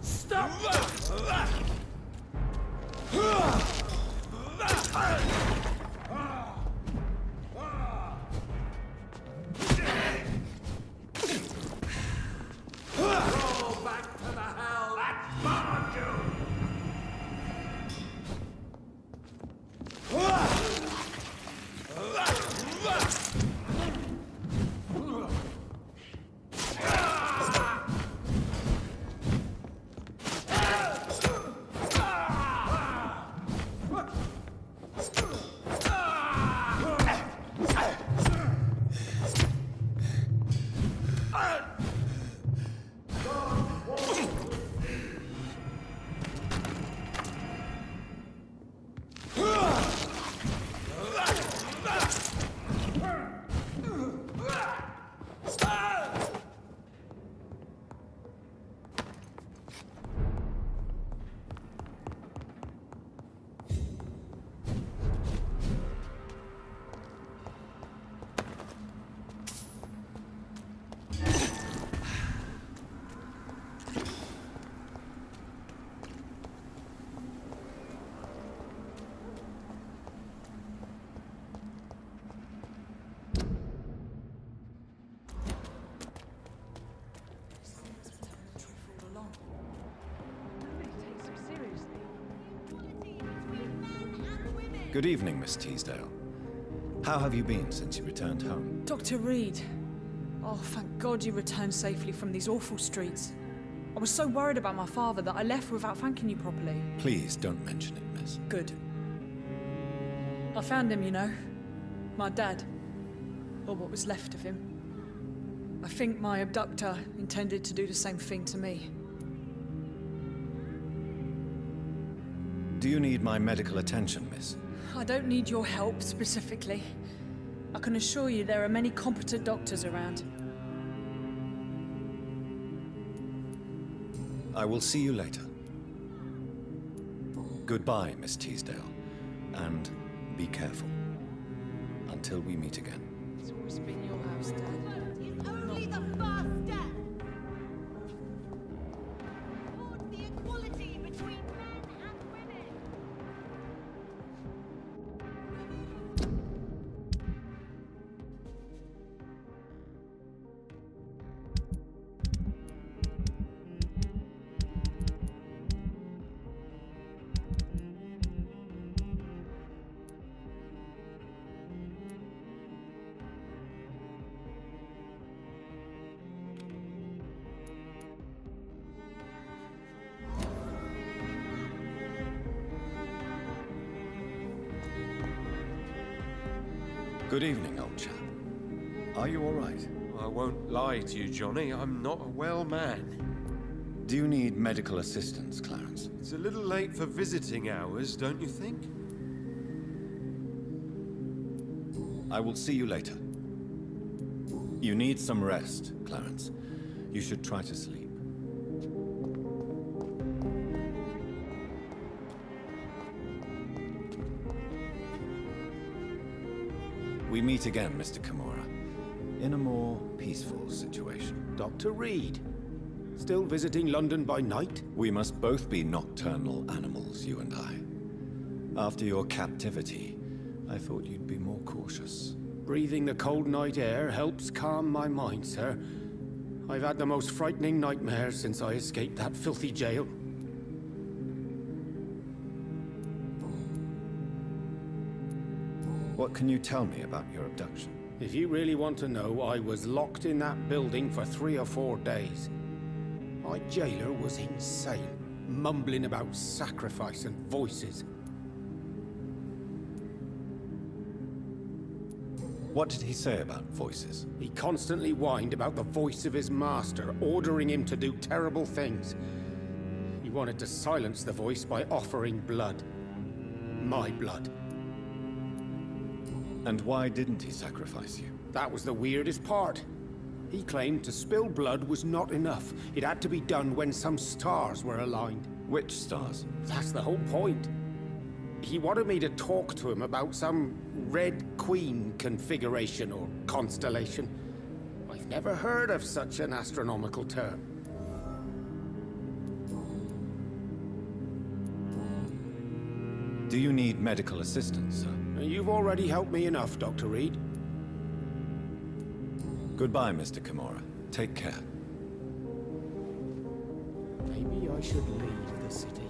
Stop! Roll back to the hell that barred you! Good evening, Miss Teasdale. How have you been since you returned home? Dr. Reed. Oh, thank God you returned safely from these awful streets. I was so worried about my father that I left without thanking you properly. Please don't mention it, miss. Good. I found him, you know. My dad. Or what was left of him. I think my abductor intended to do the same thing to me. Do you need my medical attention, miss? I don't need your help specifically. I can assure you there are many competent doctors around. I will see you later. Goodbye, Miss Teasdale. And be careful. Until we meet again. It's always been your house, Dad. It's only the first step towards the equality between men and women. Good evening, old chap. Are you all right? I won't lie to you, Johnny. I'm not a well man. Do you need medical assistance, Clarence? It's a little late for visiting hours, don't you think? I will see you later. You need some rest, Clarence. You should try to sleep. We meet again, Mr. Kimura, in a more peaceful situation. Dr. Reed, still visiting London by night? We must both be nocturnal animals, you and I. After your captivity, I thought you'd be more cautious. Breathing the cold night air helps calm my mind, sir. I've had the most frightening nightmares since I escaped that filthy jail. What can you tell me about your abduction? If you really want to know, I was locked in that building for 3 or 4 days. My jailer was insane, mumbling about sacrifice and voices. What did he say about voices? He constantly whined about the voice of his master, ordering him to do terrible things. He wanted to silence the voice by offering blood. My blood. And why didn't he sacrifice you? That was the weirdest part. He claimed to spill blood was not enough. It had to be done when some stars were aligned. Which stars? That's the whole point. He wanted me to talk to him about some Red Queen configuration or constellation. I've never heard of such an astronomical term. Do you need medical assistance, sir? You've already helped me enough, Dr. Reed. Goodbye, Mr. Kimura. Take care. Maybe I should leave the city.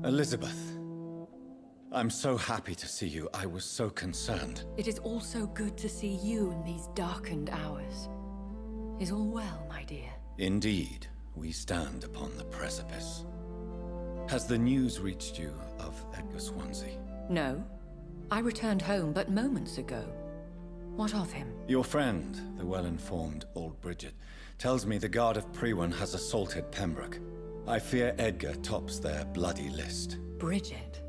Elizabeth, I'm so happy to see you. I was so concerned. It is also good to see you in these darkened hours. Is all well, my dear? Indeed, we stand upon the precipice. Has the news reached you of Edgar Swansea? No. I returned home but moments ago. What of him? Your friend, the well-informed old Bridget, tells me the Guard of Priwen has assaulted Pembroke. I fear Edgar tops their bloody list. Bridget?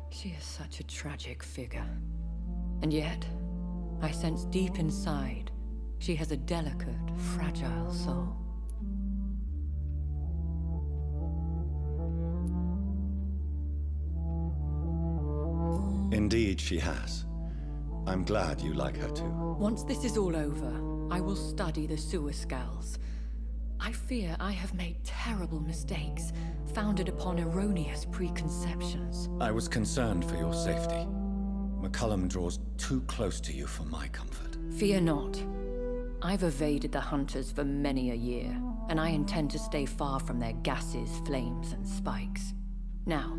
She is such a tragic figure. And yet, I sense deep inside, she has a delicate, fragile soul. Indeed, she has. I'm glad you like her too. Once this is all over, I will study the sewer skulls. I fear I have made terrible mistakes, founded upon erroneous preconceptions. I was concerned for your safety. McCullum draws too close to you for my comfort. Fear not. I've evaded the hunters for many a year, and I intend to stay far from their gases, flames, and spikes. Now,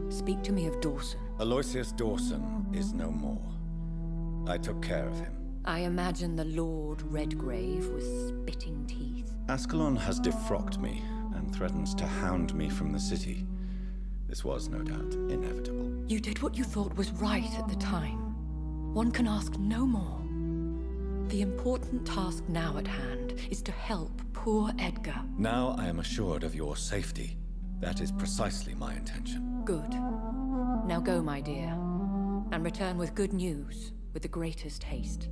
speak to me of Dawson. Aloysius Dawson is no more. I took care of him. I imagine the Lord Redgrave with spitting teeth. Ascalon has defrocked me and threatens to hound me from the city. This was, no doubt, inevitable. You did what you thought was right at the time. One can ask no more. The important task now at hand is to help poor Edgar. Now I am assured of your safety. That is precisely my intention. Good. Now go, my dear, and return with good news with the greatest haste.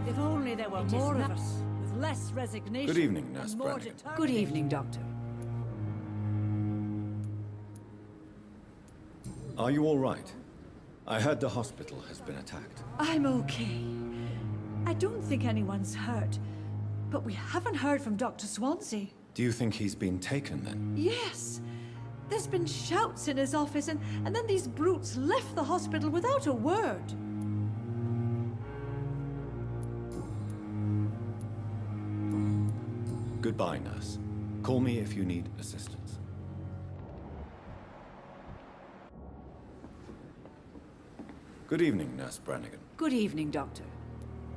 If only there were more of us, with less resignation. Good evening, Nurse and more Brannigan. determination. Good evening, Doctor. Are you all right? I heard the hospital has been attacked. I'm okay. I don't think anyone's hurt. But we haven't heard from Dr. Swansea. Do you think he's been taken then? Yes. There's been shouts in his office, and then these brutes left the hospital without a word. Goodbye, nurse. Call me if you need assistance. Good evening, Nurse Brannigan. Good evening, Doctor.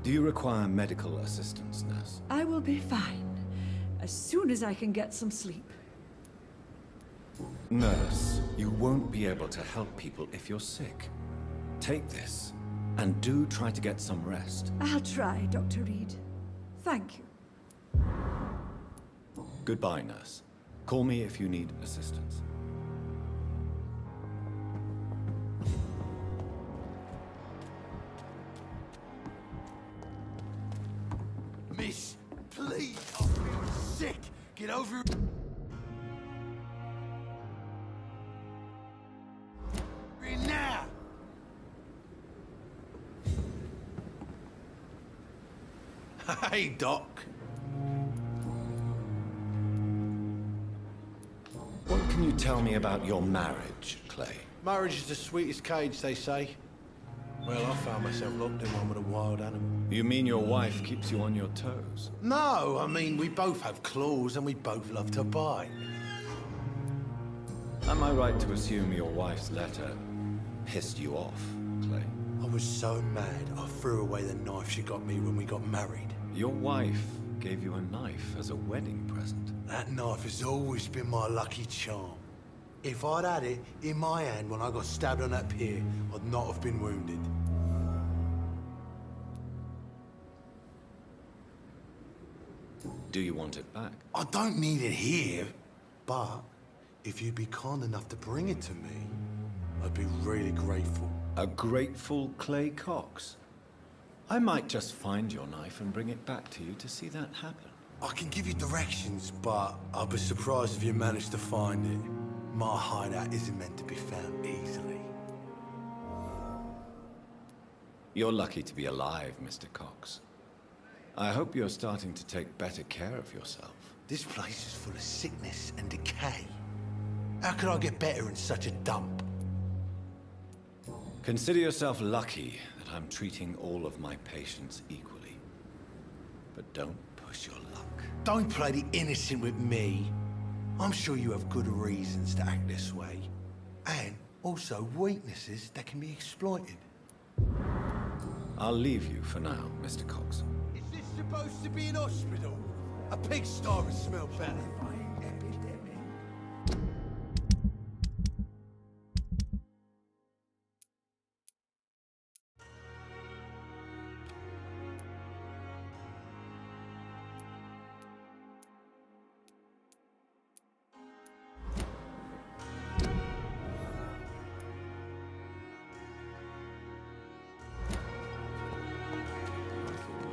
Do you require medical assistance, nurse? I will be fine. As soon as I can get some sleep. Nurse, you won't be able to help people if you're sick. Take this, and do try to get some rest. I'll try, Dr. Reed. Thank you. Goodbye, nurse. Call me if you need assistance. Miss, please, I feel sick. Get over it. Now. Hey, Doc. What can you tell me about your marriage, Clay? Marriage is the sweetest cage, they say. Well, I found myself locked in one with a wild animal. You mean your wife keeps you on your toes? No, I mean, we both have claws and we both love to bite. Am I right to assume your wife's letter pissed you off, Clay? I was so mad, I threw away the knife she got me when we got married. Your wife gave you a knife as a wedding present. That knife has always been my lucky charm. If I'd had it in my hand when I got stabbed on that pier, I'd not have been wounded. Do you want it back? I don't need it here, but if you'd be kind enough to bring it to me, I'd be really grateful. A grateful Clay Cox? I might just find your knife and bring it back to you to see that happen. I can give you directions, but I'd be surprised if you managed to find it. My hideout isn't meant to be found easily. You're lucky to be alive, Mr. Cox. I hope you're starting to take better care of yourself. This place is full of sickness and decay. How could I get better in such a dump? Consider yourself lucky that I'm treating all of my patients equally. But don't push your luck. Don't play the innocent with me. I'm sure you have good reasons to act this way. And also weaknesses that can be exploited. I'll leave you for now, Mr. Cox. Is this supposed to be an hospital? A pigsty would smell better.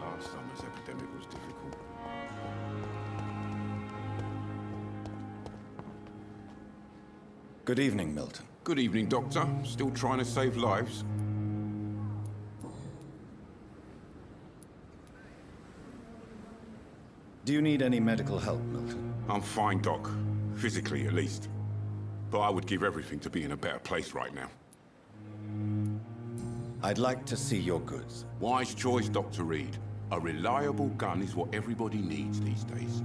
Last summer's epidemic was difficult. Good evening, Milton. Good evening, Doctor. Still trying to save lives? Do you need any medical help, Milton? I'm fine, Doc. Physically, at least. But I would give everything to be in a better place right now. I'd like to see your goods. Wise choice, Dr. Reed. A reliable gun is what everybody needs these days.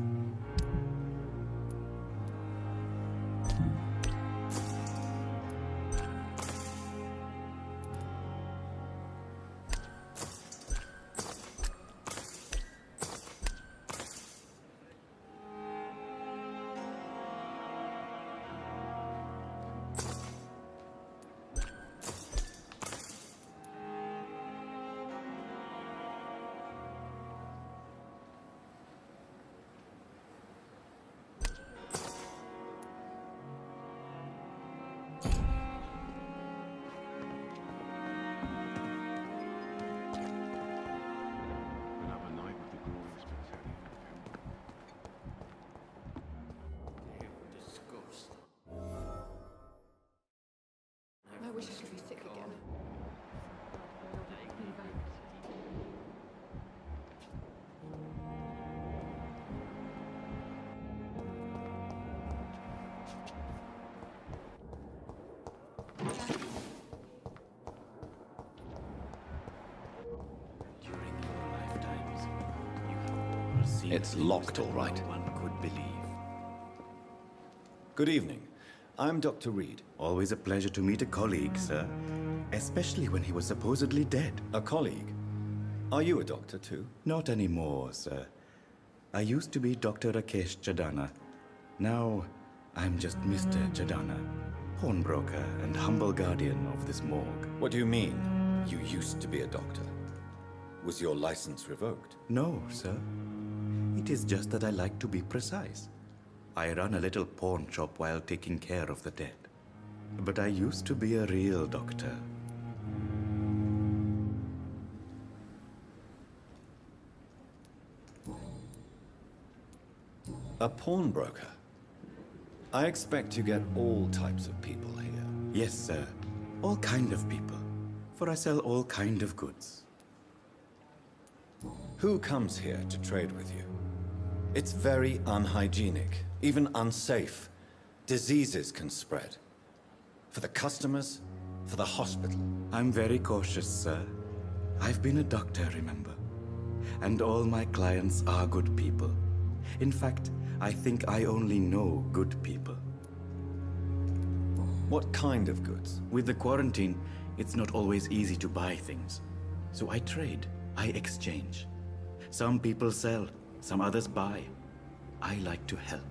It's locked, all right. One could believe. Good evening. I'm Dr. Reed. Always a pleasure to meet a colleague, sir. Especially when he was supposedly dead. A colleague? Are you a doctor too? Not anymore, sir. I used to be Dr. Rakesh Chadana. Now, I'm just Mr. Chadana, pawnbroker and humble guardian of this morgue. What do you mean, you used to be a doctor? Was your license revoked? No, sir. It is just that I like to be precise. I run a little pawn shop while taking care of the dead. But I used to be a real doctor. A pawnbroker? I expect you get all types of people here. Yes, sir. All kind of people. For I sell all kind of goods. Who comes here to trade with you? It's very unhygienic, even unsafe. Diseases can spread. For the customers, for the hospital. I'm very cautious, sir. I've been a doctor, remember? And all my clients are good people. In fact, I think I only know good people. What kind of goods? With the quarantine, it's not always easy to buy things. So I trade, I exchange. Some people sell, some others buy. I like to help.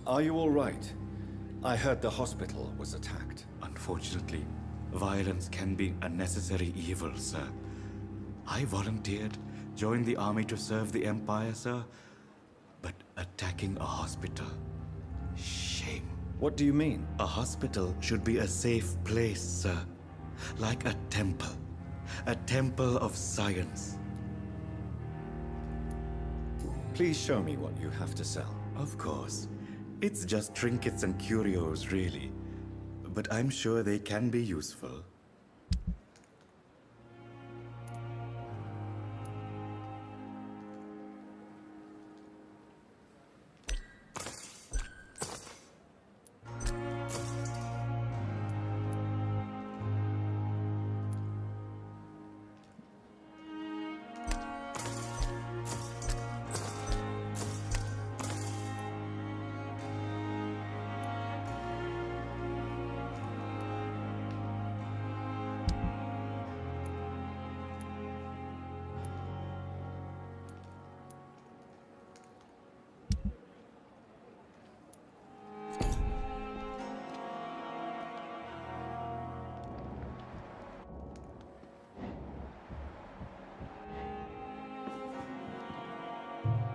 Are you all right? I heard the hospital was attacked. Unfortunately, violence can be a necessary evil, sir. I volunteered, joined the army to serve the Empire, sir. But attacking a hospital... shame. What do you mean? A hospital should be a safe place, sir. Like a temple. A temple of science. Please show me what you have to sell. Of course. It's just trinkets and curios, really. But I'm sure they can be useful.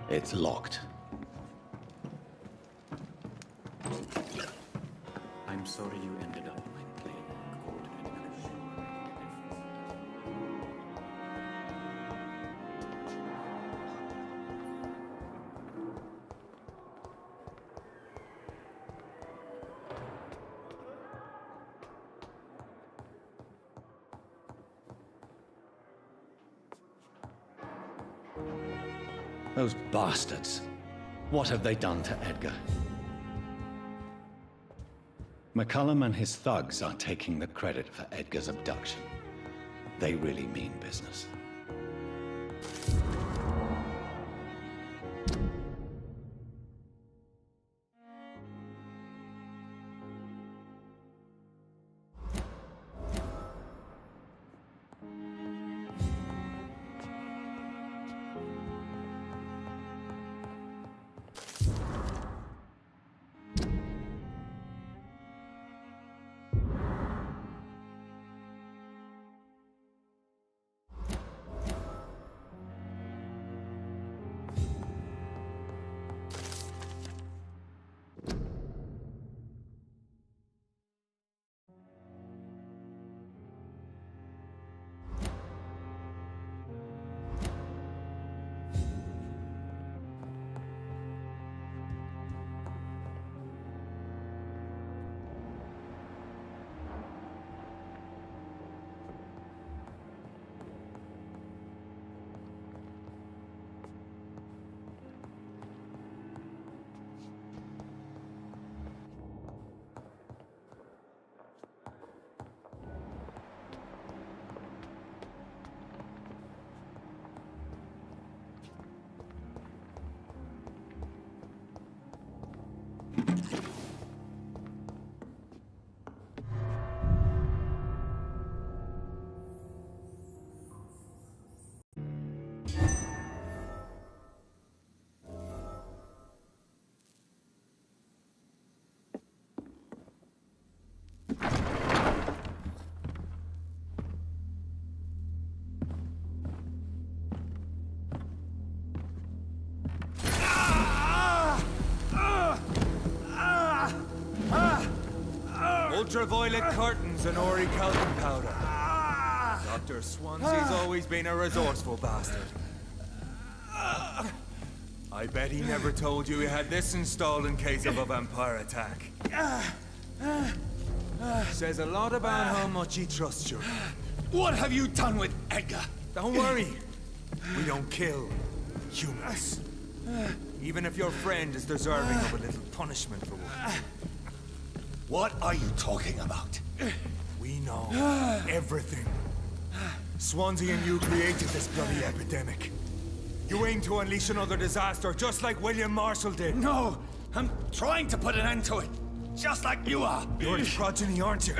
It's locked. I'm sorry you ended up playing court. Those bastards. What have they done to Edgar? McCullum and his thugs are taking the credit for Edgar's abduction. They really mean business. ultraviolet curtains and orichalcum powder. Dr. Swansea's always been a resourceful bastard. I bet he never told you he had this installed in case of a vampire attack. Says a lot about how much he trusts you. What have you done with Edgar? Don't worry. We don't kill humans. Even if your friend is deserving of a little punishment for one. What are you talking about? We know everything. Swansea and you created this bloody epidemic. You aim to unleash another disaster, just like William Marshall did. No! I'm trying to put an end to it, just like you are. You're his progeny, aren't you?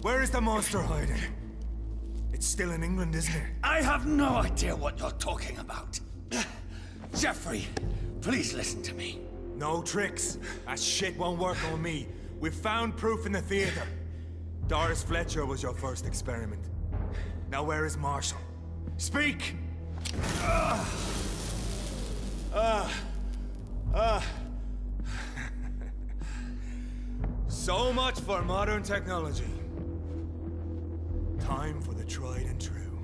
Where is the monster hiding? It's still in England, isn't it? I have no idea what you're talking about. Jeffrey, please listen to me. No tricks. That shit won't work on me. We've found proof in the theater. Doris Fletcher was your first experiment. Now where is Marshall? Speak! So much for modern technology. Time for the tried and true.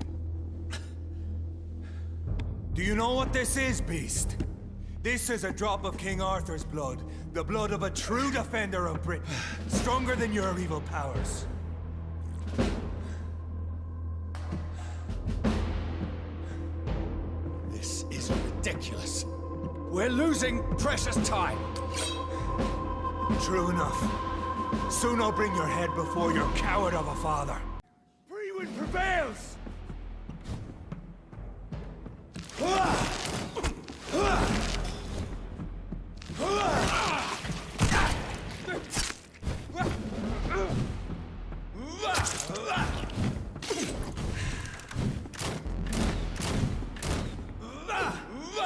Do you know what this is, Beast? This is a drop of King Arthur's blood. The blood of a true defender of Britain. Stronger than your evil powers. This is ridiculous. We're losing precious time. True enough. Soon I'll bring your head before your coward of a father. Freewind prevails!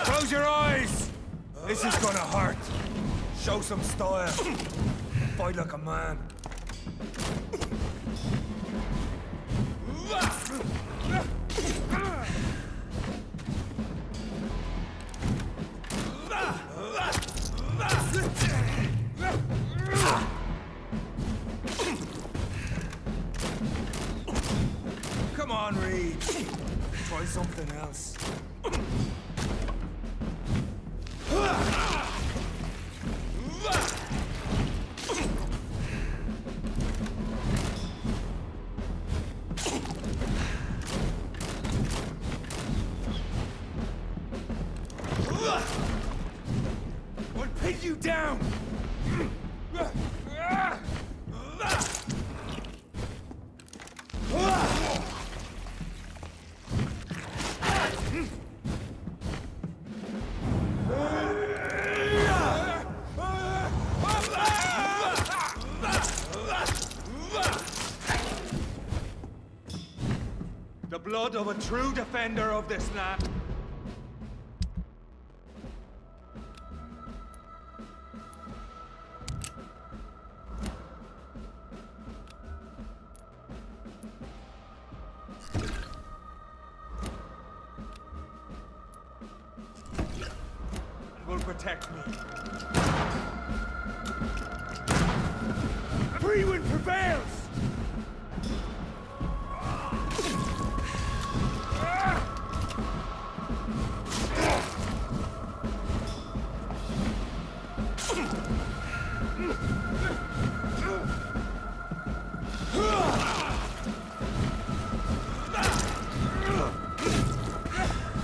Close your eyes! This is gonna hurt. Show some style. Fight like a man. Come on, Reed. Try something else. I'll pin you down! The blood of a true defender of this land. Will protect me. Freewind prevails!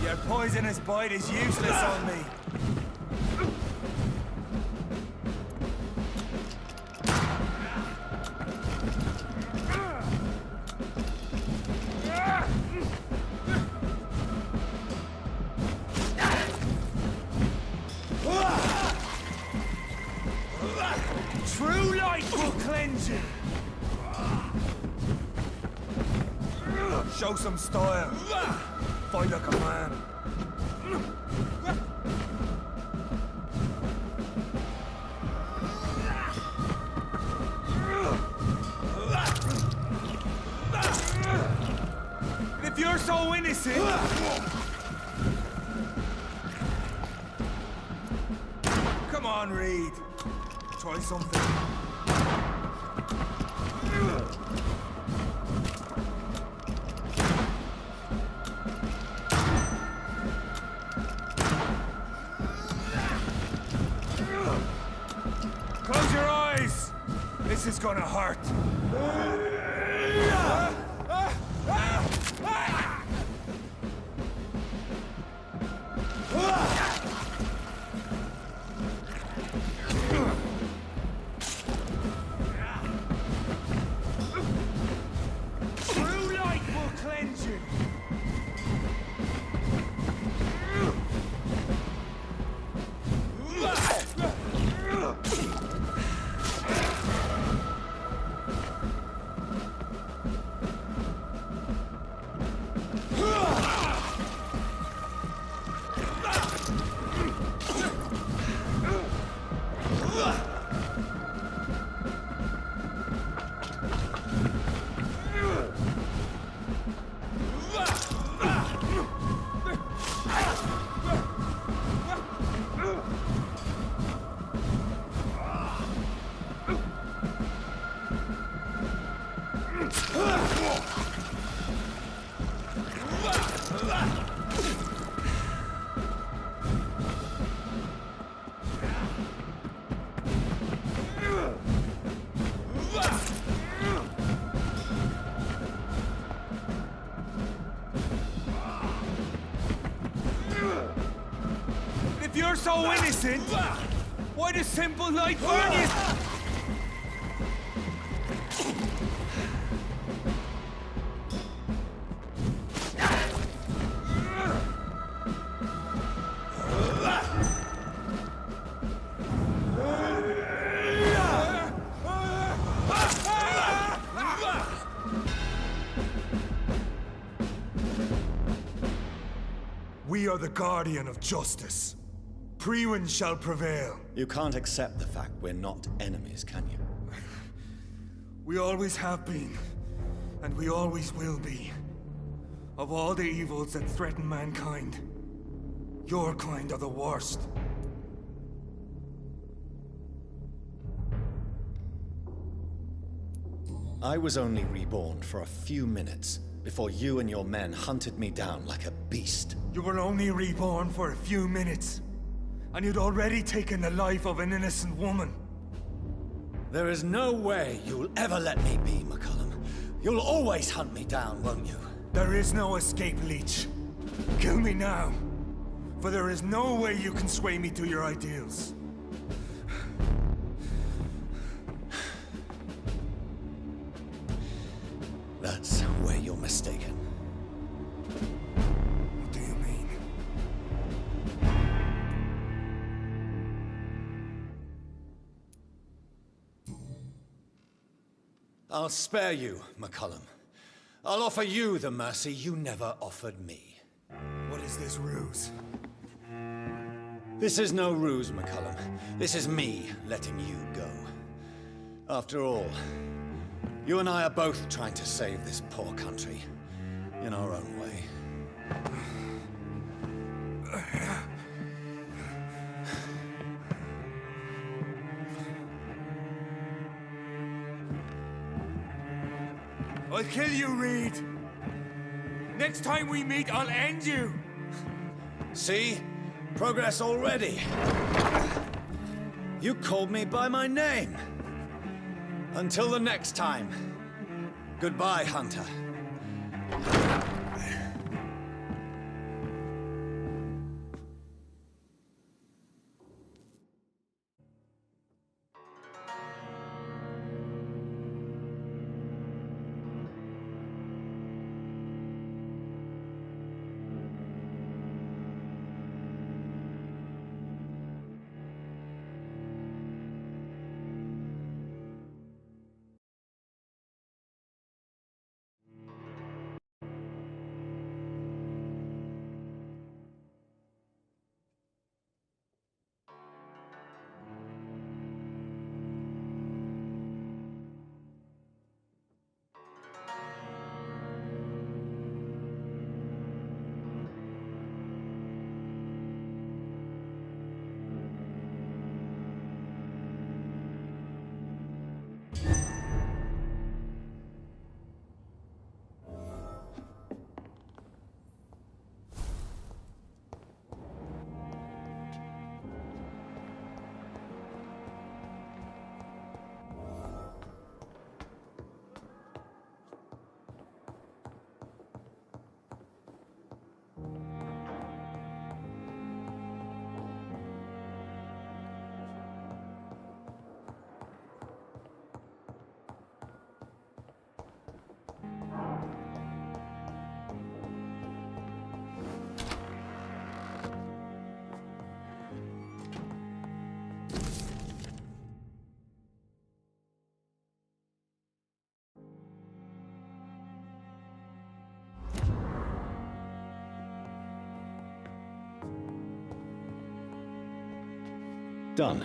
Your poisonous bite is useless on me. True light will cleanse you. Show some style. Fight like a man. And if you're so innocent, come on, Reed. Try something. Close your eyes! This is gonna hurt. Blue light will cleanse you. If you're so innocent, why does simple light burn you? We are the guardian of justice. Priwen shall prevail. You can't accept the fact we're not enemies, can you? We always have been, and we always will be. Of all the evils that threaten mankind, your kind are the worst. I was only reborn for a few minutes before you and your men hunted me down like a beast. You were only reborn for a few minutes, and you'd already taken the life of an innocent woman. There is no way you'll ever let me be, McCullum. You'll always hunt me down, won't you? There is no escape, Leech. Kill me now, for there is no way you can sway me to your ideals. That's where you're mistaken. What do you mean? I'll spare you, McCullum. I'll offer you the mercy you never offered me. What is this ruse? This is no ruse, McCullum. This is me letting you go. After all, you and I are both trying to save this poor country, in our own way. I'll kill you, Reed! Next time we meet, I'll end you! See? Progress already. You called me by my name. Until the next time. Goodbye, Hunter. Done.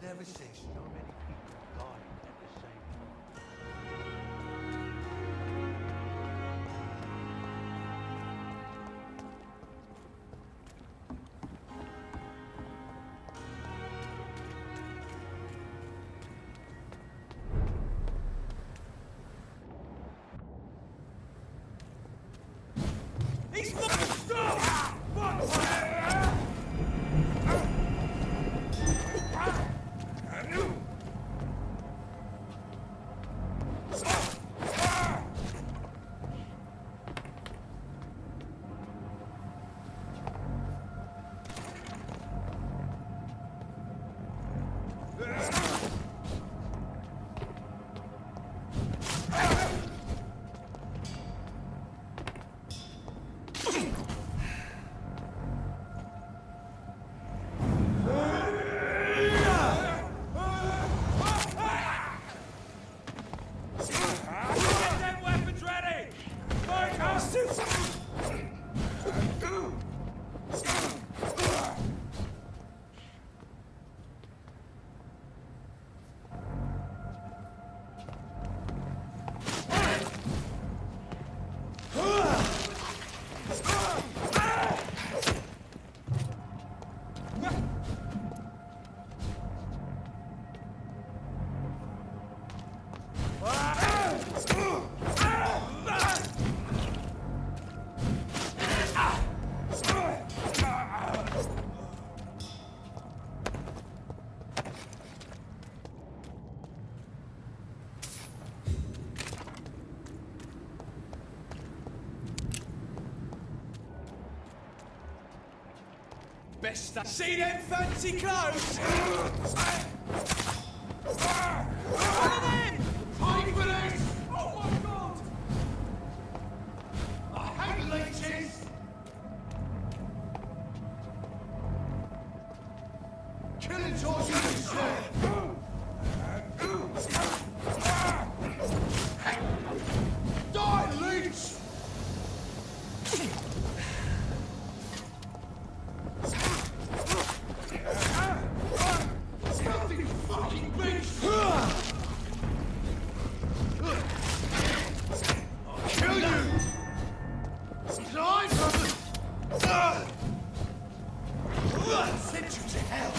Never seen so many people dying at the same time. He's stop! best. See them fancy clothes? One of them! Time for this! Oh my god! I hate leeches! Killing's all you can say! Die, leech! Filthy fucking beast! I'll kill you! Send you to hell!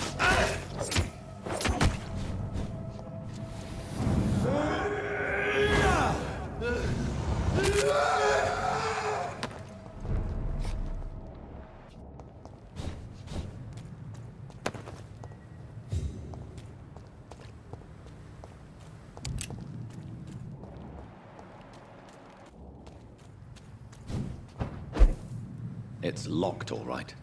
It's locked, all right.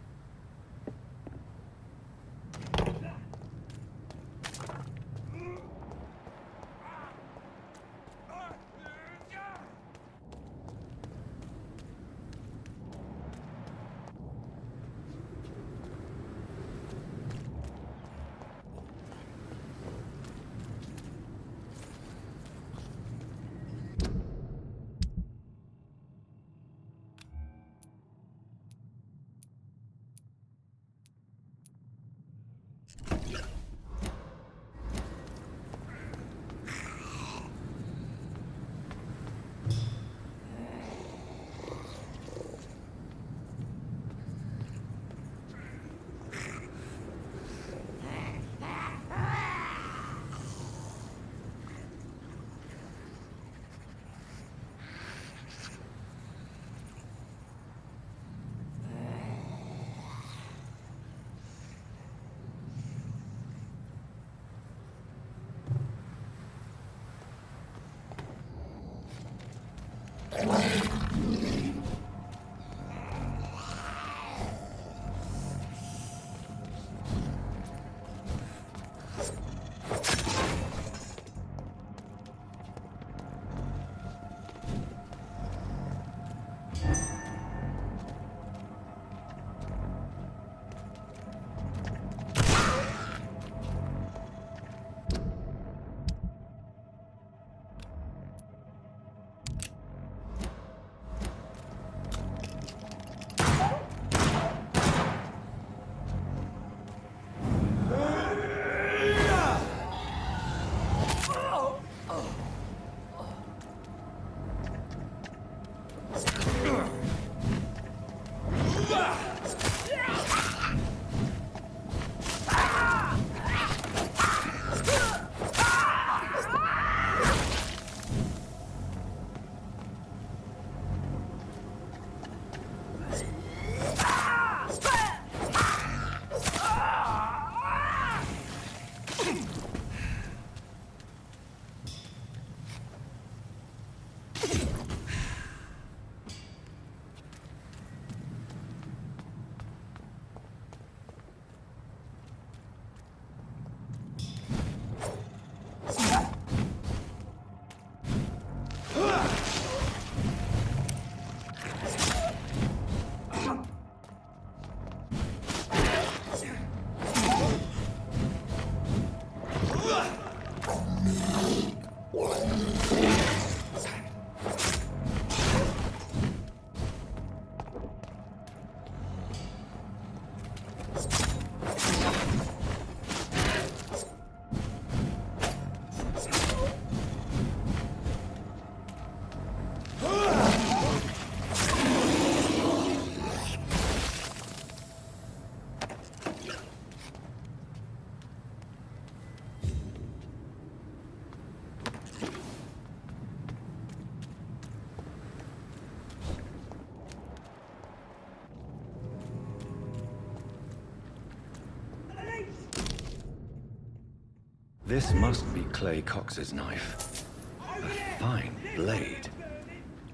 This must be Clay Cox's knife. A fine blade.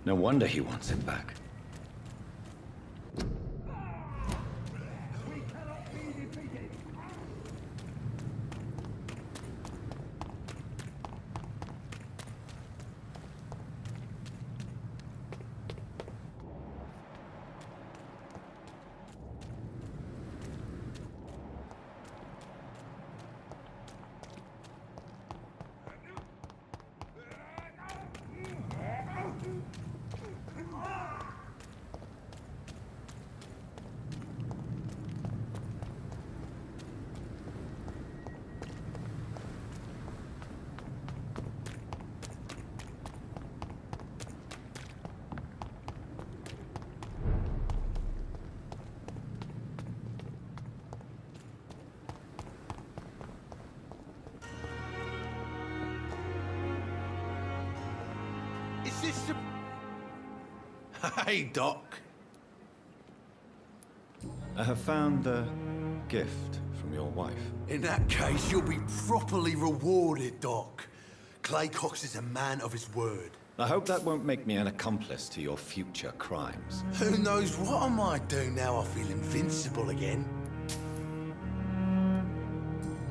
No wonder he wants it back. We cannot be Hey, Doc. I have found the gift from your wife. In that case, you'll be properly rewarded, Doc. Clay Cox is a man of his word. I hope that won't make me an accomplice to your future crimes. Who knows what I might do now I feel invincible again.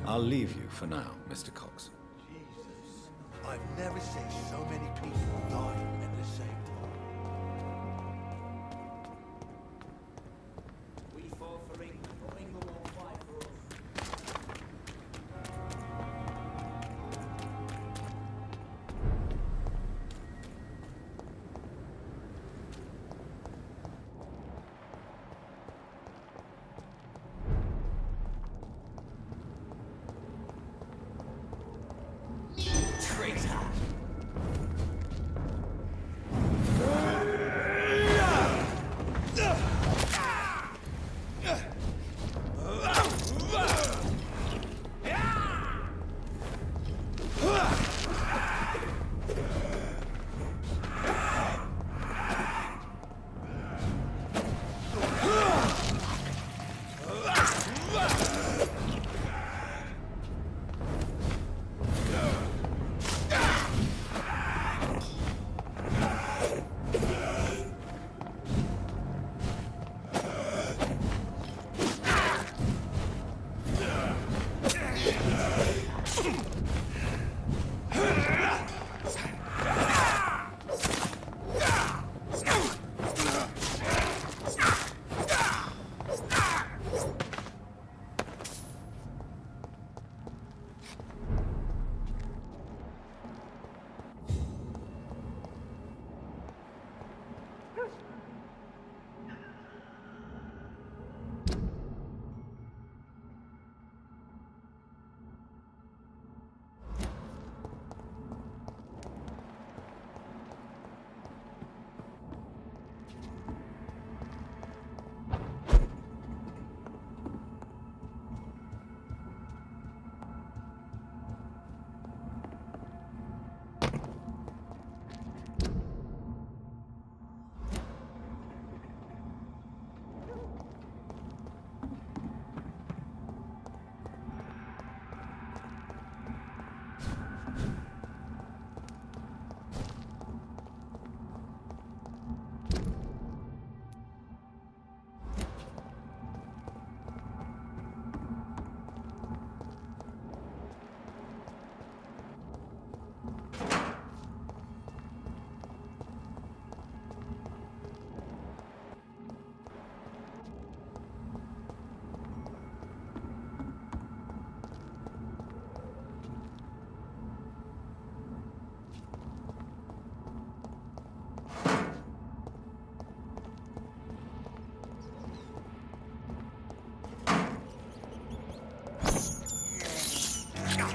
I'll leave you for now, Mr. Cox. Jesus, I've never seen so many people die at the same time. We fall for England, or England won't fight for us. Traitor!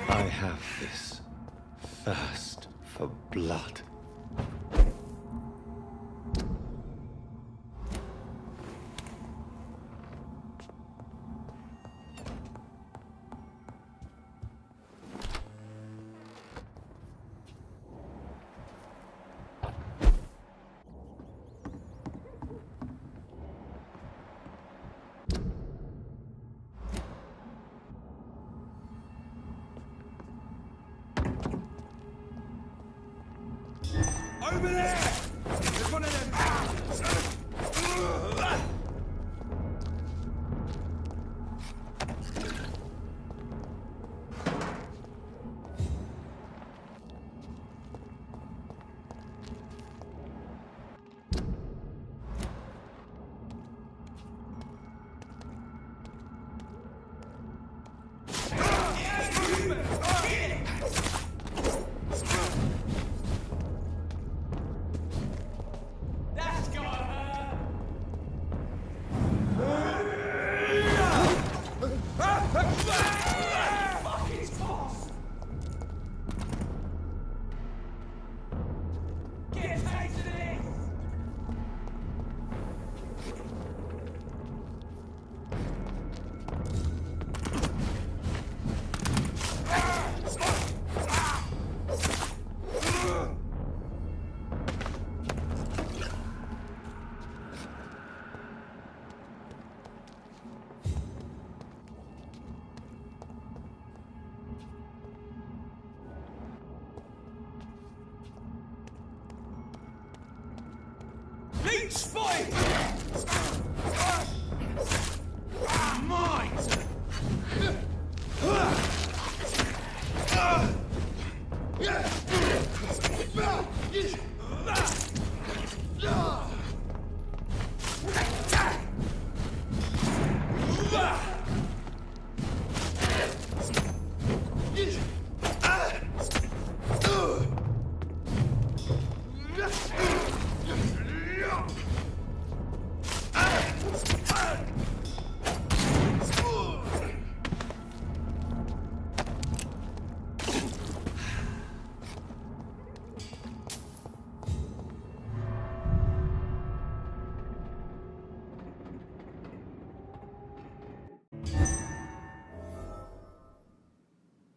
I have this thirst for blood. Over there! There's one of them!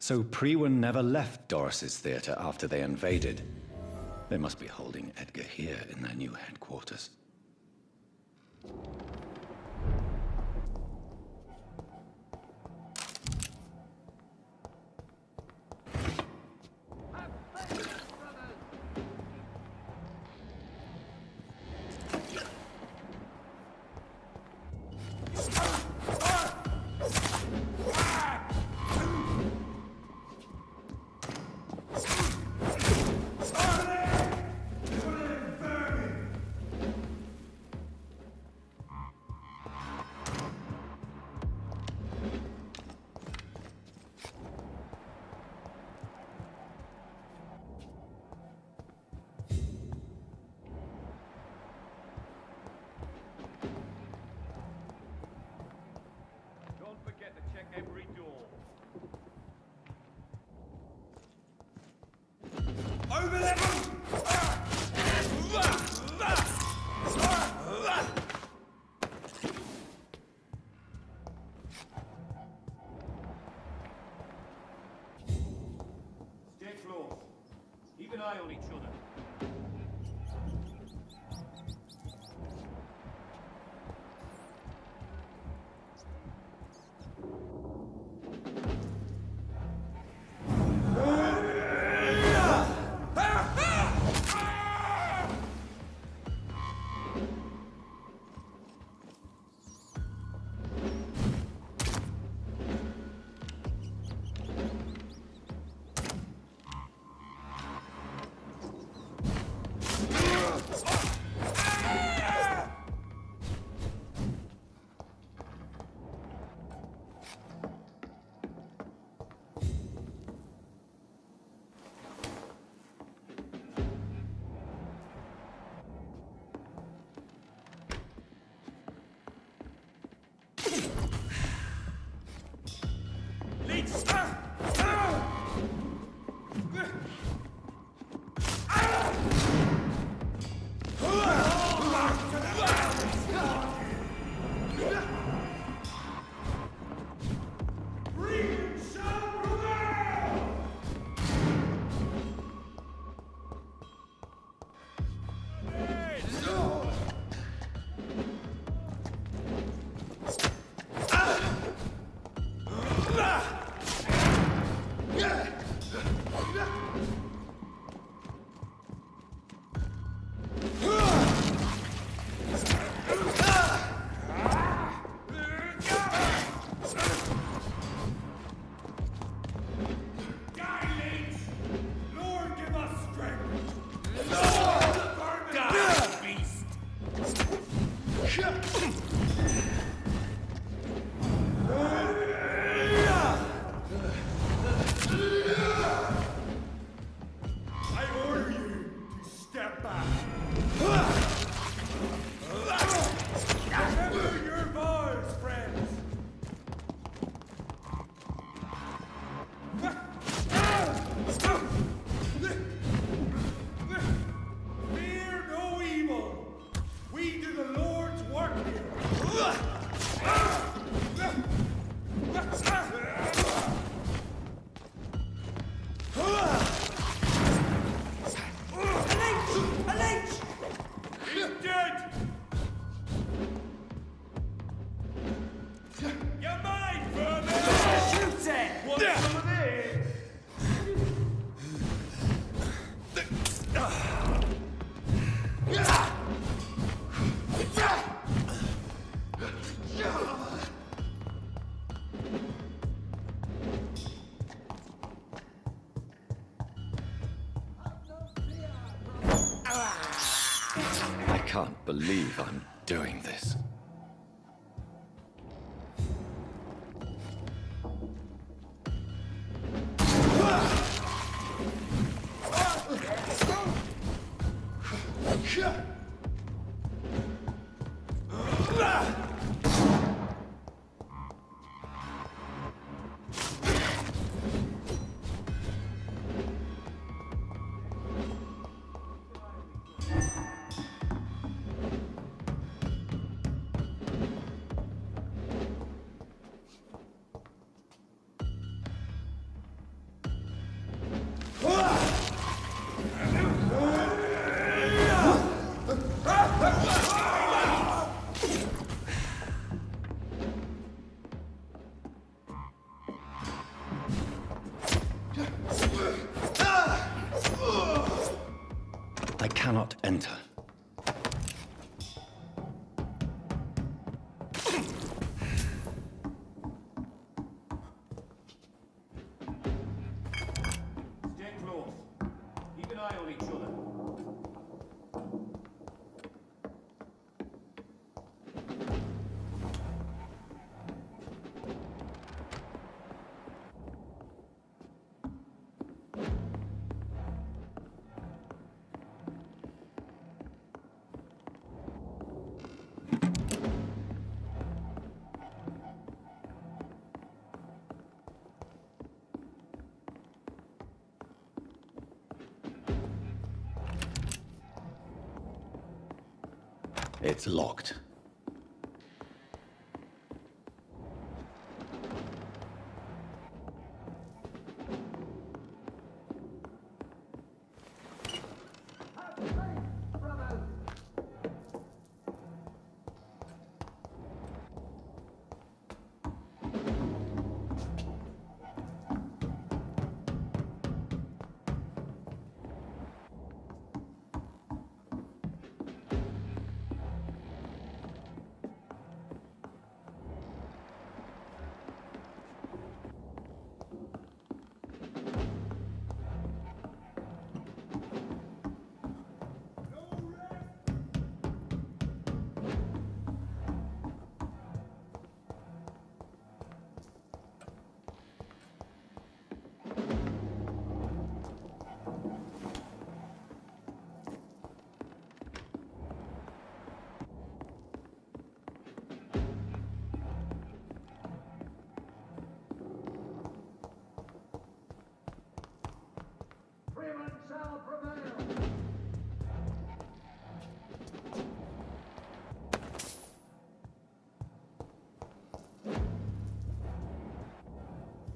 So Priwen never left Doris's theater after they invaded. They must be holding Edgar here in their new headquarters. Keep an eye on each other. can't believe I'm doing this. I cannot enter. Stay close. Keep an eye on each other. It's locked.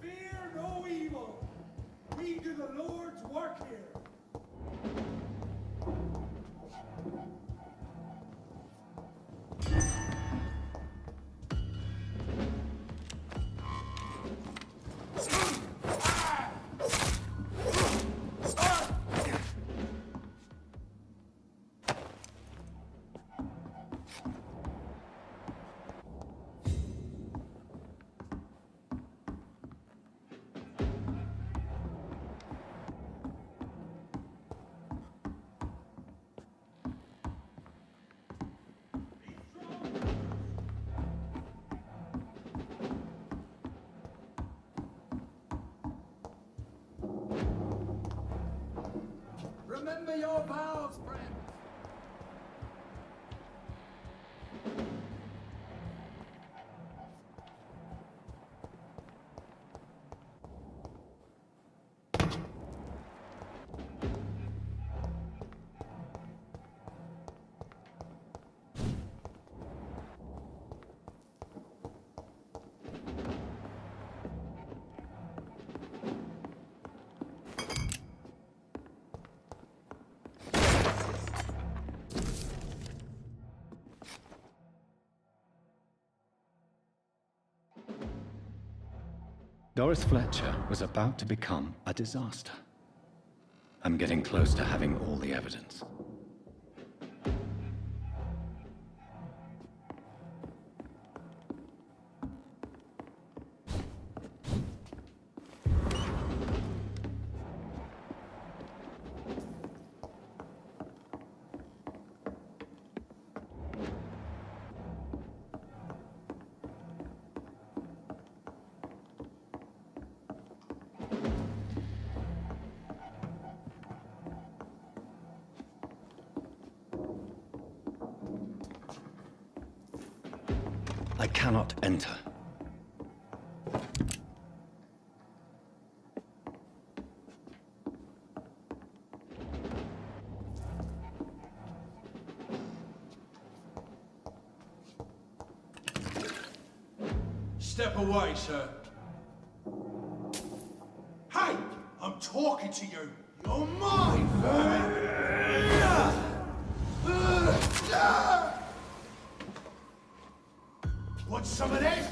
Fear no evil. We do the Lord's work here. Remember your vows, friends. Doris Fletcher was about to become a disaster. I'm getting close to having all the evidence. I cannot enter. Step away, sir. Hey! I'm talking to you! You're mine! Want some of this?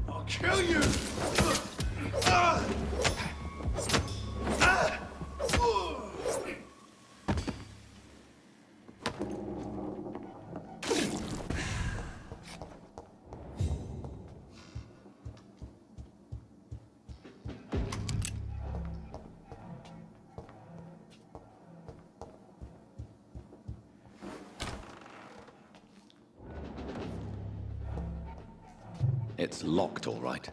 I'll kill you! It's locked, all right.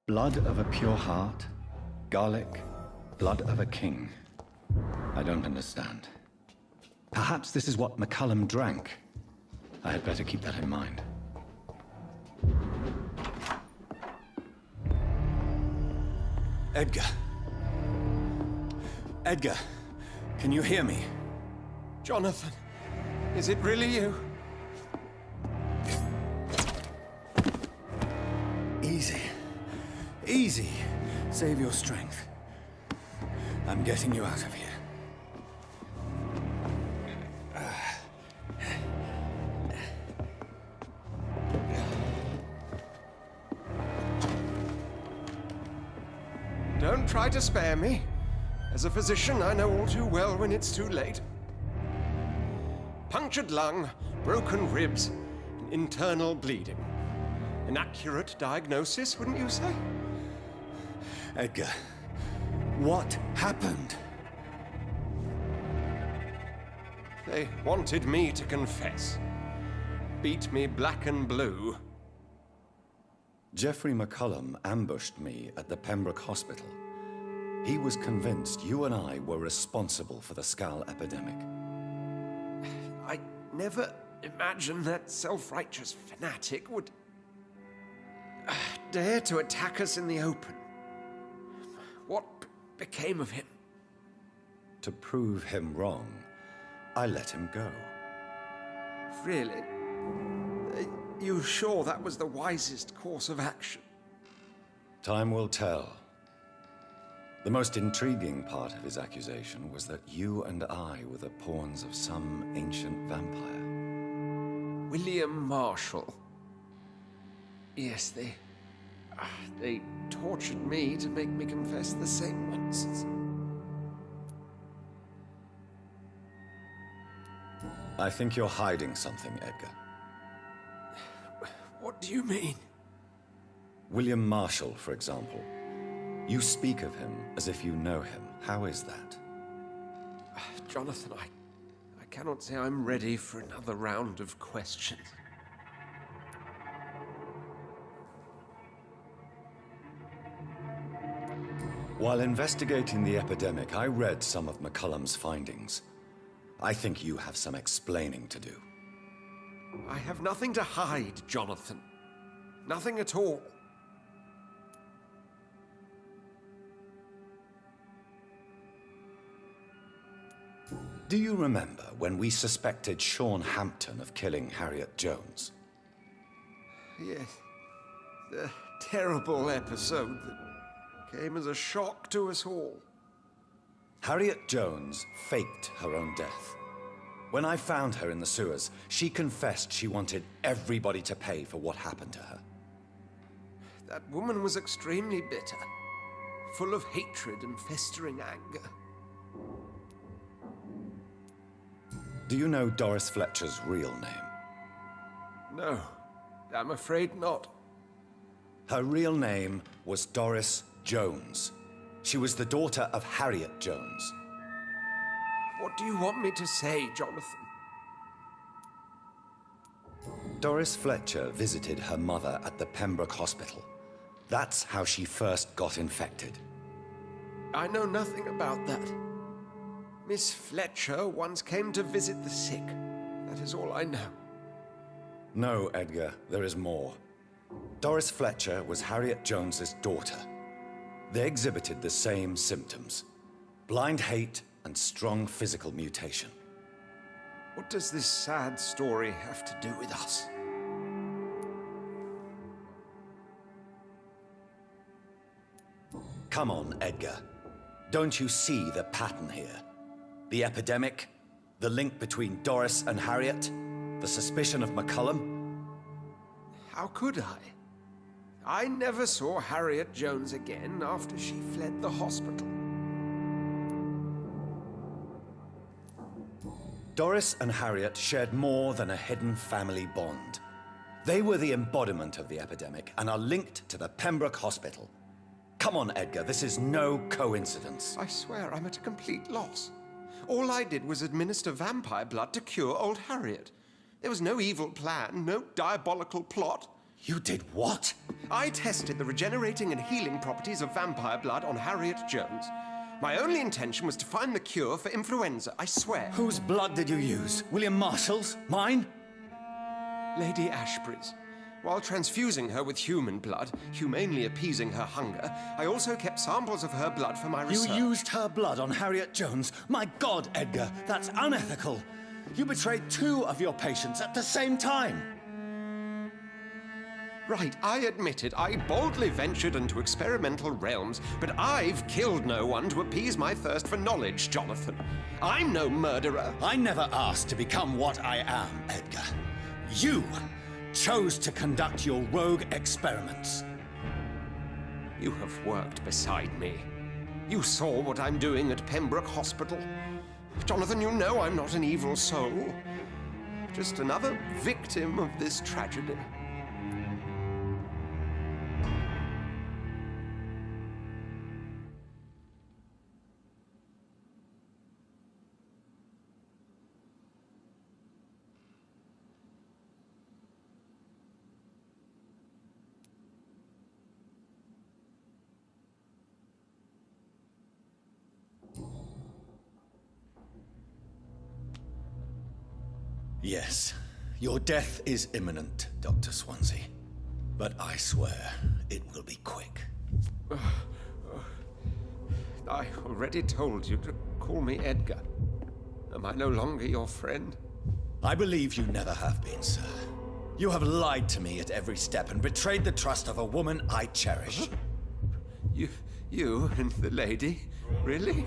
Blood of a pure heart, garlic, blood of a king. I don't understand. Perhaps this is what McCullum drank. I had better keep that in mind. Edgar. Edgar, can you hear me? Jonathan, is it really you? Easy. Easy. Save your strength. I'm getting you out of here. Don't try to spare me. As a physician, I know all too well when it's too late. Punctured lung, broken ribs, and internal bleeding. An accurate diagnosis, wouldn't you say? Edgar, what happened? They wanted me to confess. Beat me black and blue. Geoffrey McCullum ambushed me at the Pembroke Hospital. He was convinced you and I were responsible for the Skal epidemic. I never imagined that self-righteous fanatic would dare to attack us in the open. What became of him? To prove him wrong, I let him go. Really? Are you sure that was the wisest course of action? Time will tell. The most intriguing part of his accusation was that you and I were the pawns of some ancient vampire. William Marshall. Yes, they tortured me to make me confess the same nonsense. I think you're hiding something, Edgar. What do you mean? William Marshall, for example. You speak of him as if you know him. How is that? Jonathan, I cannot say I'm ready for another round of questions. While investigating the epidemic, I read some of McCullum's findings. I think you have some explaining to do. I have nothing to hide, Jonathan. Nothing at all. Do you remember when we suspected Sean Hampton of killing Harriet Jones? Yes. The terrible episode that came as a shock to us all. Harriet Jones faked her own death. When I found her in the sewers, she confessed she wanted everybody to pay for what happened to her. That woman was extremely bitter, full of hatred and festering anger. Do you know Doris Fletcher's real name? No, I'm afraid not. Her real name was Doris Jones. She was the daughter of Harriet Jones. What do you want me to say, Jonathan? Doris Fletcher visited her mother at the Pembroke Hospital. That's how she first got infected. I know nothing about that. Miss Fletcher once came to visit the sick. That is all I know. No, Edgar, there is more. Doris Fletcher was Harriet Jones's daughter. They exhibited the same symptoms: blind hate and strong physical mutation. What does this sad story have to do with us? Come on, Edgar. Don't you see the pattern here? The epidemic, the link between Doris and Harriet, the suspicion of McCullum? How could I? I never saw Harriet Jones again after she fled the hospital. Doris and Harriet shared more than a hidden family bond. They were the embodiment of the epidemic and are linked to the Pembroke Hospital. Come on, Edgar, this is no coincidence. I swear I'm at a complete loss. All I did was administer vampire blood to cure old Harriet. There was no evil plan, no diabolical plot. You did what? I tested the regenerating and healing properties of vampire blood on Harriet Jones. My only intention was to find the cure for influenza, I swear. Whose blood did you use? William Marshall's? Mine? Lady Ashbury's. While transfusing her with human blood, humanely appeasing her hunger, I also kept samples of her blood for my research. You used her blood on Harriet Jones? My God, Edgar, that's unethical. You betrayed 2 of your patients at the same time. Right, I admit it. I boldly ventured into experimental realms, but I've killed no one to appease my thirst for knowledge, Jonathan. I'm no murderer. I never asked to become what I am, Edgar. You chose to conduct your rogue experiments. You have worked beside me. You saw what I'm doing at Pembroke Hospital. Jonathan, you know I'm not an evil soul. Just another victim of this tragedy. Yes, your death is imminent, Dr. Swansea. But I swear, it will be quick. I already told you to call me Edgar. Am I no longer your friend? I believe you never have been, sir. You have lied to me at every step and betrayed the trust of a woman I cherish. You and the lady? Really?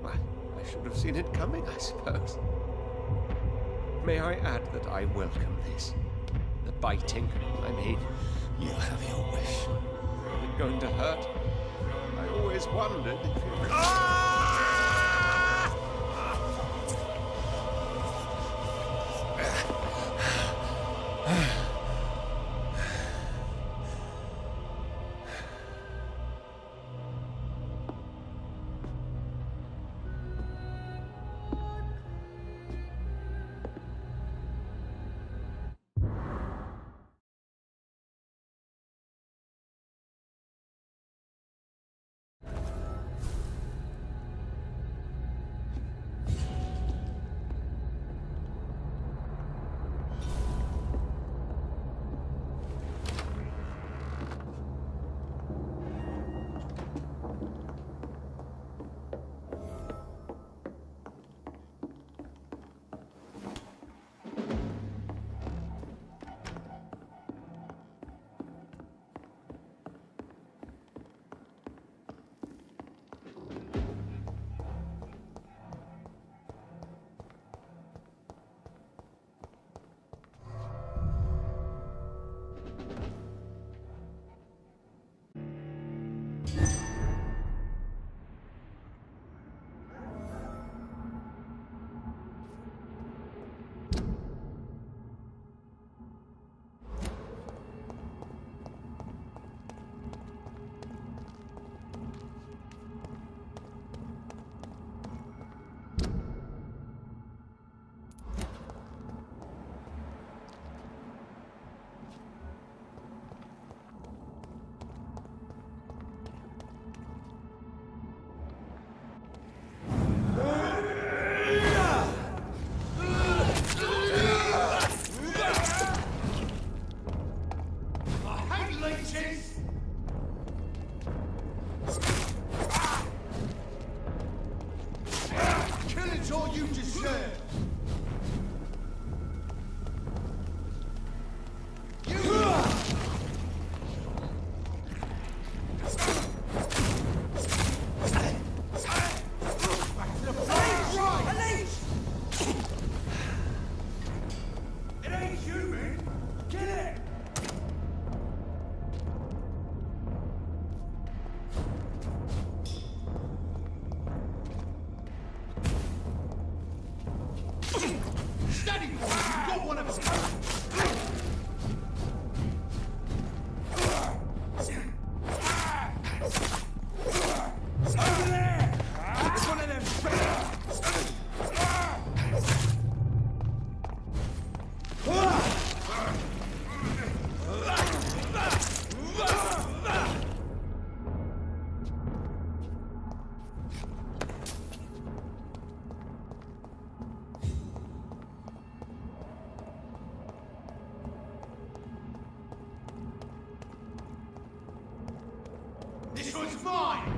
Well, I should have seen it coming, I suppose. May I add that I welcome this? The biting, I mean. You have your wish. Is it going to hurt? I always wondered if it... you deserve! It ain't human! Get it! Steady, boys! You got one of us! Over there! It's one of them. This one's mine!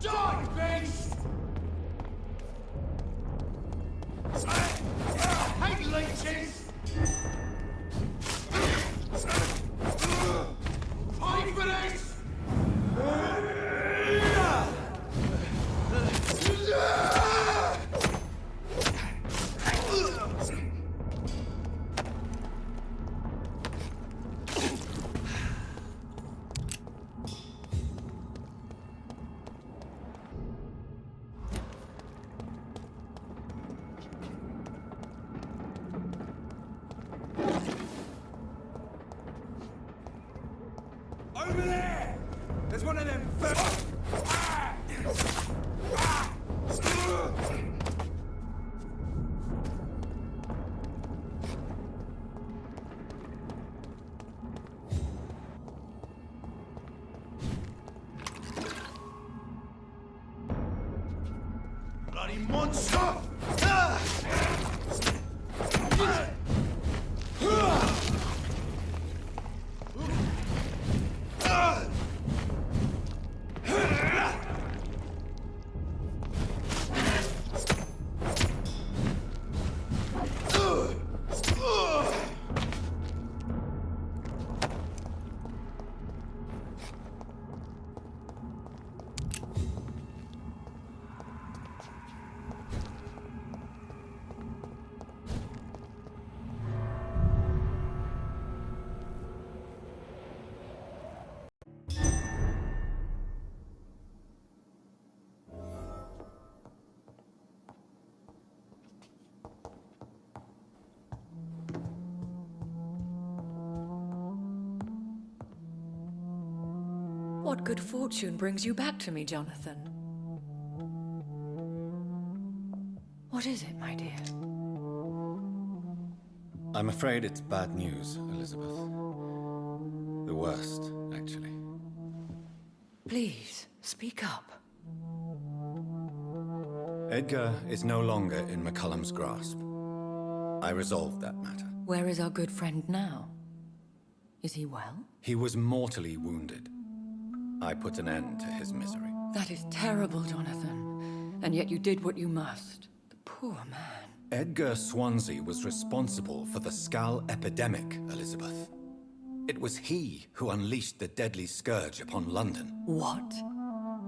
Die, beast! Hey, leeches! Pay for this! Over there! There's one of them. Bloody monster! What good fortune brings you back to me, Jonathan? What is it, my dear? I'm afraid it's bad news, Elizabeth. The worst, actually. Please, speak up. Edgar is no longer in McCullum's grasp. I resolved that matter. Where is our good friend now? Is he well? He was mortally wounded. I put an end to his misery. That is terrible, Jonathan. And yet you did what you must. The poor man. Edgar Swansea was responsible for the Skull epidemic, Elizabeth. It was he who unleashed the deadly scourge upon London. What?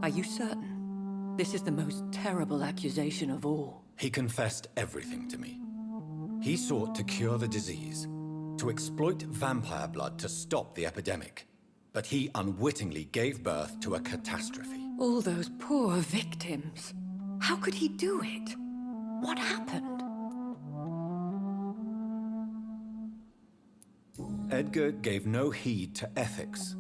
Are you certain? This is the most terrible accusation of all. He confessed everything to me. He sought to cure the disease, to exploit vampire blood to stop the epidemic. But he unwittingly gave birth to a catastrophe. All those poor victims. How could he do it? What happened? Edgar gave no heed to ethics.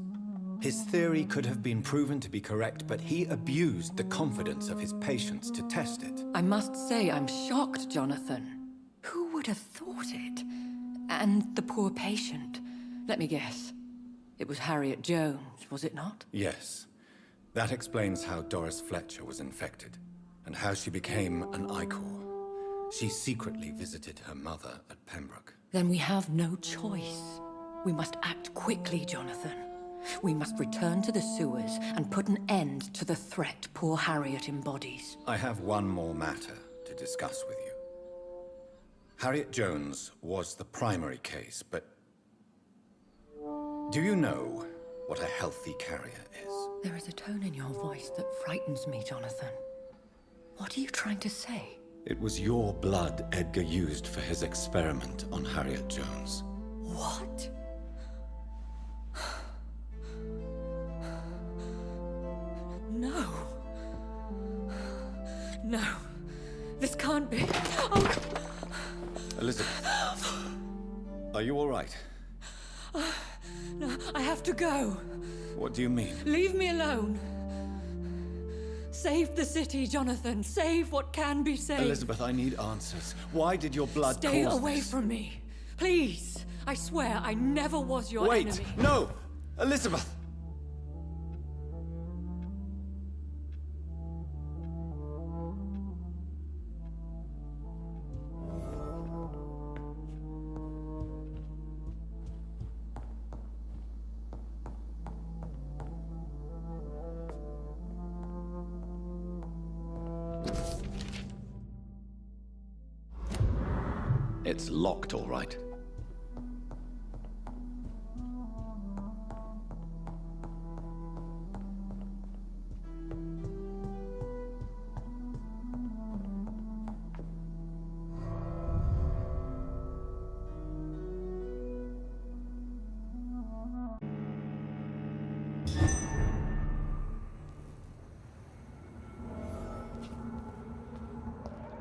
His theory could have been proven to be correct, but he abused the confidence of his patients to test it. I must say I'm shocked, Jonathan. Who would have thought it? And the poor patient. Let me guess. It was Harriet Jones, was it not? Yes. That explains how Doris Fletcher was infected, and how she became an Ichor. She secretly visited her mother at Pembroke. Then we have no choice. We must act quickly, Jonathan. We must return to the sewers and put an end to the threat poor Harriet embodies. I have one more matter to discuss with you. Harriet Jones was the primary case, but do you know what a healthy carrier is? There is a tone in your voice that frightens me, Jonathan. What are you trying to say? It was your blood Edgar used for his experiment on Harriet Jones. What? No. No. This can't be. Oh. Elizabeth, are you all right? No, I have to go. What do you mean? Leave me alone. Save the city, Jonathan. Save what can be saved. Elizabeth, I need answers. Why did your blood Stay cause away this? from me. Please. I swear I never was your Wait! enemy. No! Elizabeth! It's locked, all right.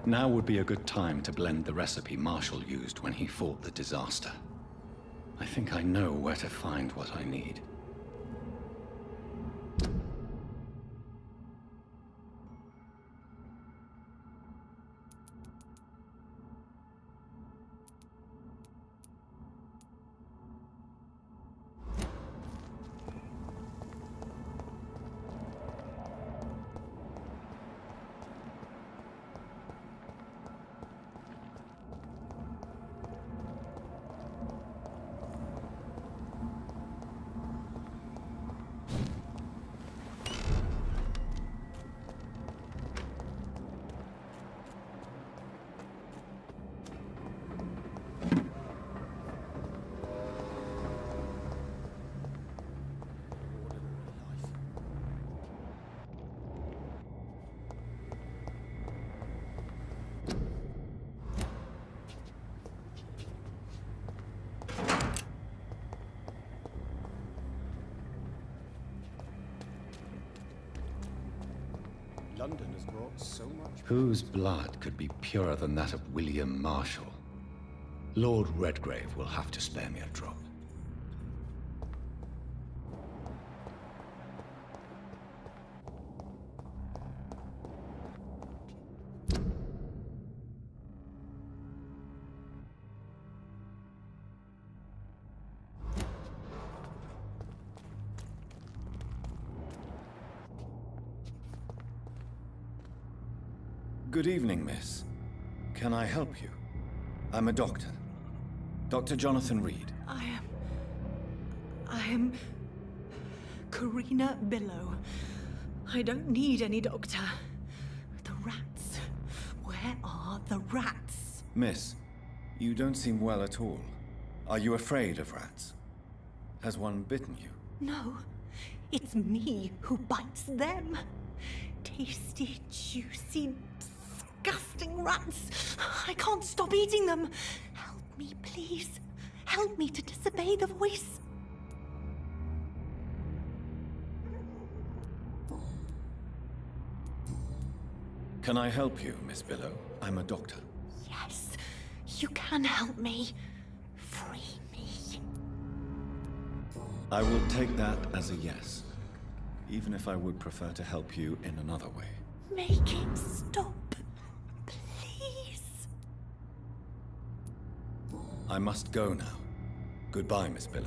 Now would be a good time to blend the recipe Marshall used when he fought the disaster. I think I know where to find what I need. London has brought so much... Whose blood could be purer than that of William Marshall? Lord Redgrave will have to spare me a drop. Good evening, miss. Can I help you? I'm a doctor. Dr. Jonathan Reed. I am Karina Billow. I don't need any doctor. The rats. Where are the rats? Miss, you don't seem well at all. Are you afraid of rats? Has one bitten you? No, it's me who bites them. Tasty, juicy, disgusting rats. I can't stop eating them. Help me, please. Help me to disobey the voice. Can I help you, Miss Billow? I'm a doctor. Yes, you can help me. Free me. I will take that as a yes, even if I would prefer to help you in another way. Make it stop, please. I must go now. Goodbye, Miss Billow.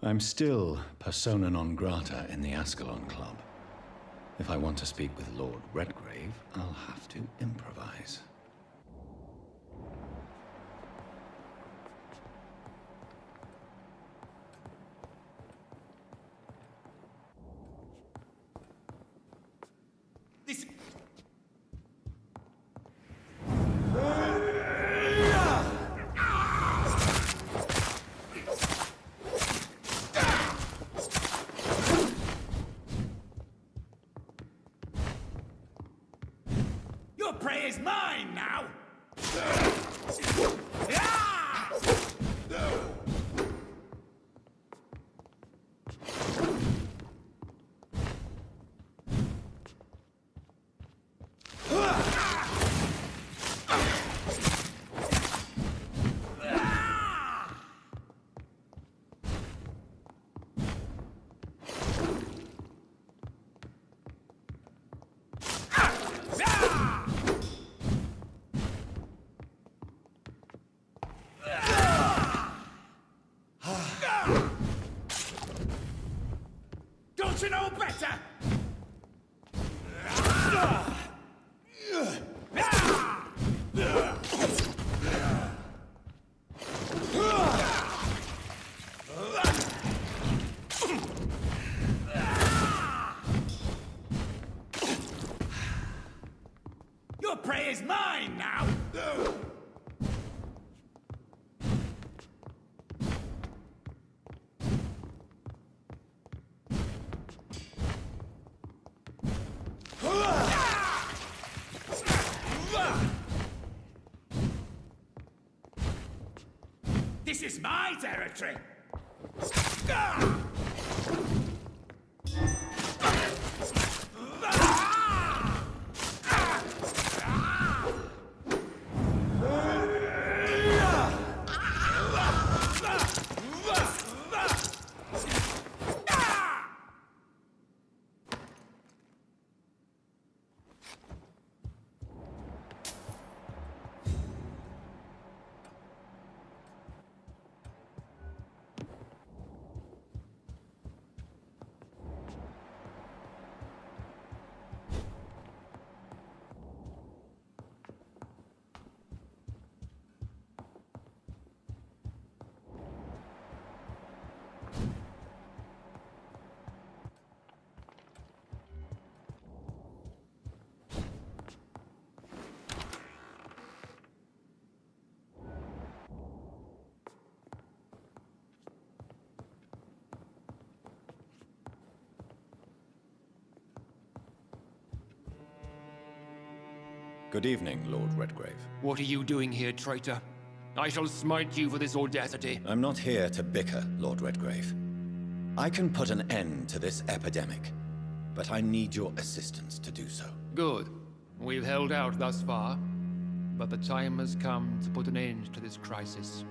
I'm still persona non grata in the Ascalon Club. If I want to speak with Lord Redgrave, I'll have to improvise. This... Your prey is mine now! Don't you know better? Your prey is mine now! This is my territory! Good evening, Lord Redgrave. What are you doing here, traitor? I shall smite you for this audacity. I'm not here to bicker, Lord Redgrave. I can put an end to this epidemic, but I need your assistance to do so. Good. We've held out thus far, but the time has come to put an end to this crisis.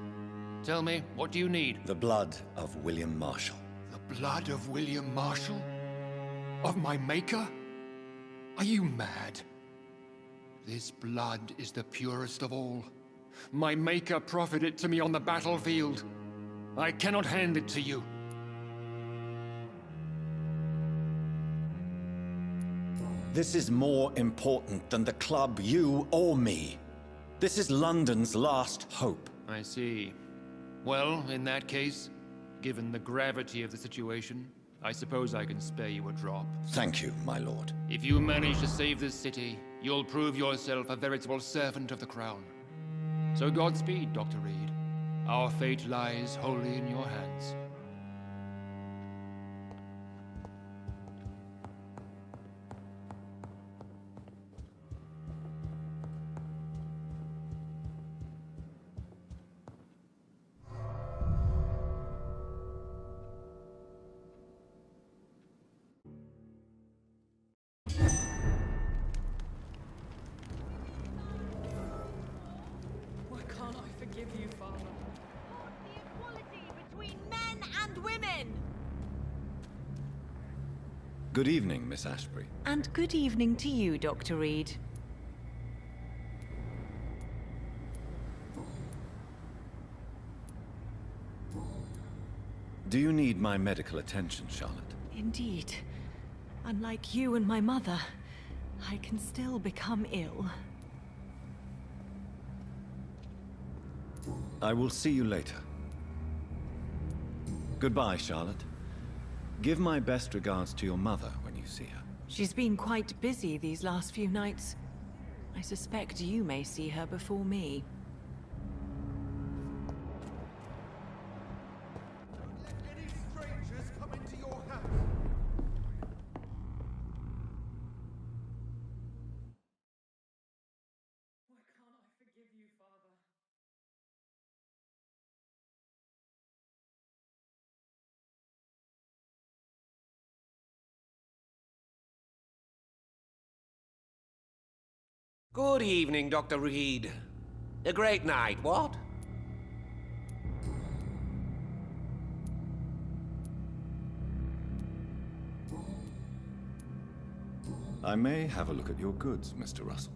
Tell me, what do you need? The blood of William Marshall. The blood of William Marshall? Of my maker? Are you mad? This blood is the purest of all. My maker proffered it to me on the battlefield. I cannot hand it to you. This is more important than the club, you, or me. This is London's last hope. I see. Well, in that case, given the gravity of the situation, I suppose I can spare you a drop. Thank you, my lord. If you manage to save this city, you'll prove yourself a veritable servant of the crown. So Godspeed, Dr. Reed. Our fate lies wholly in your hands. Why can't I forgive you, Father? Between men and women! Good evening, Miss Ashbury. And good evening to you, Dr. Reed. Do you need my medical attention, Charlotte? Indeed. Unlike you and my mother, I can still become ill. I will see you later. Goodbye, Charlotte. Give my best regards to your mother when you see her. She's been quite busy these last few nights. I suspect you may see her before me. Good evening, Dr. Reed. A great night, what? I may have a look at your goods, Mr. Russell.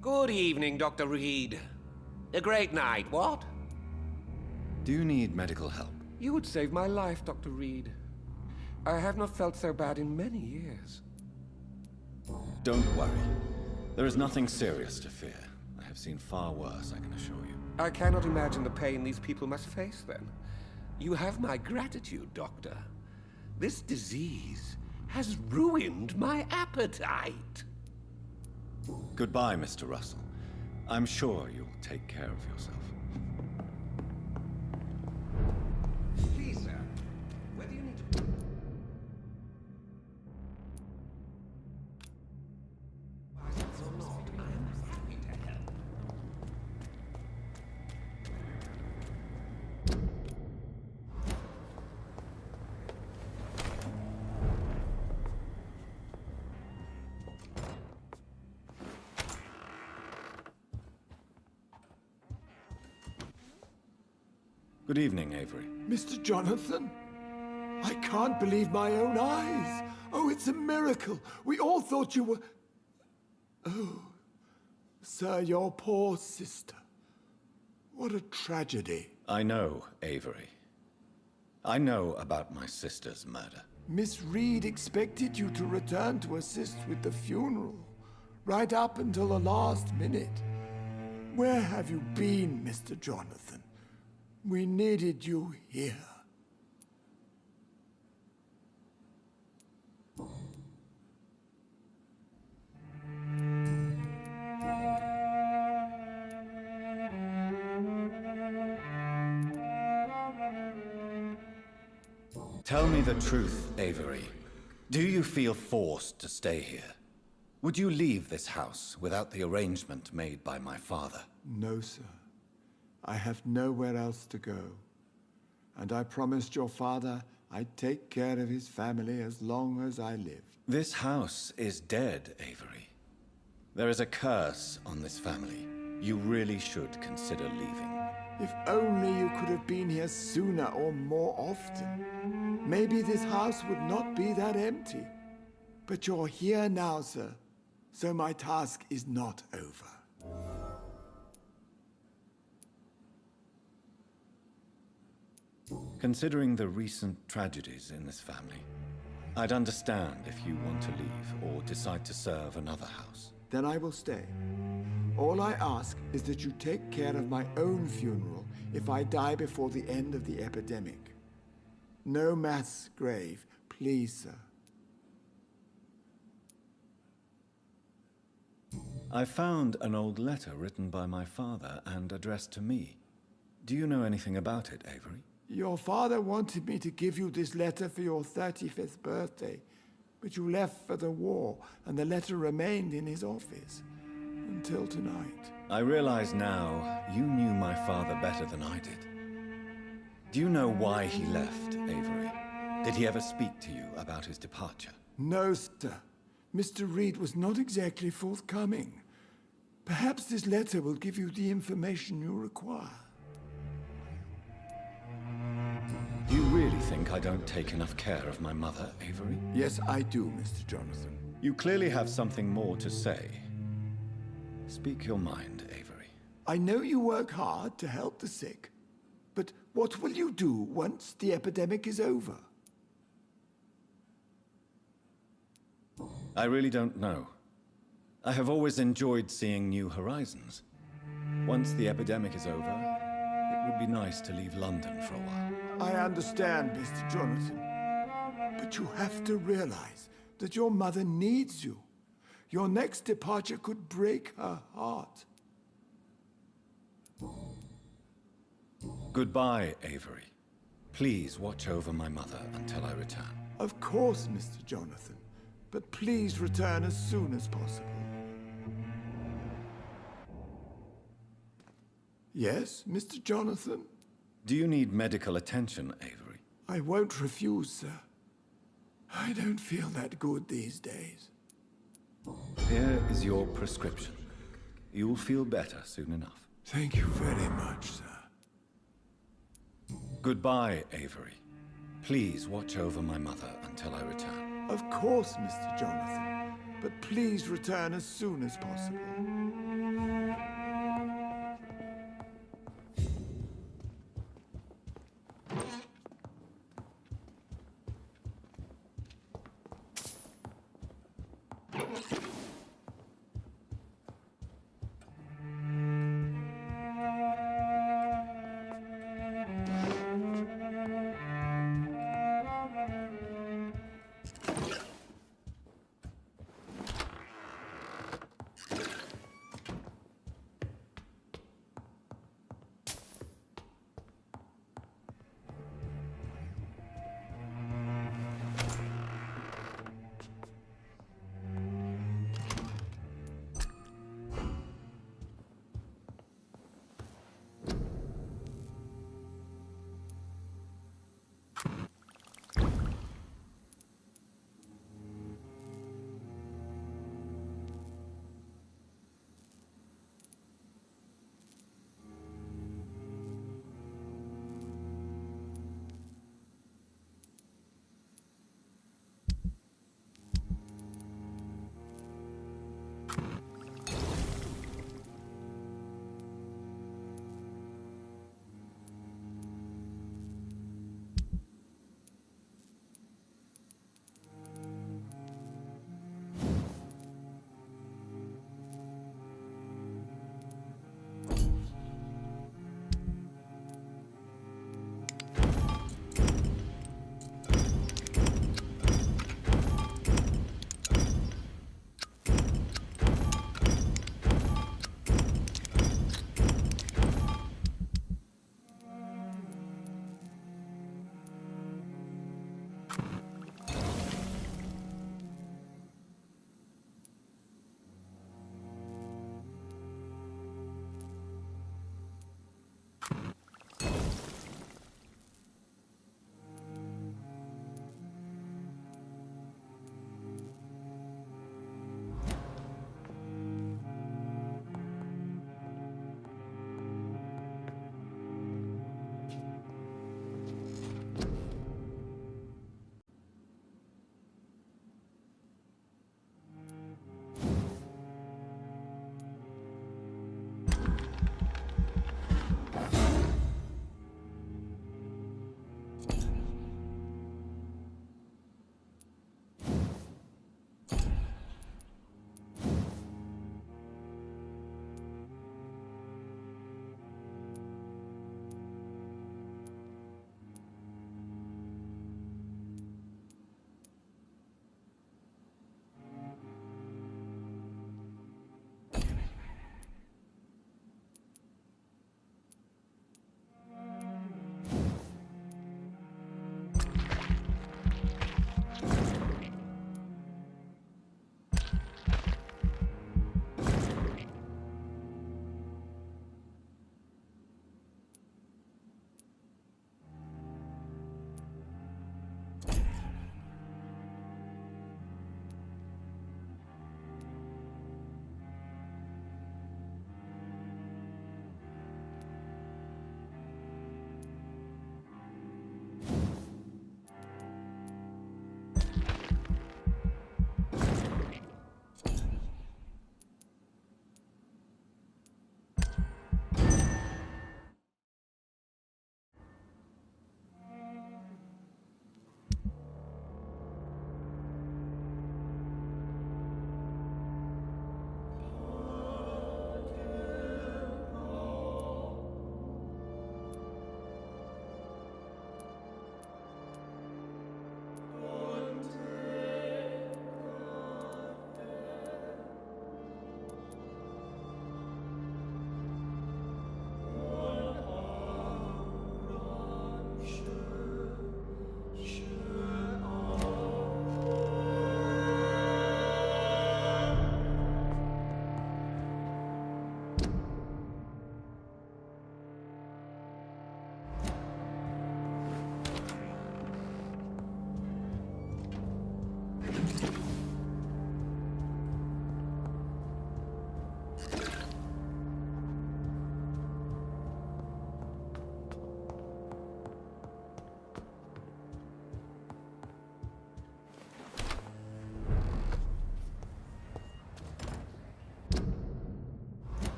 Good evening, Dr. Reed. A great night, what? Do you need medical help? You would save my life, Dr. Reed. I have not felt so bad in many years. Don't worry. There is nothing serious to fear. I have seen far worse, I can assure you. I cannot imagine the pain these people must face, then. You have my gratitude, Doctor. This disease has ruined my appetite. Goodbye, Mr. Russell. I'm sure you'll take care of yourself. Please, sir. Whether you need to... or not, I am happy to help. Good evening, Avery. Mr. Jonathan? I can't believe my own eyes. Oh, it's a miracle. We all thought you were... Oh, sir, your poor sister. What a tragedy. I know, Avery. I know about my sister's murder. Miss Reed expected you to return to assist with the funeral, right up until the last minute. Where have you been, Mr. Jonathan? We needed you here. Tell me the truth, Avery. Do you feel forced to stay here? Would you leave this house without the arrangement made by my father? No, sir. I have nowhere else to go. And I promised your father I'd take care of his family as long as I lived. This house is dead, Avery. There is a curse on this family. You really should consider leaving. If only you could have been here sooner or more often. Maybe this house would not be that empty. But you're here now, sir. So my task is not over. Considering the recent tragedies in this family, I'd understand if you want to leave or decide to serve another house. Then I will stay. All I ask is that you take care of my own funeral if I die before the end of the epidemic. No mass grave, please, sir. I found an old letter written by my father and addressed to me. Do you know anything about it, Avery? Your father wanted me to give you this letter for your 35th birthday, but you left for the war, and the letter remained in his office until tonight. I realize now you knew my father better than I did. Do you know why he left, Avery? Did he ever speak to you about his departure? No, sir. Mr. Reed was not exactly forthcoming. Perhaps this letter will give you the information you require. Do you really think I don't take enough care of my mother, Avery? Yes, I do, Mr. Jonathan. You clearly have something more to say. Speak your mind, Avery. I know you work hard to help the sick, but what will you do once the epidemic is over? I really don't know. I have always enjoyed seeing new horizons. Once the epidemic is over, it would be nice to leave London for a while. I understand, Mr. Jonathan, but you have to realize that your mother needs you. Your next departure could break her heart. Goodbye, Avery. Please watch over my mother until I return. Of course, Mr. Jonathan, but please return as soon as possible. Yes, Mr. Jonathan? Do you need medical attention, Avery? I won't refuse, sir. I don't feel that good these days. Here is your prescription. You'll feel better soon enough. Thank you very much, sir. Goodbye, Avery. Please watch over my mother until I return. Of course, Mr. Jonathan, but please return as soon as possible.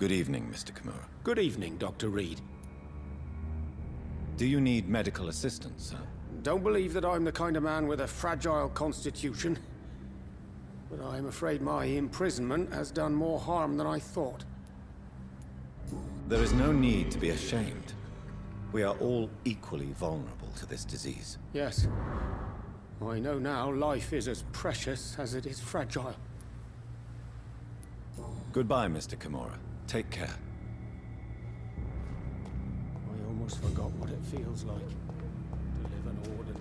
Good evening, Mr. Kimura. Good evening, Dr. Reed. Do you need medical assistance, sir? Don't believe that I'm the kind of man with a fragile constitution. But I'm afraid my imprisonment has done more harm than I thought. There is no need to be ashamed. We are all equally vulnerable to this disease. Yes. I know now life is as precious as it is fragile. Goodbye, Mr. Kimura. Take care. I almost forgot what it feels like to live an ordinary life.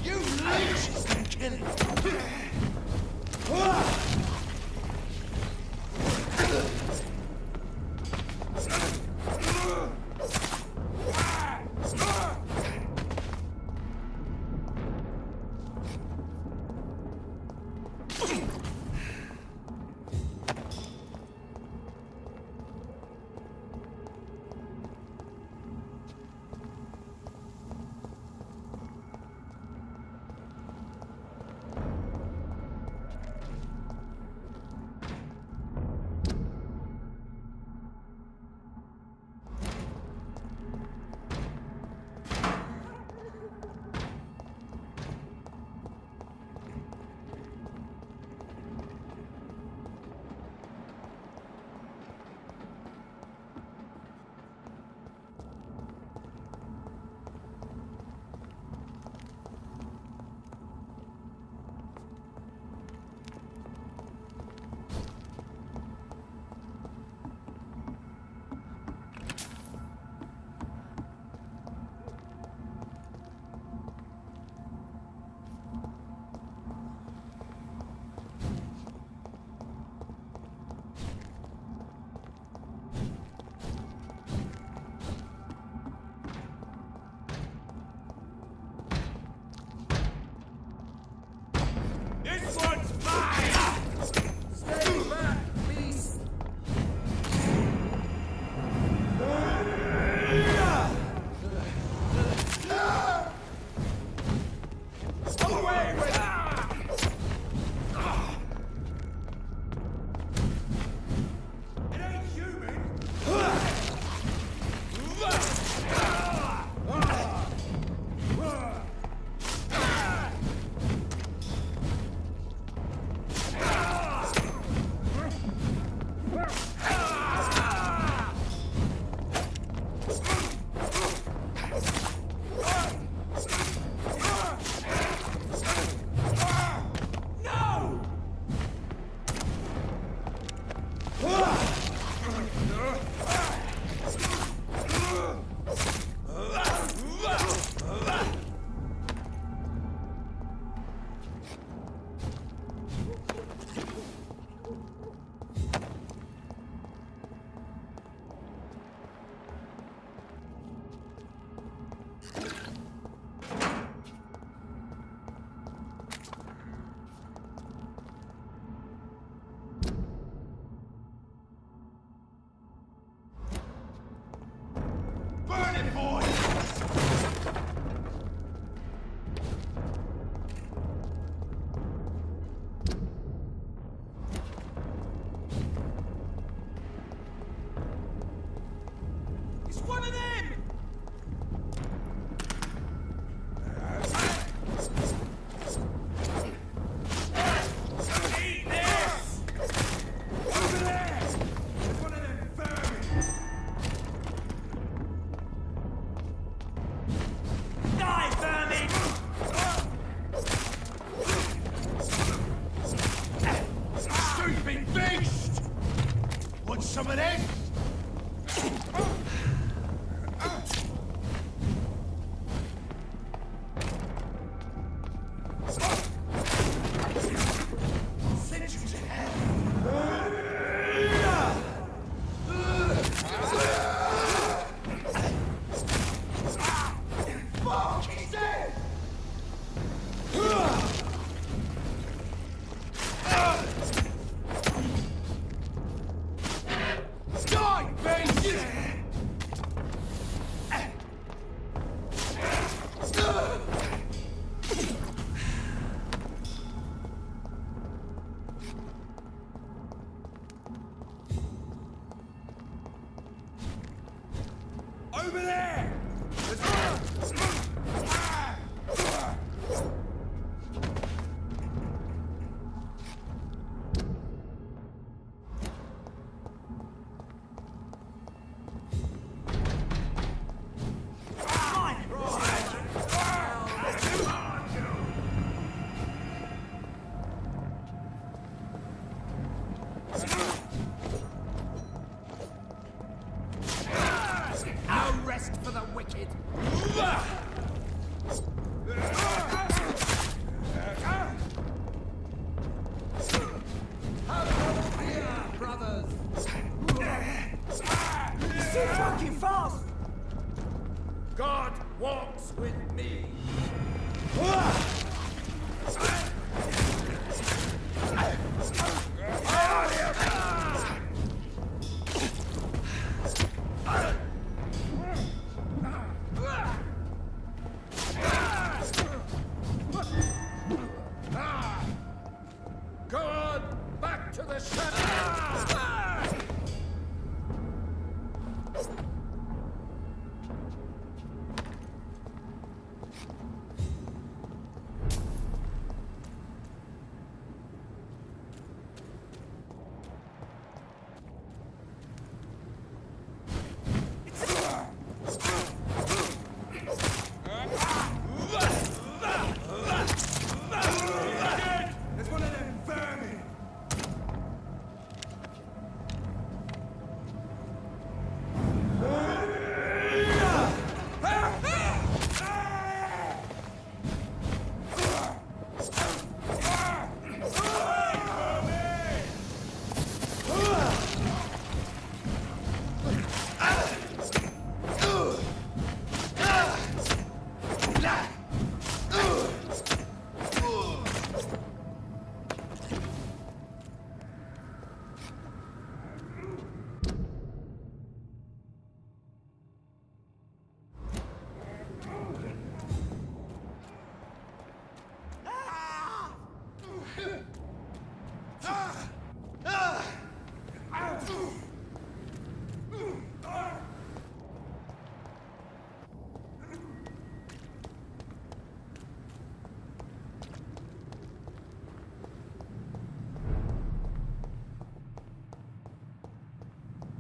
You leeches can kill him! Some of this? Over there! No rest for the wicked. Vampyr, brothers. So fucking fast! God walks with me. God, back to the shadow. There's one of them vermin!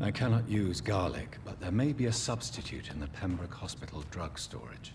I cannot use garlic, but there may be a substitute in the Pembroke Hospital drug storage.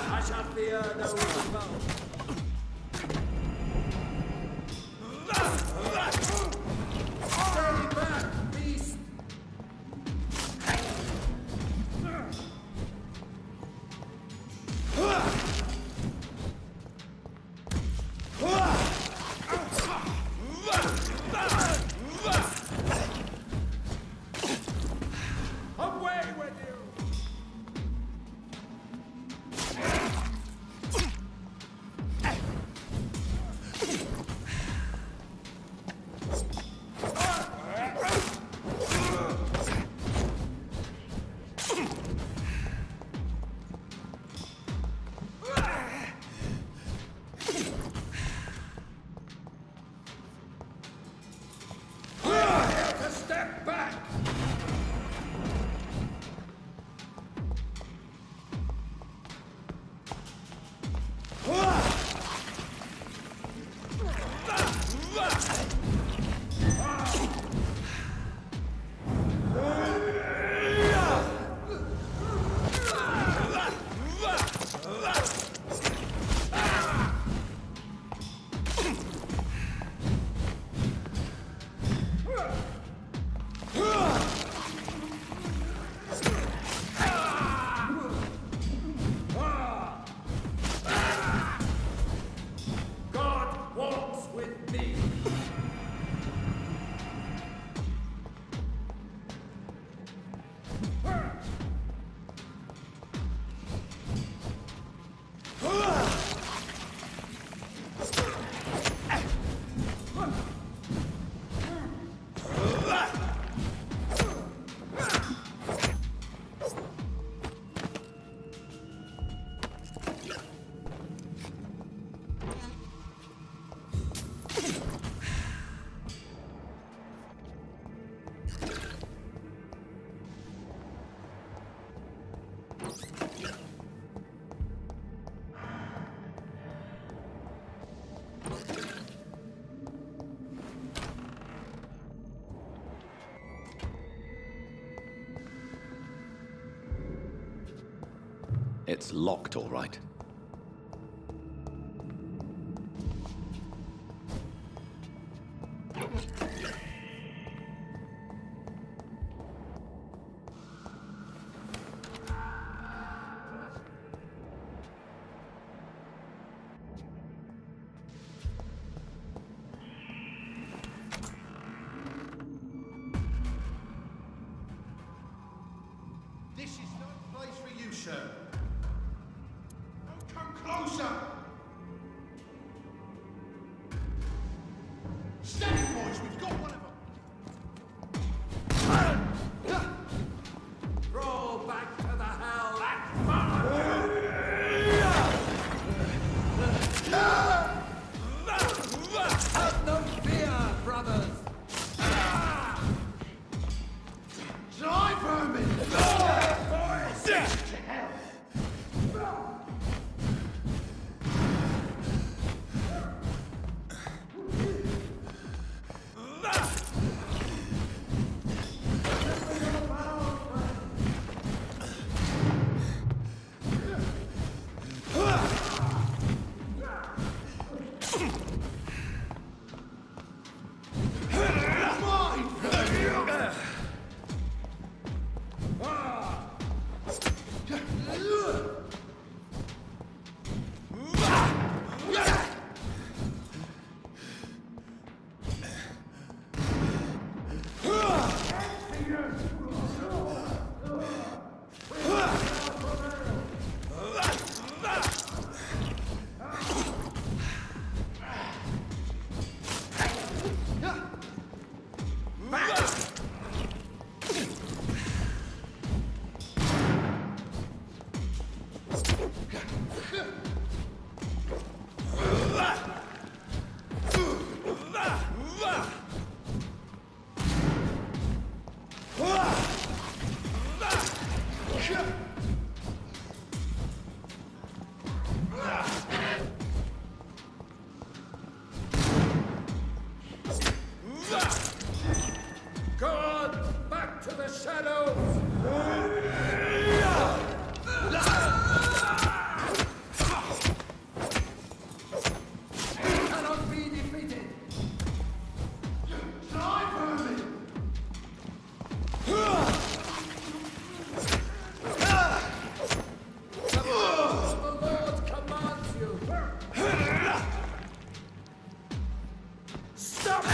I shall fear no evil. It's locked, all right. This is no place for you, sir. Don't come closer! Steady, boys, we've got one of them! Roll back to the hell! Have no fear, brothers! Die, vermin! Go on! Back to the shadows! You cannot be defeated! Die, vermin! The Lord commands you! Stop!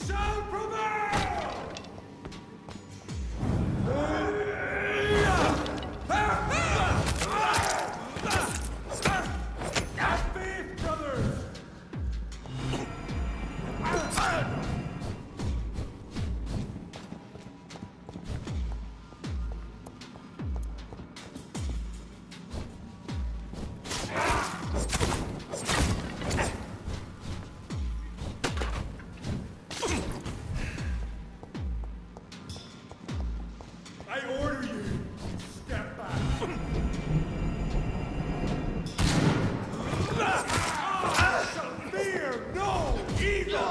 shall prevail! Vampyr brothers! I order you, step back. I shall fear no evil!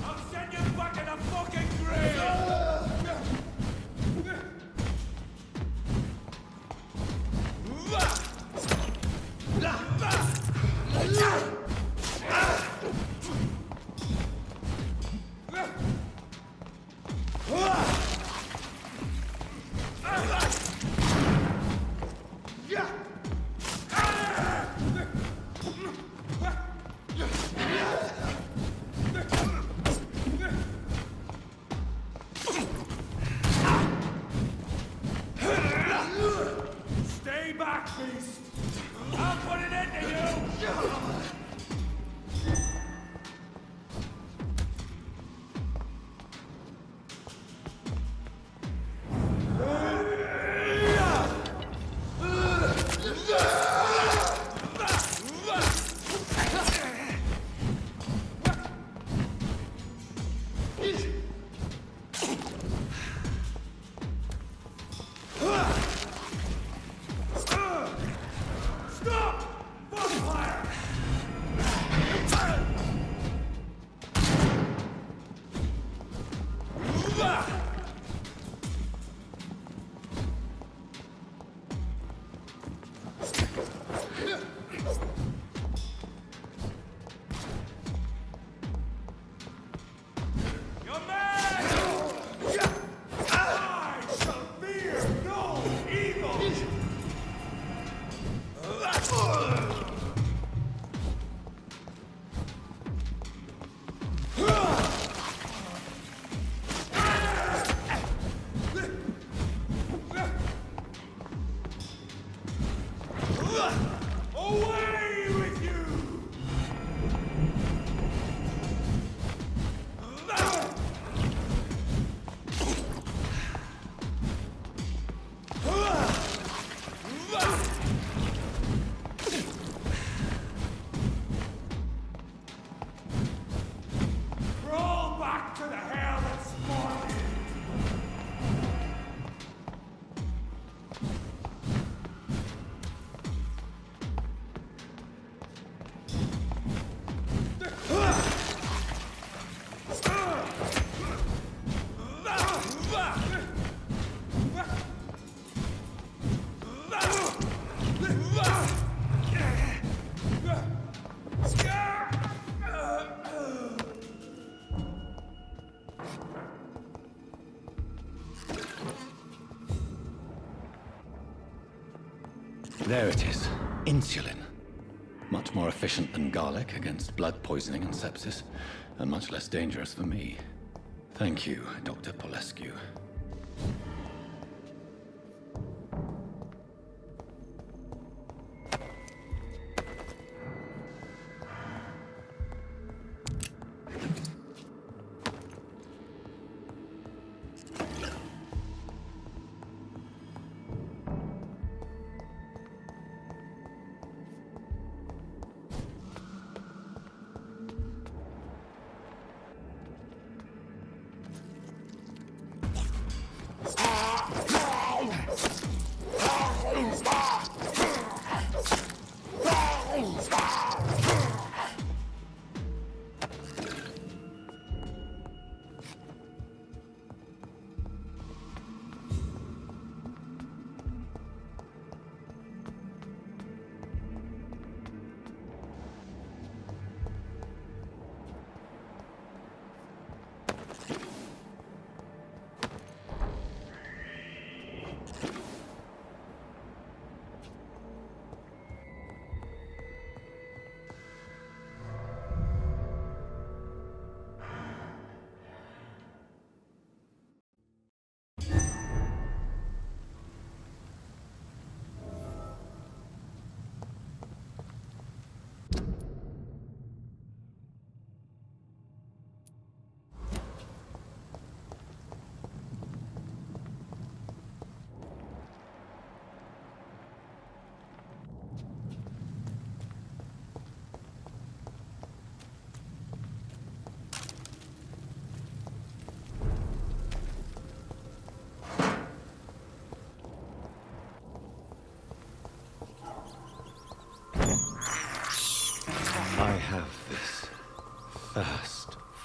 I'll send you back in a fucking grave! Stay back, beast! I'll put it into you! Stop! Fire! Your man! I shall fear no evil! Away with you! Crawl back to the hell that spawned you! There it is. Insulin. Much more efficient than garlic against blood poisoning and sepsis, and much less dangerous for me. Thank you, Dr. Polescu.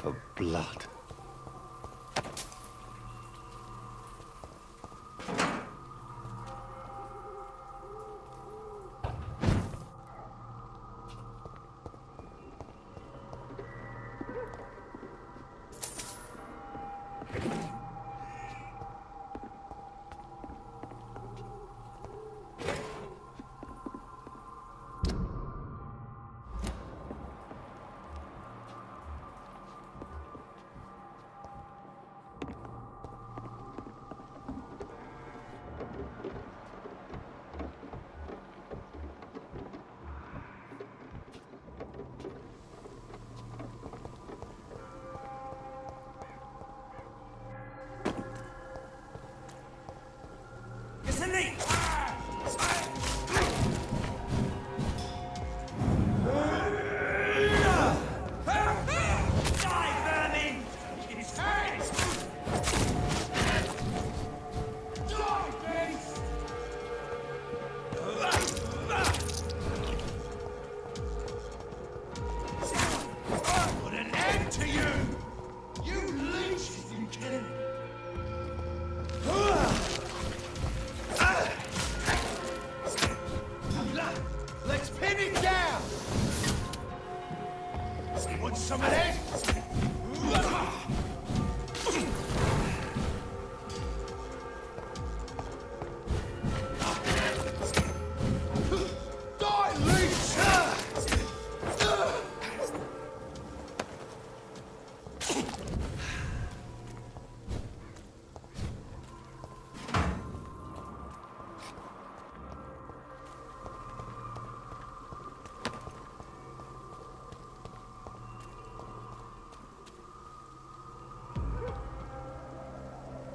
for blood.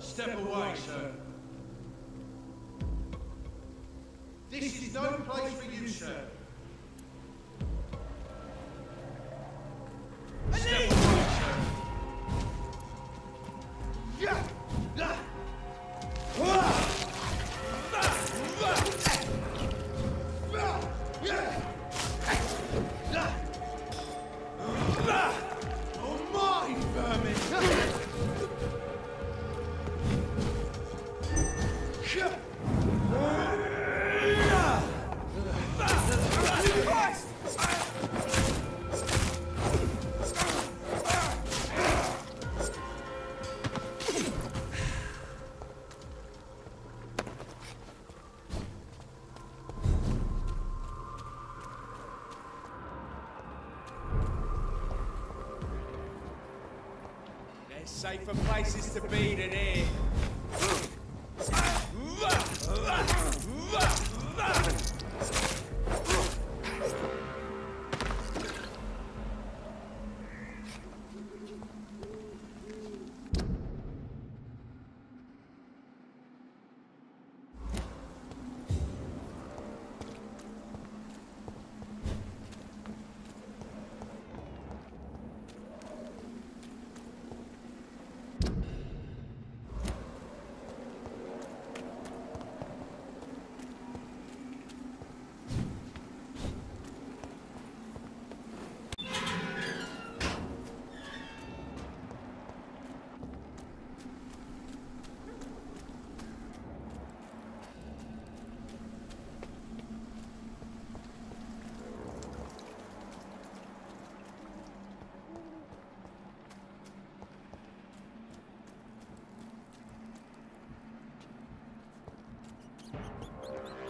Step away, sir. This is no place for you, sir. Step away, sir. Yeah. Oh my, vermin! There's safer places to be than here.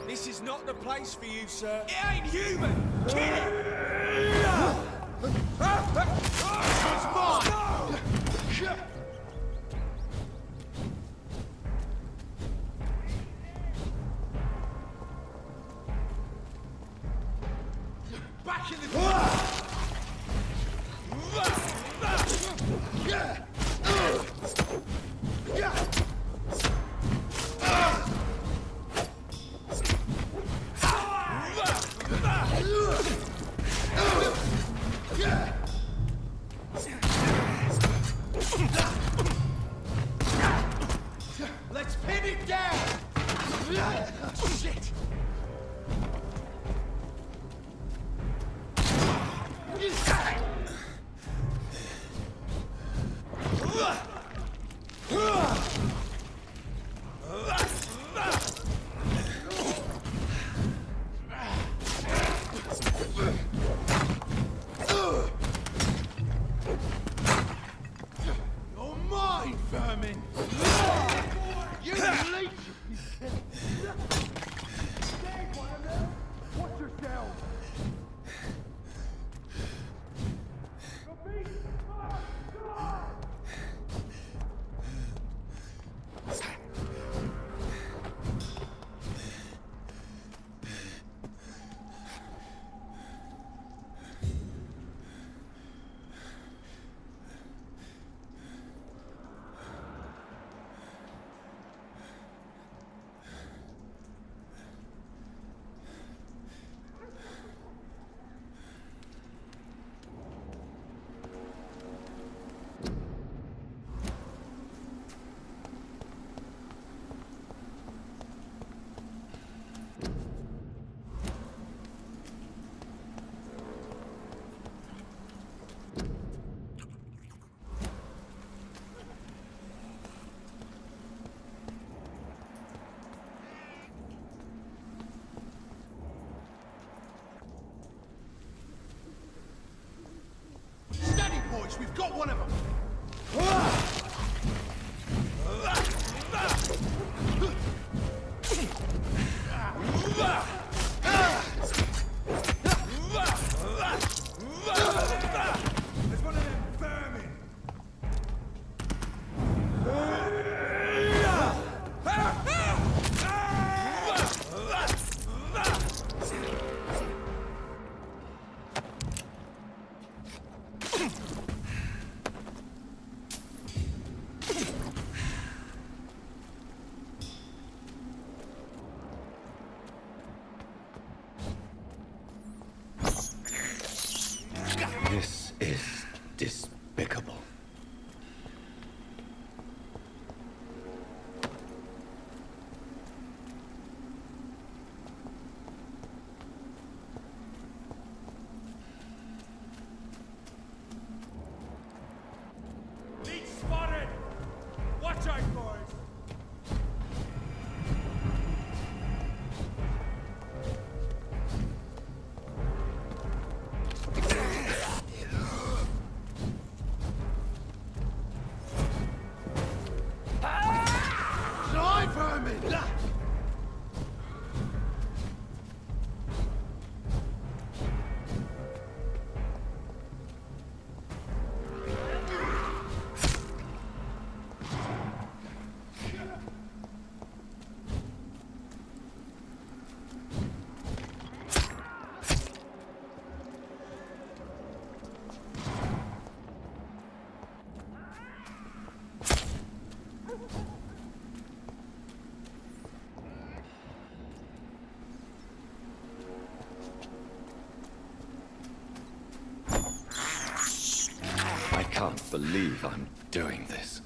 This is not the place for you, sir. It ain't human! Kill it! This one's mine! Back in the... vermin! You leech! Watch yourself! Steady, boys, we've got one of them! There's one of them vermin! This is despicable. Leech spotted! Watch out, boys! Die, vermin! I can't believe I'm doing this.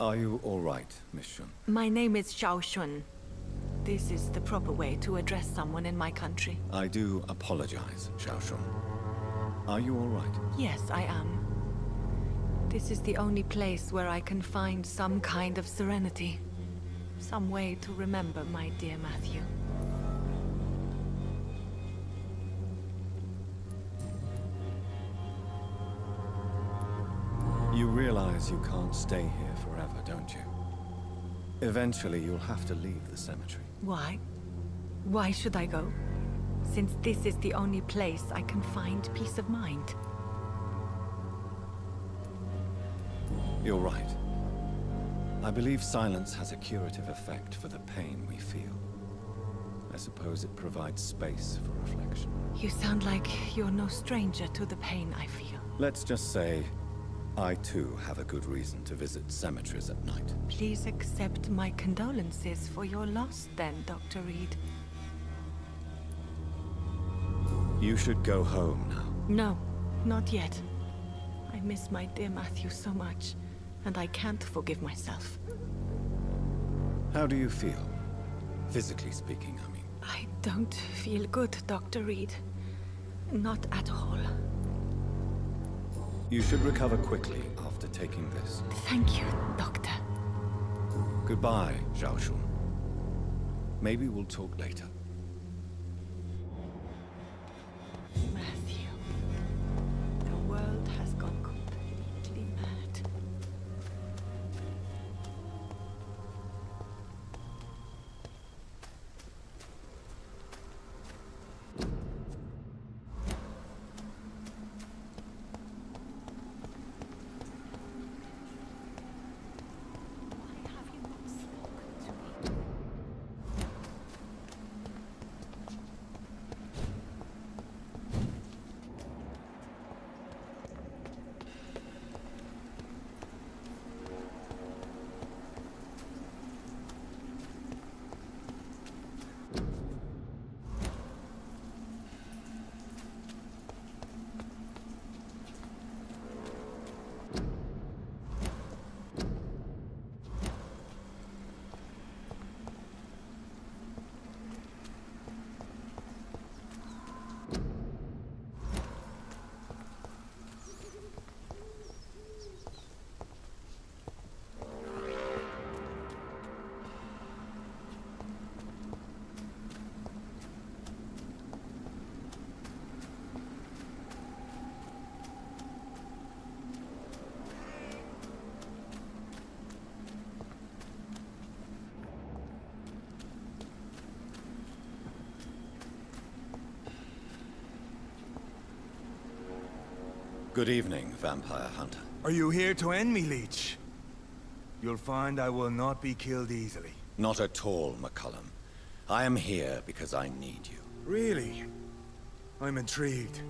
Are you all right, Miss Shun? My name is Xiao Shun. This is the proper way to address someone in my country. I do apologize, Xiao Shun. Are you all right? Yes, I am. This is the only place where I can find some kind of serenity. Some way to remember my dear Matthew. You realize you can't stay here forever, don't you? Eventually, you'll have to leave the cemetery. Why? Why should I go? Since this is the only place I can find peace of mind. You're right. I believe silence has a curative effect for the pain we feel. I suppose it provides space for reflection. You sound like you're no stranger to the pain I feel. Let's just say, I too have a good reason to visit cemeteries at night. Please accept my condolences for your loss then, Dr. Reed. You should go home now. No, not yet. I miss my dear Matthew so much, and I can't forgive myself. How do you feel? Physically speaking, I mean. I don't feel good, Dr. Reed. Not at all. You should recover quickly after taking this. Thank you, Doctor. Goodbye, Xiao Shun. Maybe we'll talk later. Matthew. The world has gone completely mad. Good evening, vampire hunter. Are you here to end me, Leech? You'll find I will not be killed easily. Not at all, McCullum. I am here because I need you. Really? I'm intrigued.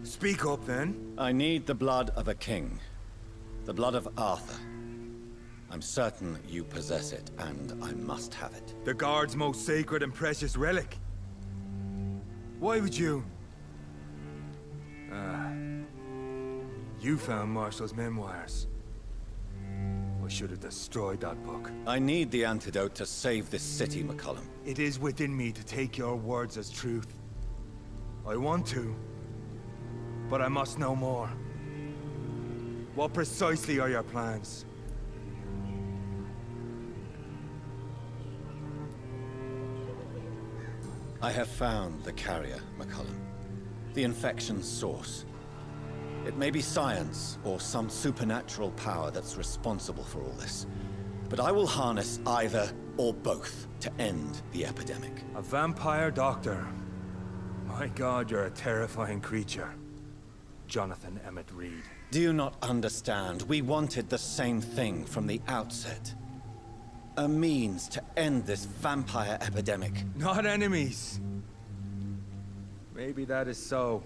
Speak up, then. I need the blood of a king. The blood of Arthur. I'm certain you possess it, and I must have it. The Guard's most sacred and precious relic. Why would you? You found Marshall's memoirs. I should have destroyed that book. I need the antidote to save this city, McCullum. It is within me to take your words as truth. I want to, but I must know more. What precisely are your plans? I have found the carrier, McCullum. The infection's source. It may be science or some supernatural power that's responsible for all this. But I will harness either or both to end the epidemic. A vampire doctor. My God, you're a terrifying creature. Jonathan Emmett Reed. Do you not understand? We wanted the same thing from the outset. A means to end this vampire epidemic. Not enemies. Maybe that is so.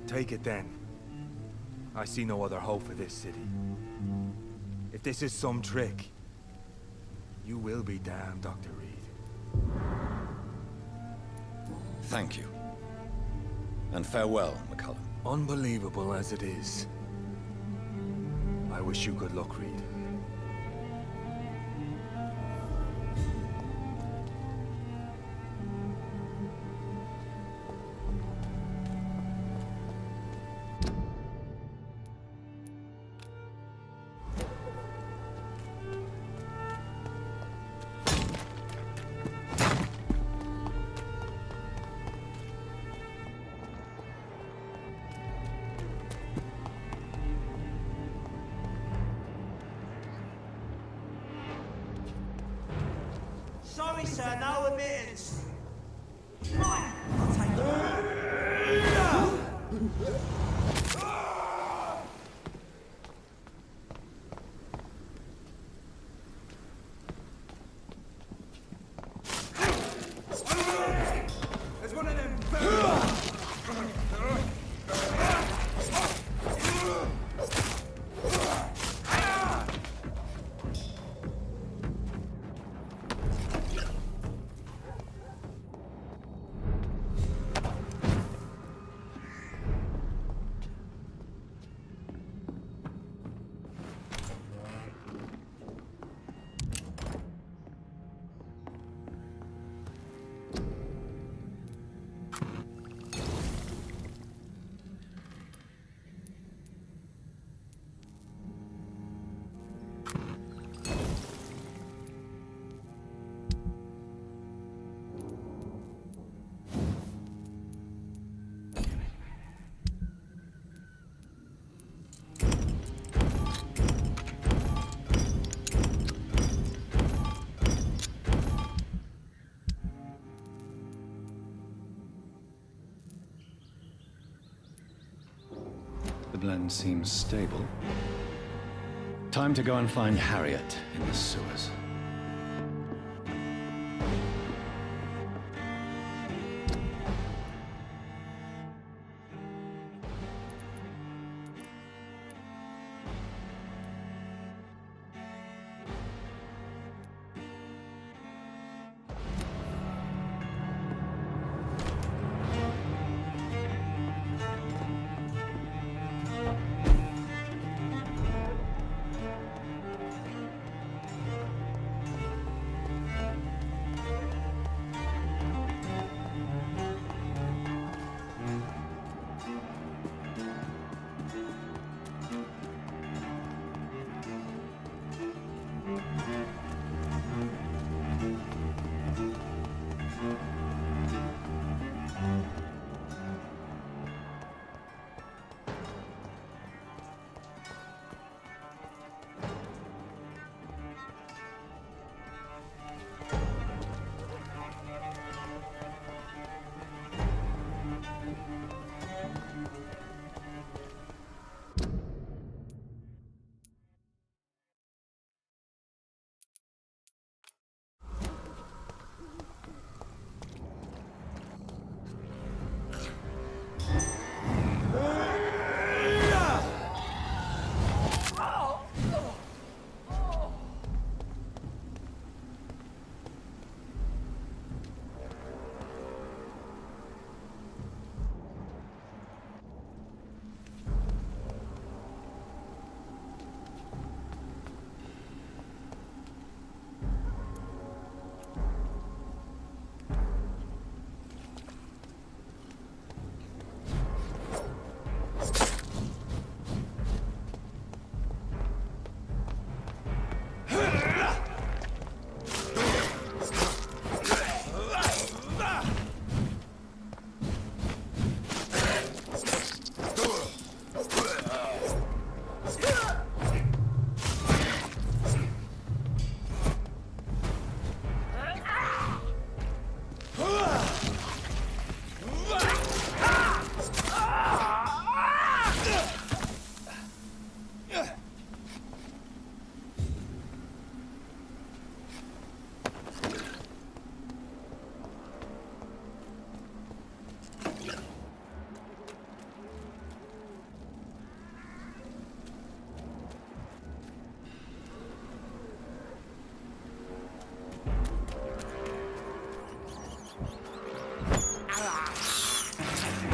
Take it then. I see no other hope for this city. If this is some trick, you will be damned, Dr. Reed. Thank you. And farewell, McCullum. Unbelievable as it is, I wish you good luck, Reed. Sorry, sir, no admittance. Right, I'll take it. There's one of them. The blend seems stable. Time to go and find Harriet in the sewers.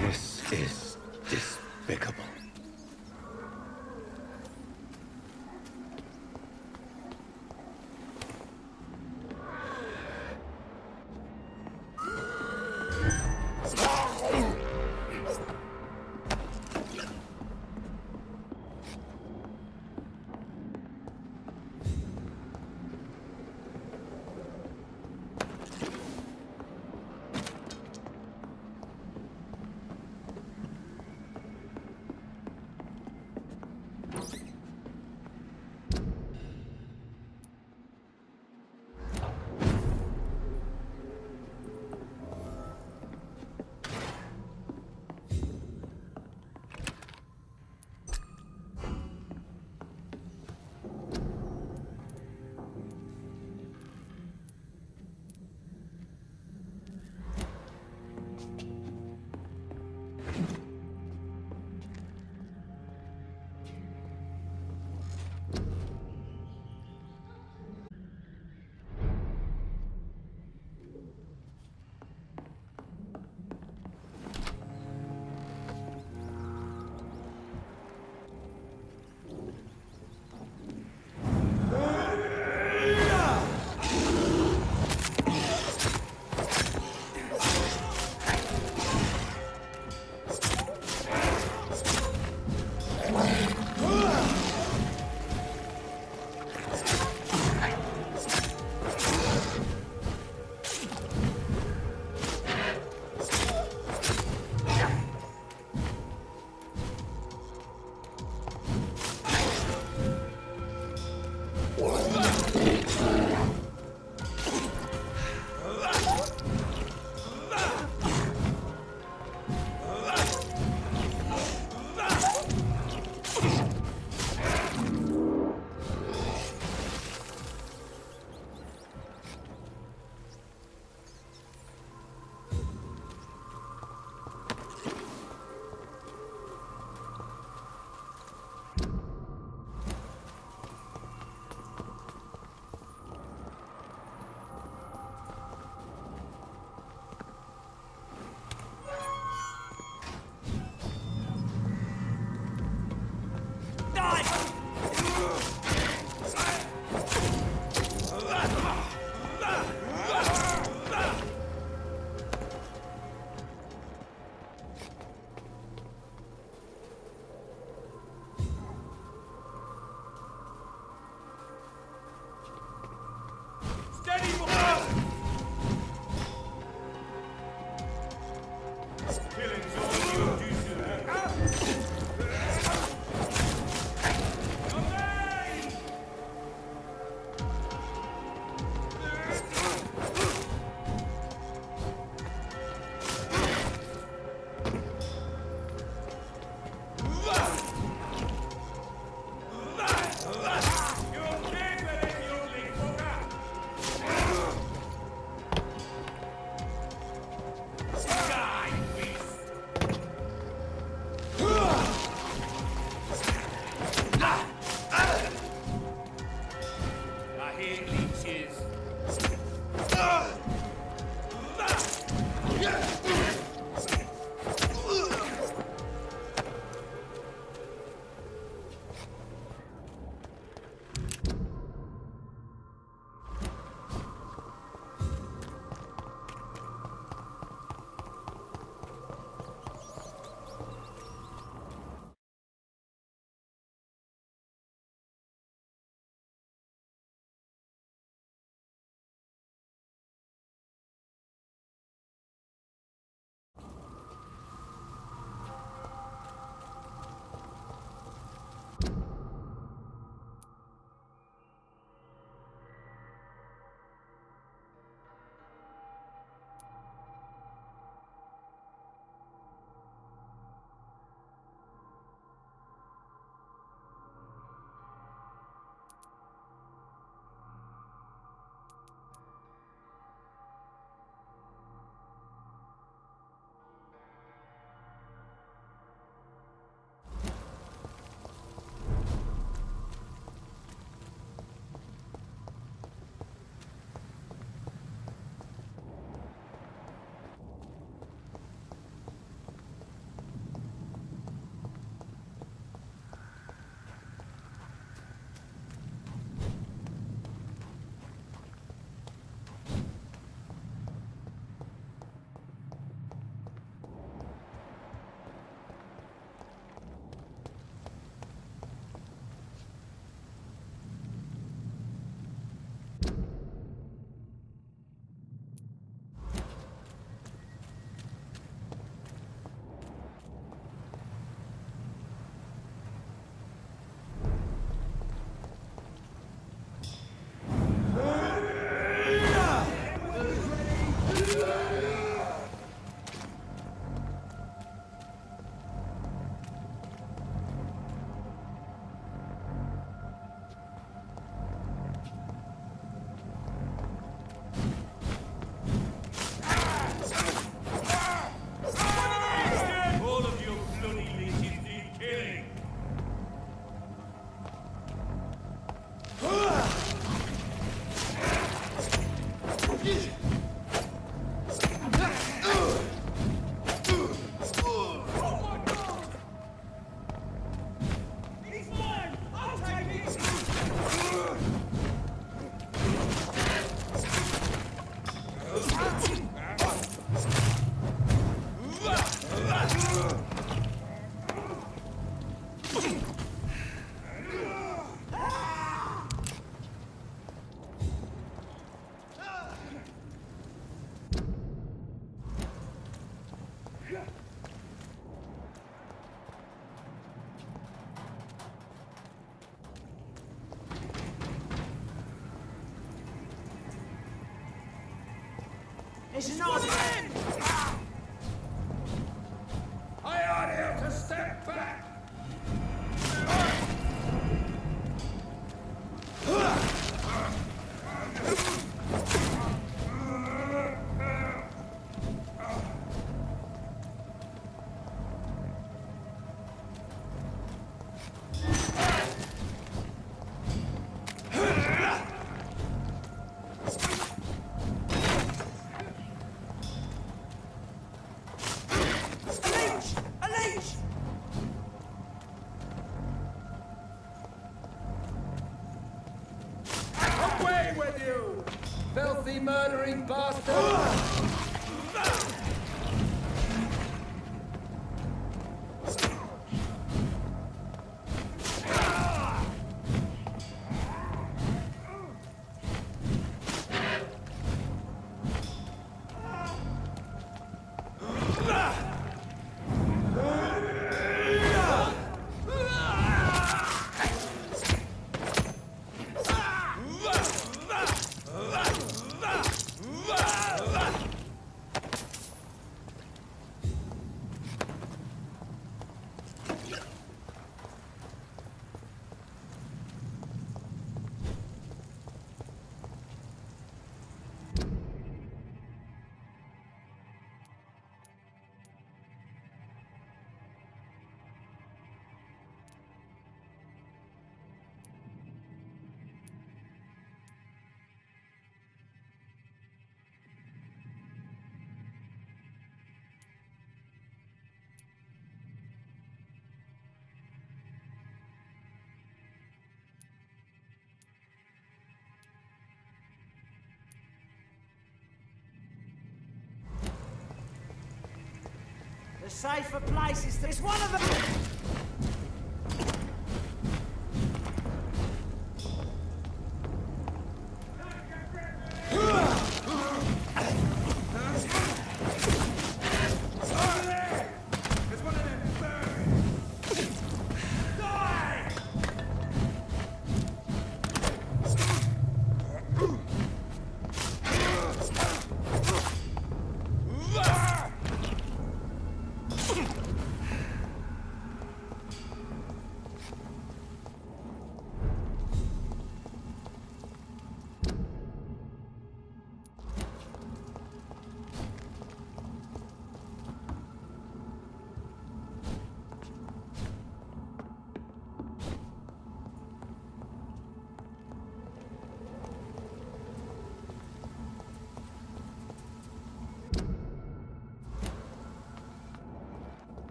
This is despicable. It's not in! I ought you to step back! Away with you! Filthy murdering bastard! The safer place is this one of them.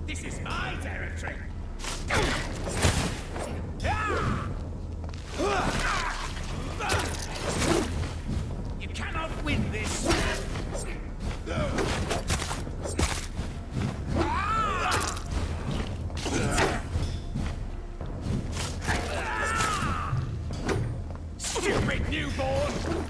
This is my territory! You cannot win this! Stupid newborn!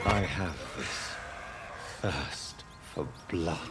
I have this thirst for blood.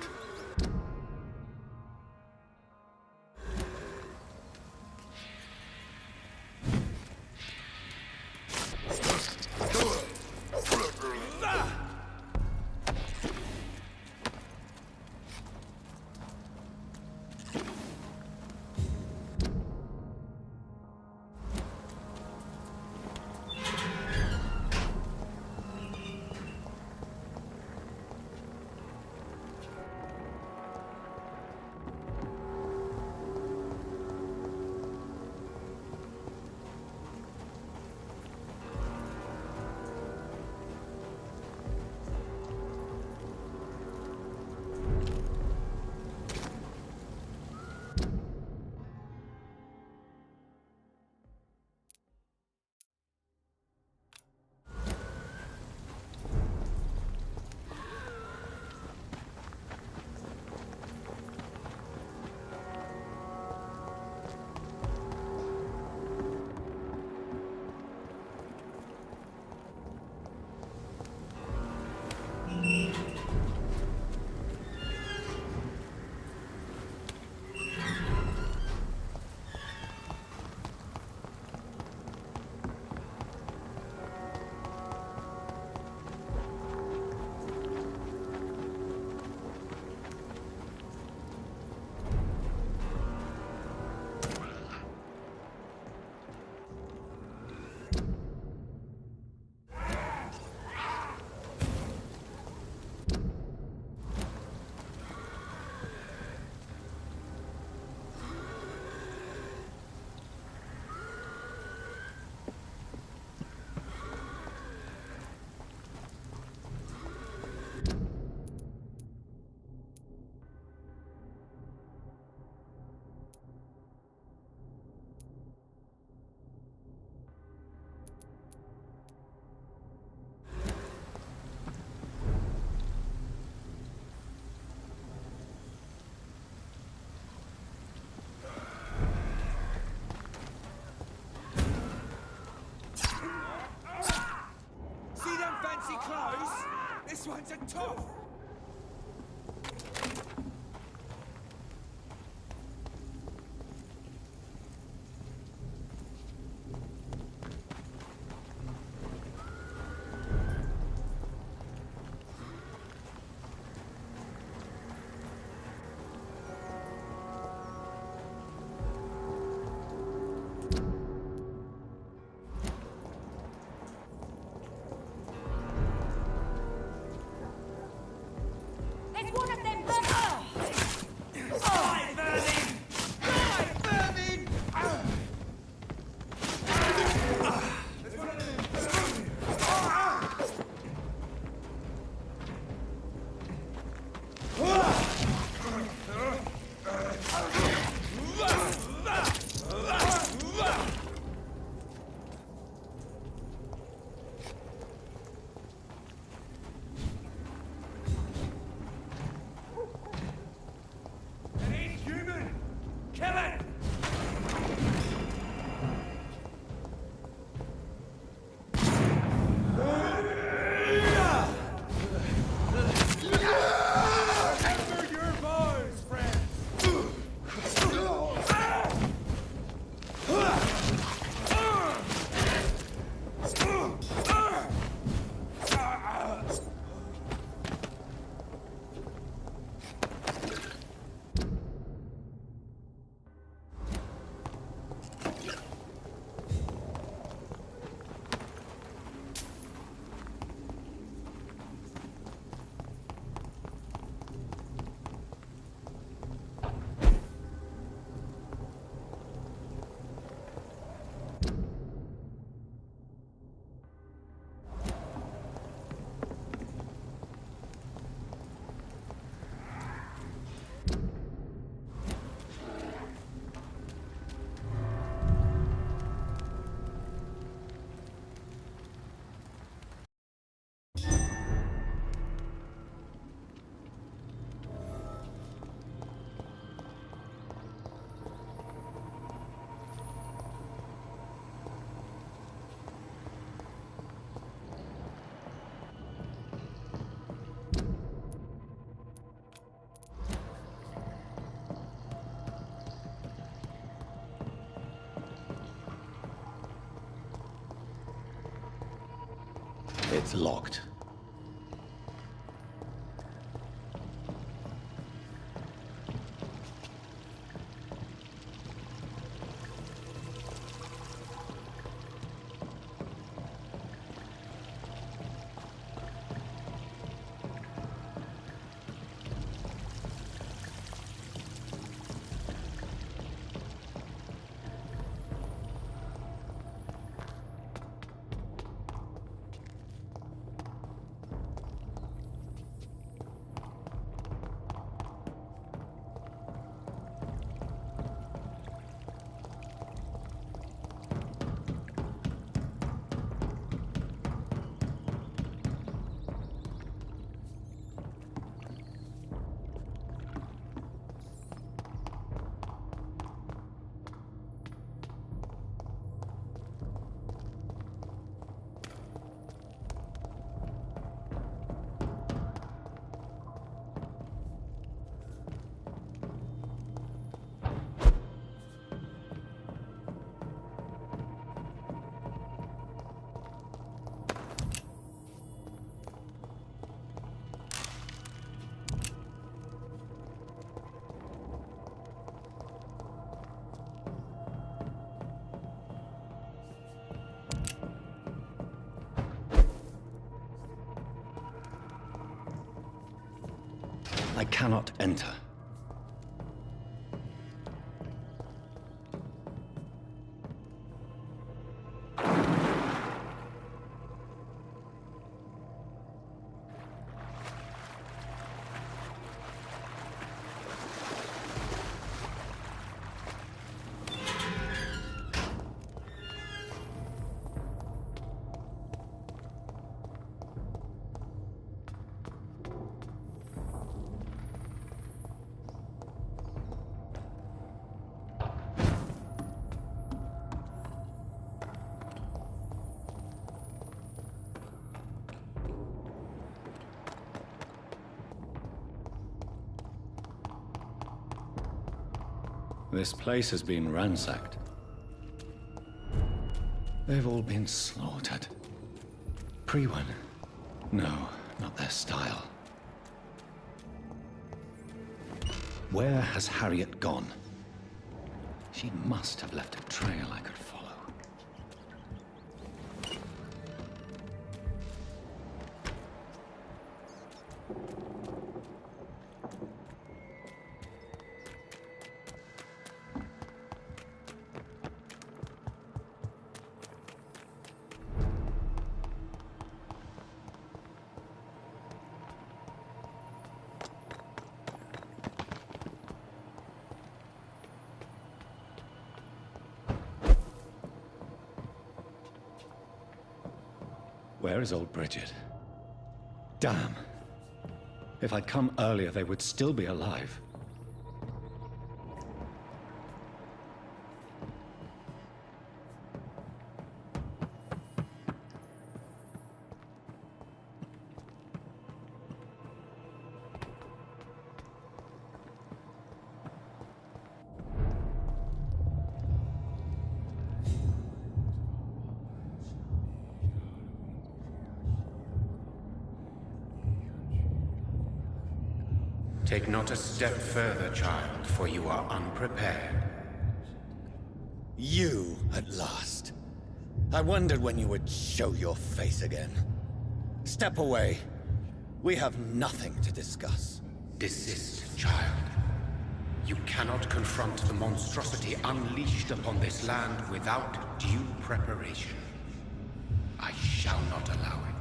This one's a tough! It's locked. I cannot enter. This place has been ransacked. They've all been slaughtered. Pre-one? No, not their style. Where has Harriet gone? She must have left a trail I could follow. Where is old Bridget? Damn. If I'd come earlier, they would still be alive. Take not a step further, child, for you are unprepared. You, at last. I wondered when you would show your face again. Step away. We have nothing to discuss. Desist, child. You cannot confront the monstrosity unleashed upon this land without due preparation. I shall not allow it.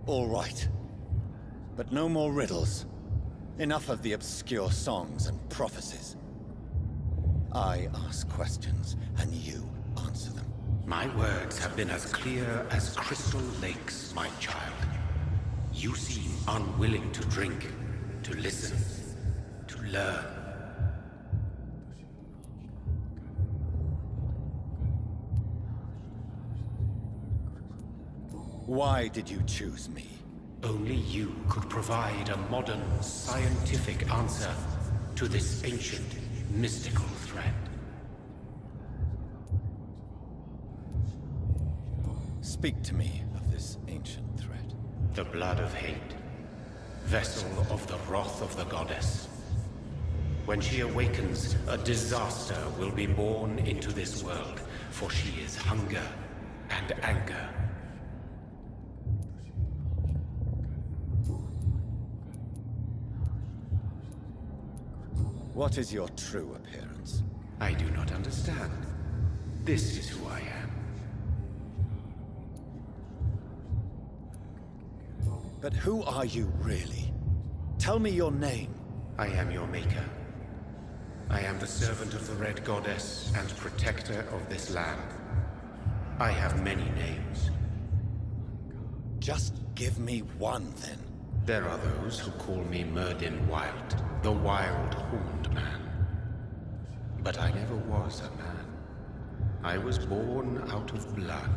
All right. But no more riddles. Enough of the obscure songs and prophecies. I ask questions, and you answer them. My words have been as clear as crystal lakes, my child. You seem unwilling to drink, to listen, to learn. Why did you choose me? Only you could provide a modern, scientific answer to this ancient, mystical threat. Speak to me of this ancient threat? The blood of hate. Vessel of the wrath of the goddess. When she awakens, a disaster will be born into this world, for she is hunger and anger. What is your true appearance? I do not understand. This is who I am. But who are you really? Tell me your name. I am your maker. I am the servant of the Red Goddess and protector of this land. I have many names. Just give me one, then. There are those who call me Myrddin Wild, the Wild Horned Man. But I never was a man. I was born out of blood.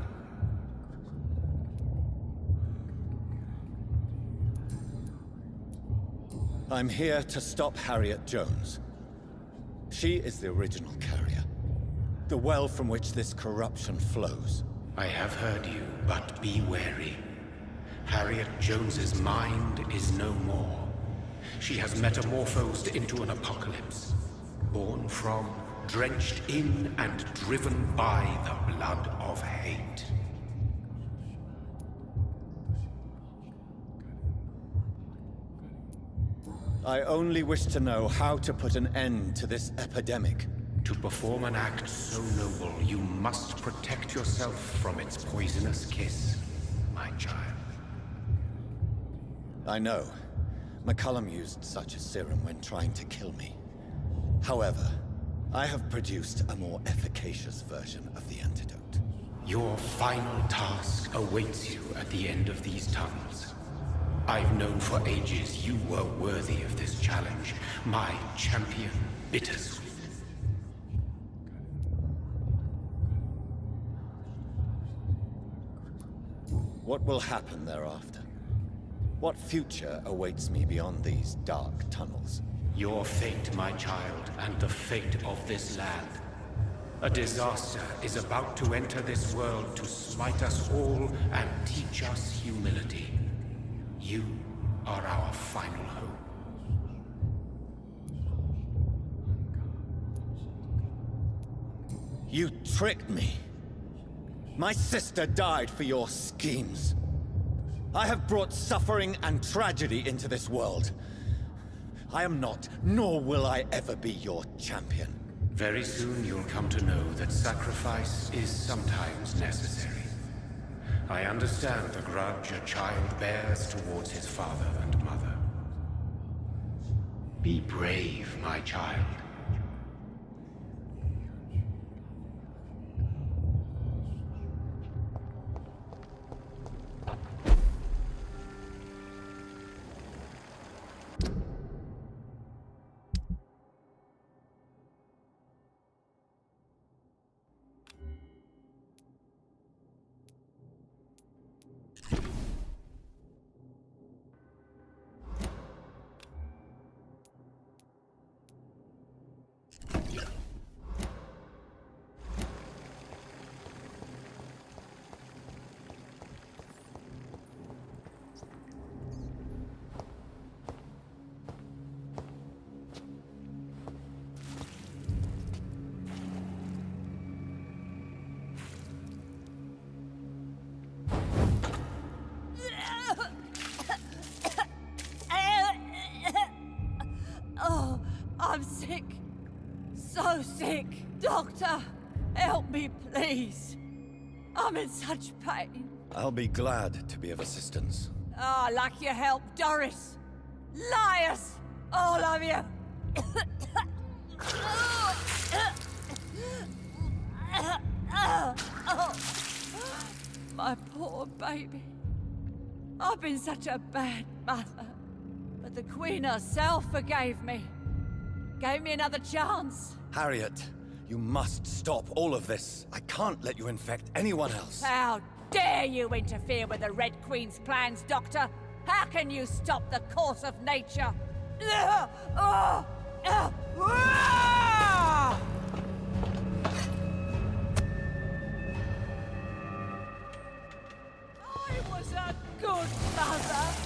I'm here to stop Harriet Jones. She is the original carrier. The well from which this corruption flows. I have heard you, but be wary. Harriet Jones's mind is no more. She has metamorphosed into an apocalypse. Born from, drenched in, and driven by the blood of hate. I only wish to know how to put an end to this epidemic. To perform an act so noble, you must protect yourself from its poisonous kiss, my child. I know. McCullum used such a serum when trying to kill me. However, I have produced a more efficacious version of the antidote. Your final task awaits you at the end of these tunnels. I've known for ages you were worthy of this challenge, my champion, Bittersweet. What will happen thereafter? What future awaits me beyond these dark tunnels? Your fate, my child, and the fate of this land. A disaster is about to enter this world to smite us all and teach us humility. You are our final hope. You tricked me. My sister died for your schemes. I have brought suffering and tragedy into this world. I am not, nor will I ever be your champion. Very soon you'll come to know that sacrifice is sometimes necessary. I understand the grudge a child bears towards his father and mother. Be brave, my child. Oh, I'm sick. So sick. Doctor, help me, please. I'm in such pain. I'll be glad to be of assistance. Ah, like your help, Doris. Liars! All of you! My poor baby. I've been such a bad mother. But the Queen herself forgave me. Gave me another chance. Harriet, you must stop all of this. I can't let you infect anyone else. How dare you interfere with the Red Queen's plans, Doctor? How can you stop the course of nature? I was a good mother.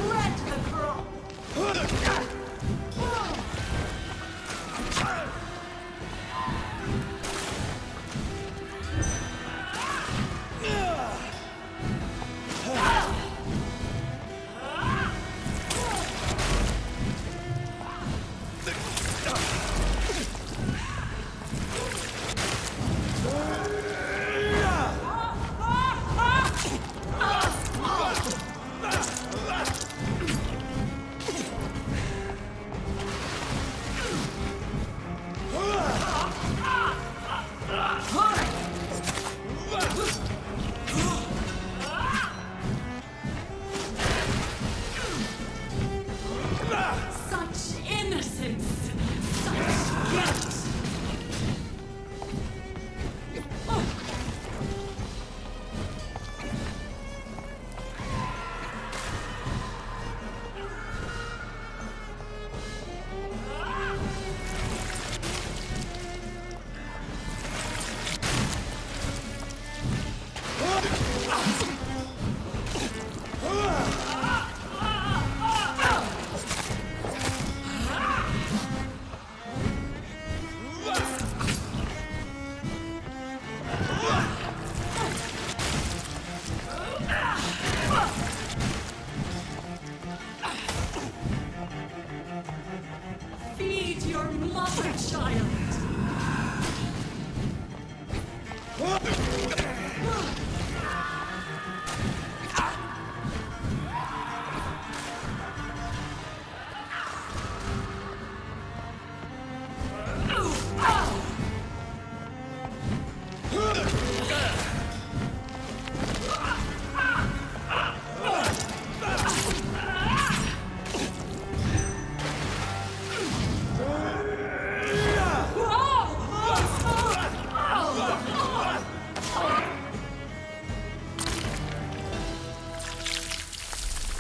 Red the crop! Such innocence! Such guilt! Feed your mother, child!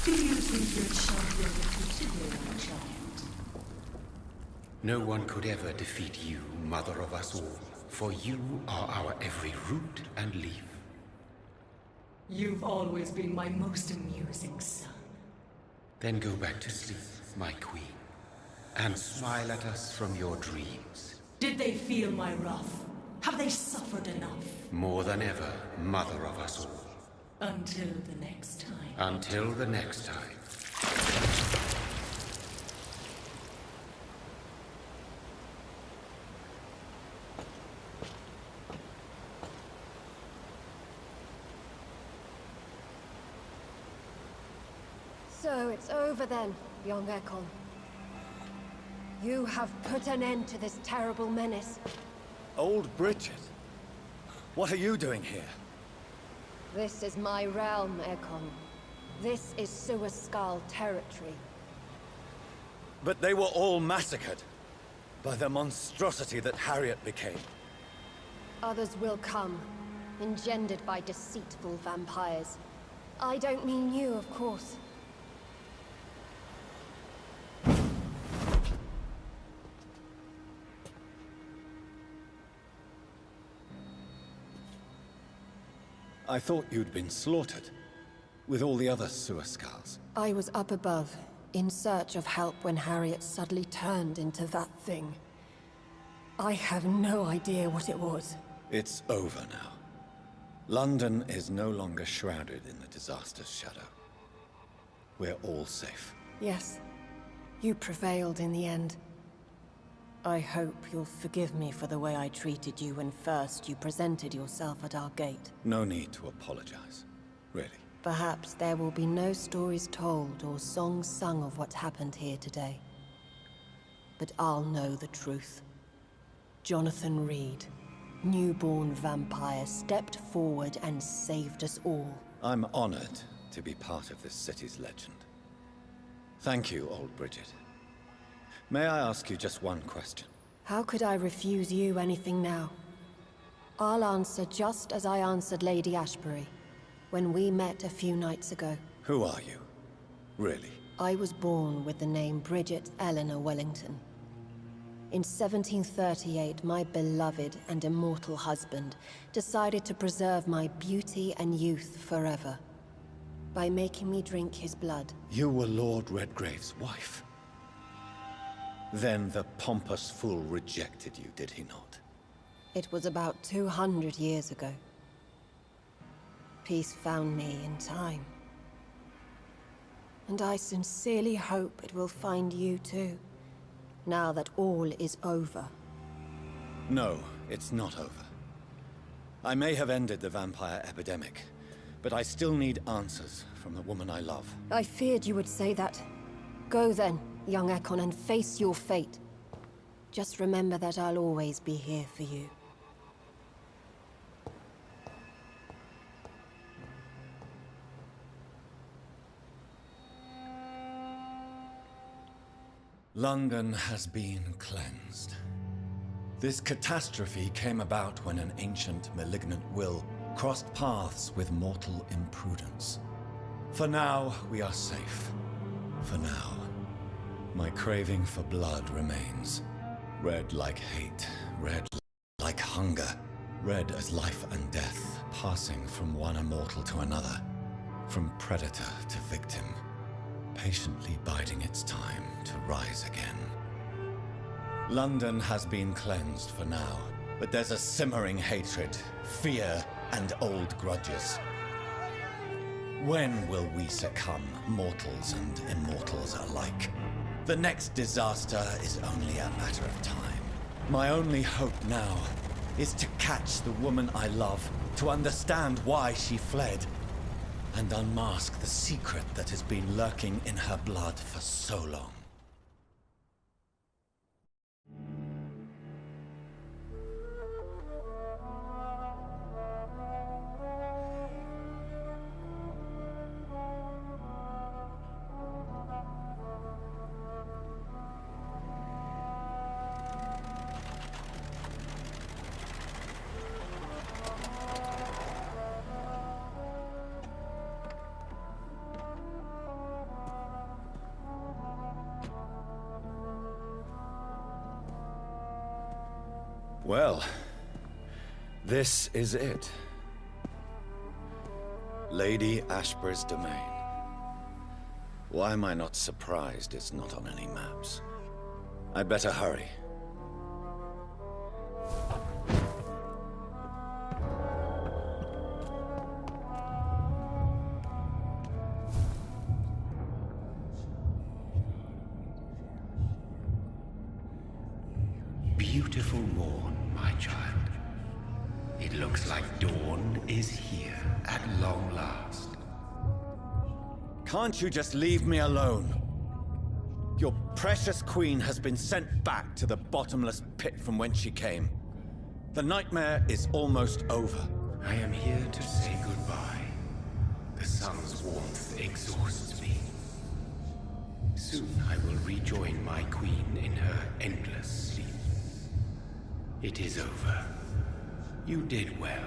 Do you think your champion defeated me, my child? No one could ever defeat you, mother of us all, for you are our every root and leaf. You've always been my most amusing son. Then go back to sleep, my queen, and smile at us from your dreams. Did they feel my wrath? Have they suffered enough? More than ever, mother of us all. Until the next time. Until the next time. So it's over then, young Ekon. You have put an end to this terrible menace. Old Bridget? What are you doing here? This is my realm, Ekon. This is Suaskal territory. But they were all massacred by the monstrosity that Harriet became. Others will come, engendered by deceitful vampires. I don't mean you, of course. I thought you'd been slaughtered, with all the other Suaskals. I was up above, in search of help when Harriet suddenly turned into that thing. I have no idea what it was. It's over now. London is no longer shrouded in the disaster's shadow. We're all safe. Yes, you prevailed in the end. I hope you'll forgive me for the way I treated you when first you presented yourself at our gate. No need to apologize, really. Perhaps there will be no stories told or songs sung of what happened here today. But I'll know the truth. Jonathan Reed, newborn vampire, stepped forward and saved us all. I'm honored to be part of this city's legend. Thank you, old Bridget. May I ask you just one question? How could I refuse you anything now? I'll answer just as I answered Lady Ashbury when we met a few nights ago. Who are you? Really? I was born with the name Bridget Eleanor Wellington. In 1738, my beloved and immortal husband decided to preserve my beauty and youth forever. By making me drink his blood. You were Lord Redgrave's wife. Then the pompous fool rejected you, did he not? It was about 200 years ago. Peace found me in time. And I sincerely hope it will find you too, now that all is over. No, it's not over. I may have ended the vampire epidemic, but I still need answers from the woman I love. I feared you would say that. Go then, young Ekon, and face your fate. Just remember that I'll always be here for you. London has been cleansed. This catastrophe came about when an ancient, malignant will crossed paths with mortal imprudence. For now, we are safe. For now. My craving for blood remains. Red like hate, red like hunger, red as life and death, passing from one immortal to another, from predator to victim, patiently biding its time to rise again. London has been cleansed for now, but there's a simmering hatred, fear, and old grudges. When will we succumb, mortals and immortals alike? The next disaster is only a matter of time. My only hope now is to catch the woman I love, to understand why she fled, and unmask the secret that has been lurking in her blood for so long. Well, this is it. Lady Ashbur's domain. Why am I not surprised it's not on any maps? I'd better hurry. Beautiful morn, my child. It looks like dawn is here at long last. Can't you just leave me alone? Your precious queen has been sent back to the bottomless pit from whence she came. The nightmare is almost over. I am here to say goodbye. The sun's warmth exhausts me. Soon I will rejoin my queen in her endless sleep. It is over. You did well.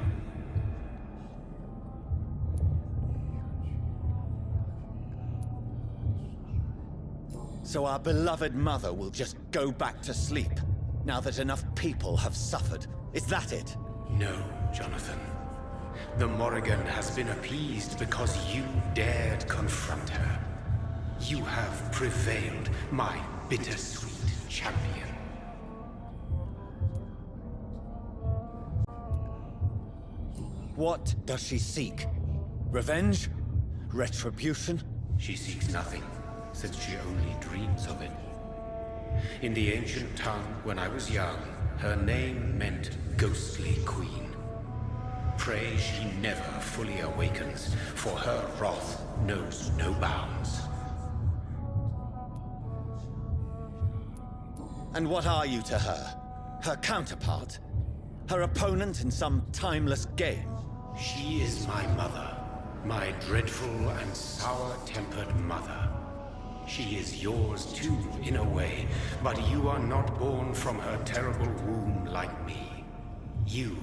So our beloved mother will just go back to sleep, now that enough people have suffered. Is that it? No, Jonathan. The Morrigan has been appeased because you dared confront her. You have prevailed, my bittersweet champion. What does she seek? Revenge? Retribution? She seeks nothing, since she only dreams of it. In the ancient tongue, when I was young, her name meant Ghostly Queen. Pray she never fully awakens, for her wrath knows no bounds. And what are you to her? Her counterpart? Her opponent in some timeless game? She is my mother, my dreadful and sour-tempered mother. She is yours too, in a way, but you are not born from her terrible womb like me. You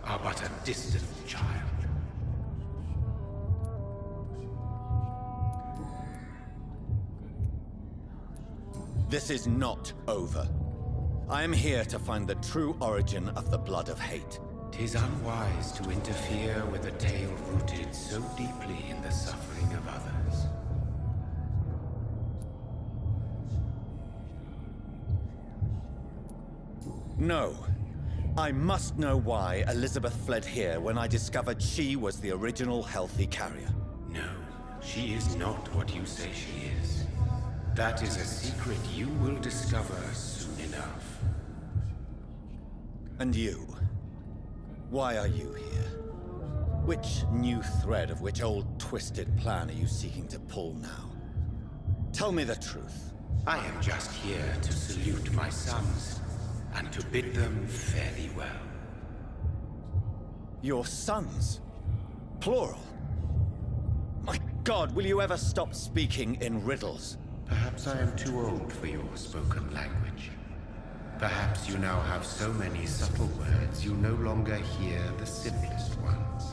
are but a distant child. This is not over. I am here to find the true origin of the blood of hate. 'Tis unwise to interfere with a tale rooted so deeply in the suffering of others. No. I must know why Elizabeth fled here when I discovered she was the original healthy carrier. No, she is not what you say she is. That is a secret you will discover soon enough. And you? Why are you here? Which new thread of which old twisted plan are you seeking to pull now? Tell me the truth. I am just here to salute my sons, and to bid them fare thee well. Your sons? Plural? My God, will you ever stop speaking in riddles? Perhaps I am too old for your spoken language. Perhaps you now have so many subtle words you no longer hear the simplest ones.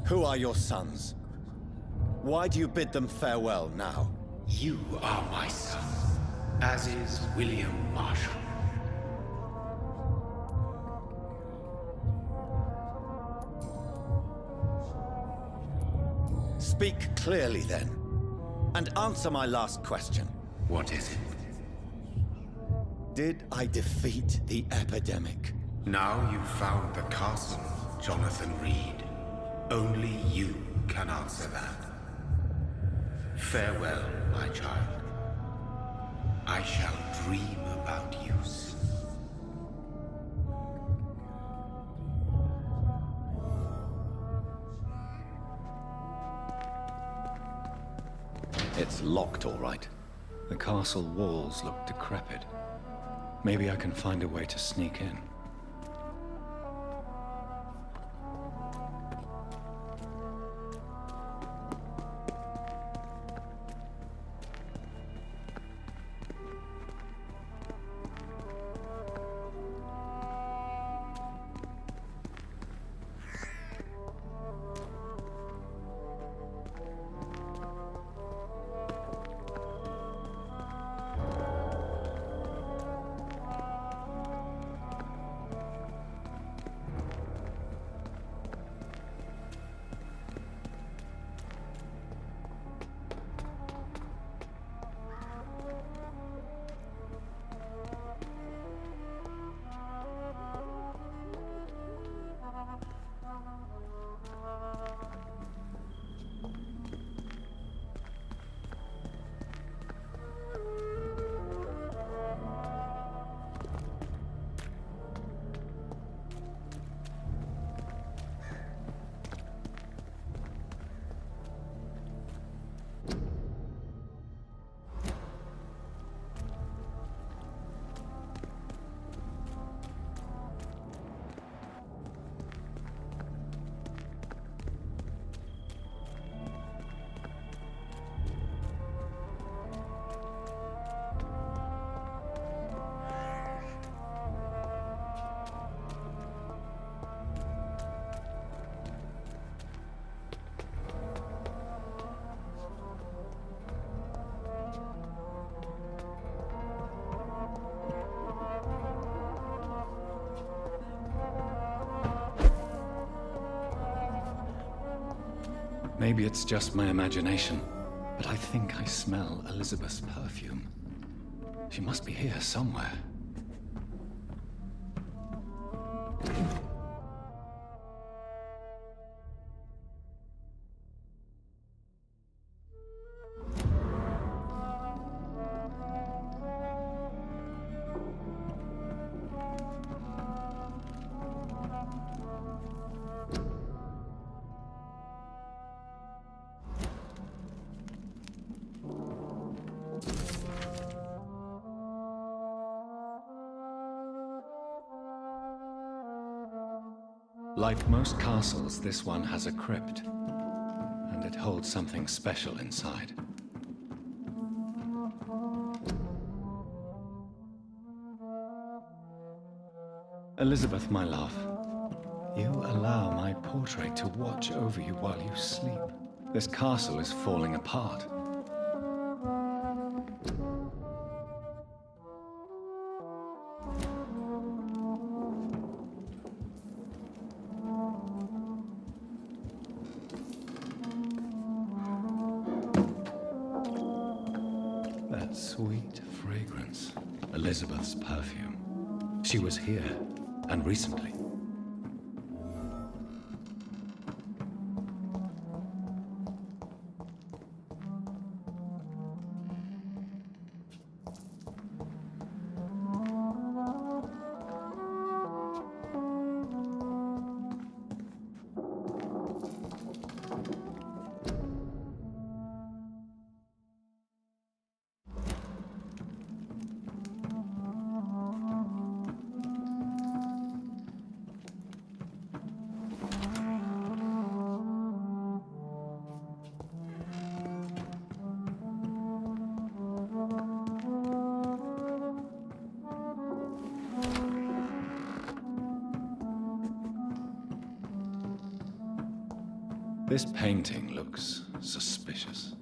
Who are your sons? Why do you bid them farewell now? You are my son, as is William Marshall. Speak clearly then, and answer my last question. What is it? Did I defeat the epidemic? Now you've found the castle, Jonathan Reed. Only you can answer that. Farewell, my child. I shall dream about you soon. It's locked, all right. The castle walls look decrepit. Maybe I can find a way to sneak in. Maybe it's just my imagination, but I think I smell Elizabeth's perfume. She must be here somewhere. Like most castles, this one has a crypt, and it holds something special inside. Elizabeth, my love, you allow my portrait to watch over you while you sleep. This castle is falling apart. sweet fragrance. Elizabeth's perfume. She was here, and recently. This painting looks suspicious.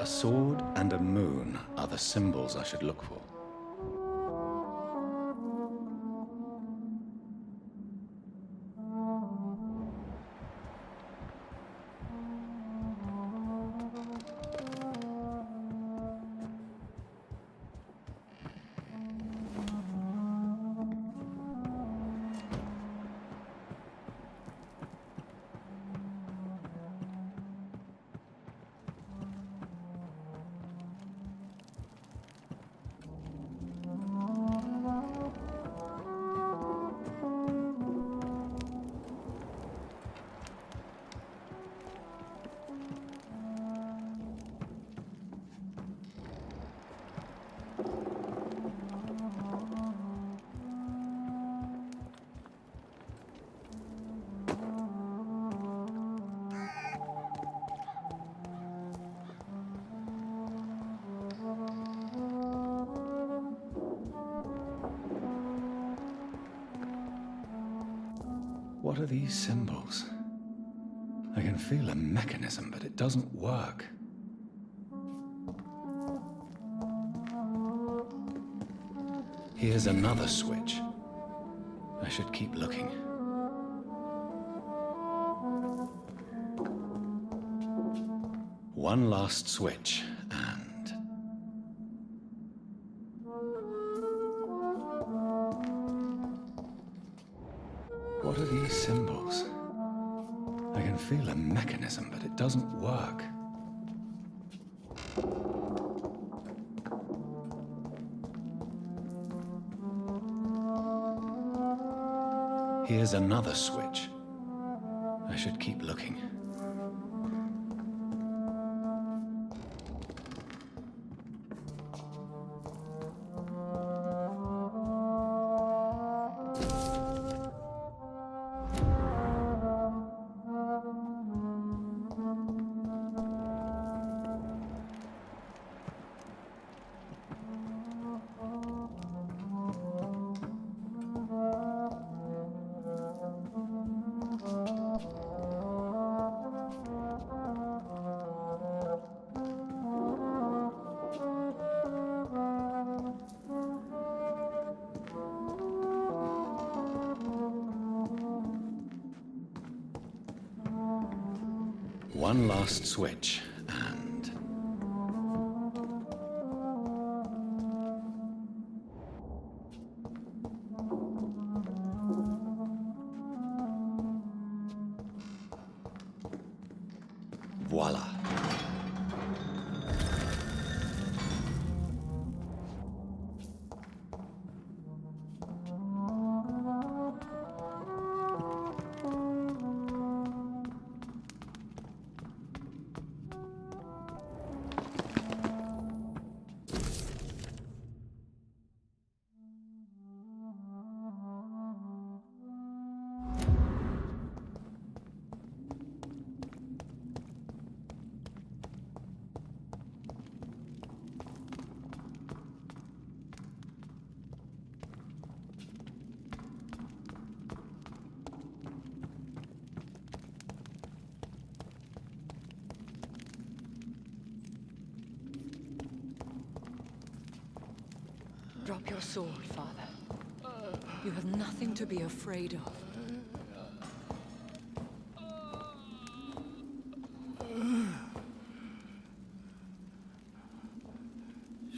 A sword and a moon are the symbols I should look for. What are these symbols? I can feel a mechanism, but it doesn't work. Here's another switch. I should keep looking. One last switch, and... What are these symbols? I can feel a mechanism, but it doesn't work. Here's another switch. I should keep looking. One last switch, and... Voila. Drop your sword, Father. You have nothing to be afraid of.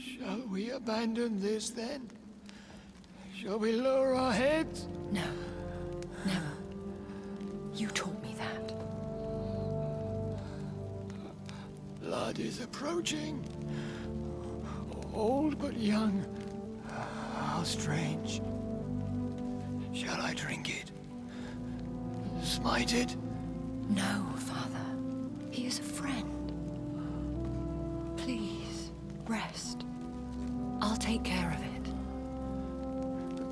Shall we abandon this then? Shall we lower our heads? No. Never. You taught me that. Blood is approaching. Old but young. How strange. Shall I drink it? Smite it? No, Father. He is a friend. Please, rest. I'll take care of it.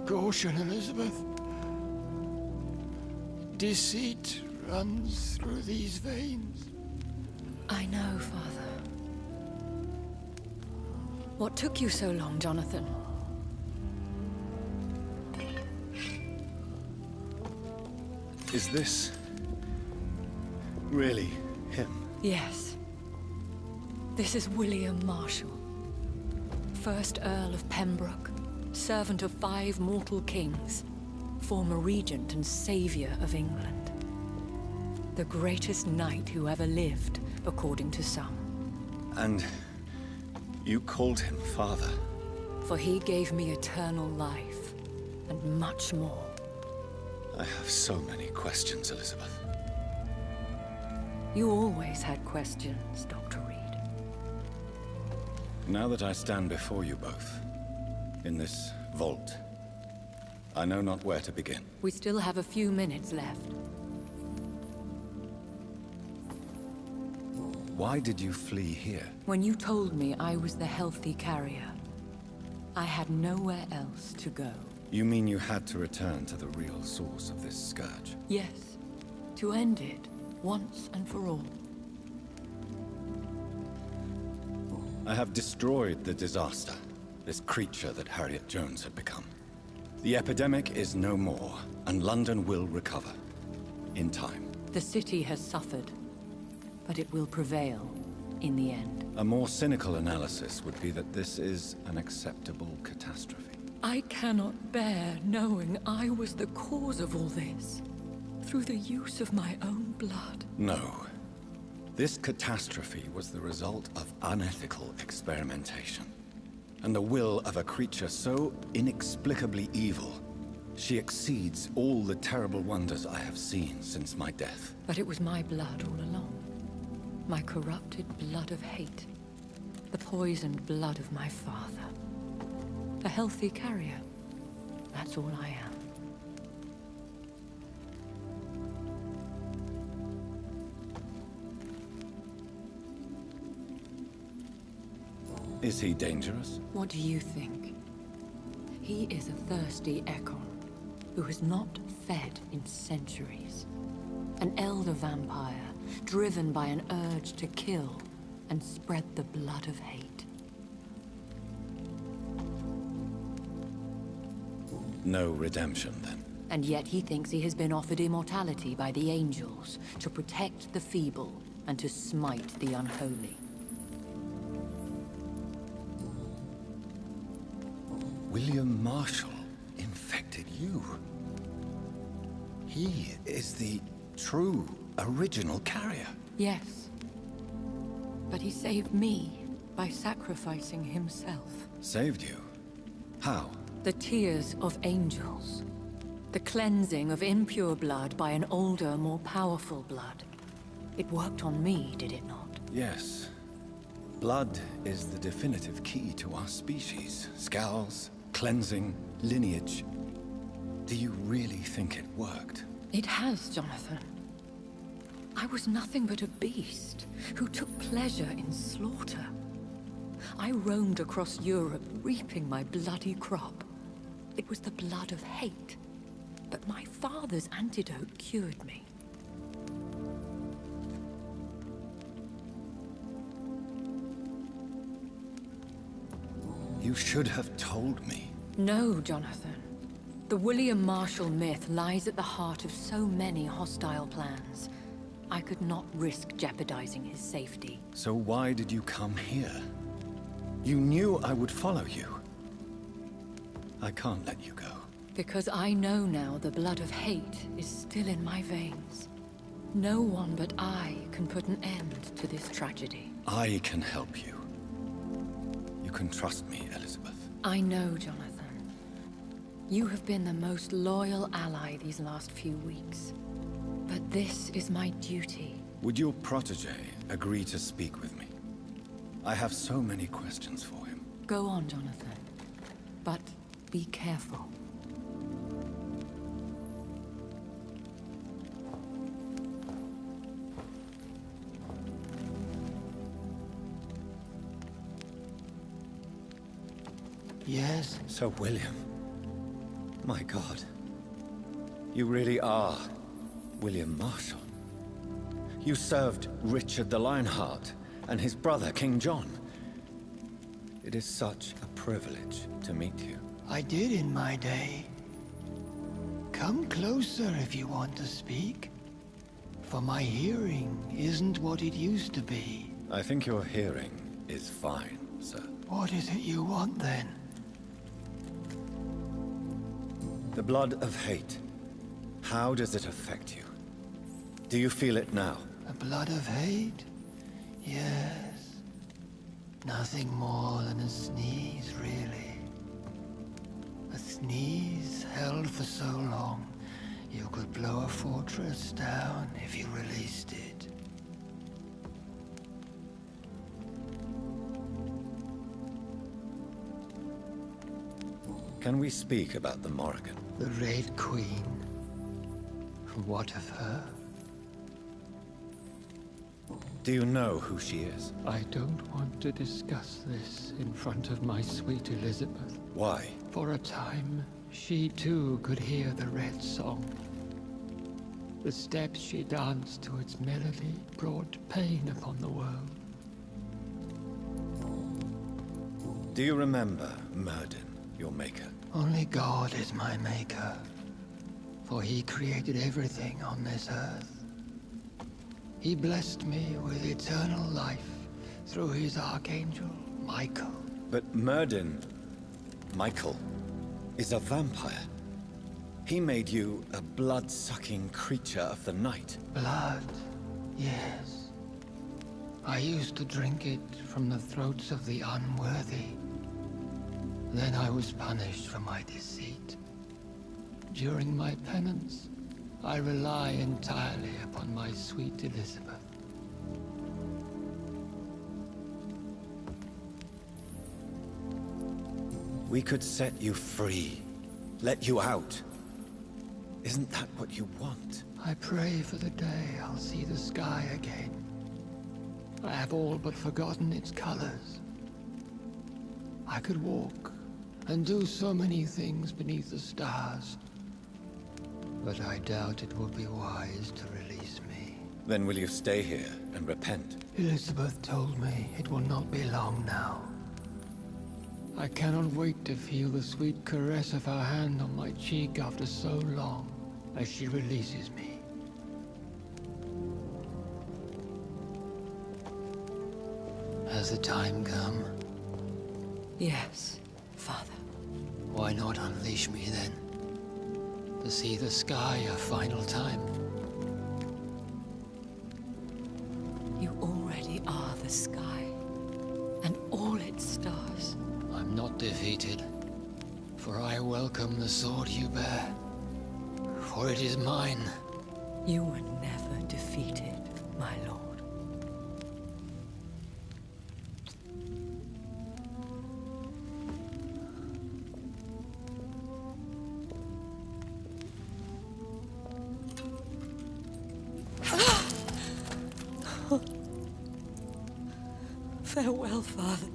Caution, Elizabeth. Deceit runs through these veins. I know, Father. What took you so long, Jonathan? Is this really him? Yes. This is William Marshall, 1st Earl of Pembroke, servant of 5 mortal kings, former regent and savior of England. The greatest knight who ever lived, according to some. And you called him father? For he gave me eternal life, and much more. I have so many questions, Elizabeth. You always had questions, Dr. Reed. Now that I stand before you both, in this vault, I know not where to begin. We still have a few minutes left. Why did you flee here? When you told me I was the healthy carrier, I had nowhere else to go. You mean you had to return to the real source of this scourge? Yes, to end it, once and for all. I have destroyed the disaster, this creature that Harriet Jones had become. The epidemic is no more, and London will recover. In time. The city has suffered, but it will prevail in the end. A more cynical analysis would be that this is an acceptable catastrophe. I cannot bear knowing I was the cause of all this, through the use of my own blood. No. This catastrophe was the result of unethical experimentation, and the will of a creature so inexplicably evil, she exceeds all the terrible wonders I have seen since my death. But it was my blood all along. My corrupted blood of hate. The poisoned blood of my father. A healthy carrier. That's all I am. Is he dangerous? What do you think? He is a thirsty Ekon, who has not fed in centuries. An elder vampire, driven by an urge to kill and spread the blood of hate. No redemption, then. And yet he thinks he has been offered immortality by the angels to protect the feeble and to smite the unholy. William Marshall infected you. He is the true, original carrier. Yes. But he saved me by sacrificing himself. Saved you? How? The tears of angels. The cleansing of impure blood by an older, more powerful blood. It worked on me, did it not? Yes. Blood is the definitive key to our species. Scowls, cleansing, lineage. Do you really think it worked? It has, Jonathan. I was nothing but a beast who took pleasure in slaughter. I roamed across Europe, reaping my bloody crop. It was the blood of hate. But my father's antidote cured me. You should have told me. No, Jonathan. The William Marshall myth lies at the heart of so many hostile plans. I could not risk jeopardizing his safety. So why did you come here? You knew I would follow you. I can't let you go. Because I know now the blood of hate is still in my veins. No one but I can put an end to this tragedy. I can help you. You can trust me, Elizabeth. I know, Jonathan. You have been the most loyal ally these last few weeks. But this is my duty. Would your protege agree to speak with me? I have so many questions for him. Go on, Jonathan. But be careful. Yes? Sir William. My God. You really are William Marshall. You served Richard the Lionheart and his brother, King John. It is such a privilege to meet you. I did in my day. Come closer if you want to speak. For my hearing isn't what it used to be. I think your hearing is fine, sir. What is it you want then? The blood of hate. How does it affect you? Do you feel it now? The blood of hate? Yes. Nothing more than a sneeze, really. A sneeze held for so long, you could blow a fortress down if you released it. Can we speak about the Morrigan? The Red Queen. What of her? Do you know who she is? I don't want to discuss this in front of my sweet Elizabeth. Why? For a time, she too could hear the Red Song. The steps she danced to its melody brought pain upon the world. Do you remember Myrddin, your maker? Only God is my maker, for he created everything on this earth. He blessed me with eternal life through his archangel, Michael. But Myrddin, Michael, is a vampire. He made you a blood-sucking creature of the night. Blood, yes. I used to drink it from the throats of the unworthy. Then I was punished for my deceit. During my penance, I rely entirely upon my sweet Elizabeth. We could set you free, let you out. Isn't that what you want? I pray for the day I'll see the sky again. I have all but forgotten its colors. I could walk and do so many things beneath the stars. But I doubt it will be wise to release me. Then will you stay here and repent? Elizabeth told me it will not be long now. I cannot wait to feel the sweet caress of her hand on my cheek after so long, as she releases me. Has the time come? Yes, Father. Why not unleash me then? To see the sky a final time. You already are the sky, and all its stars. I'm not defeated, for I welcome the sword you bear, for it is mine. You were never defeated. my lord. Farewell, father.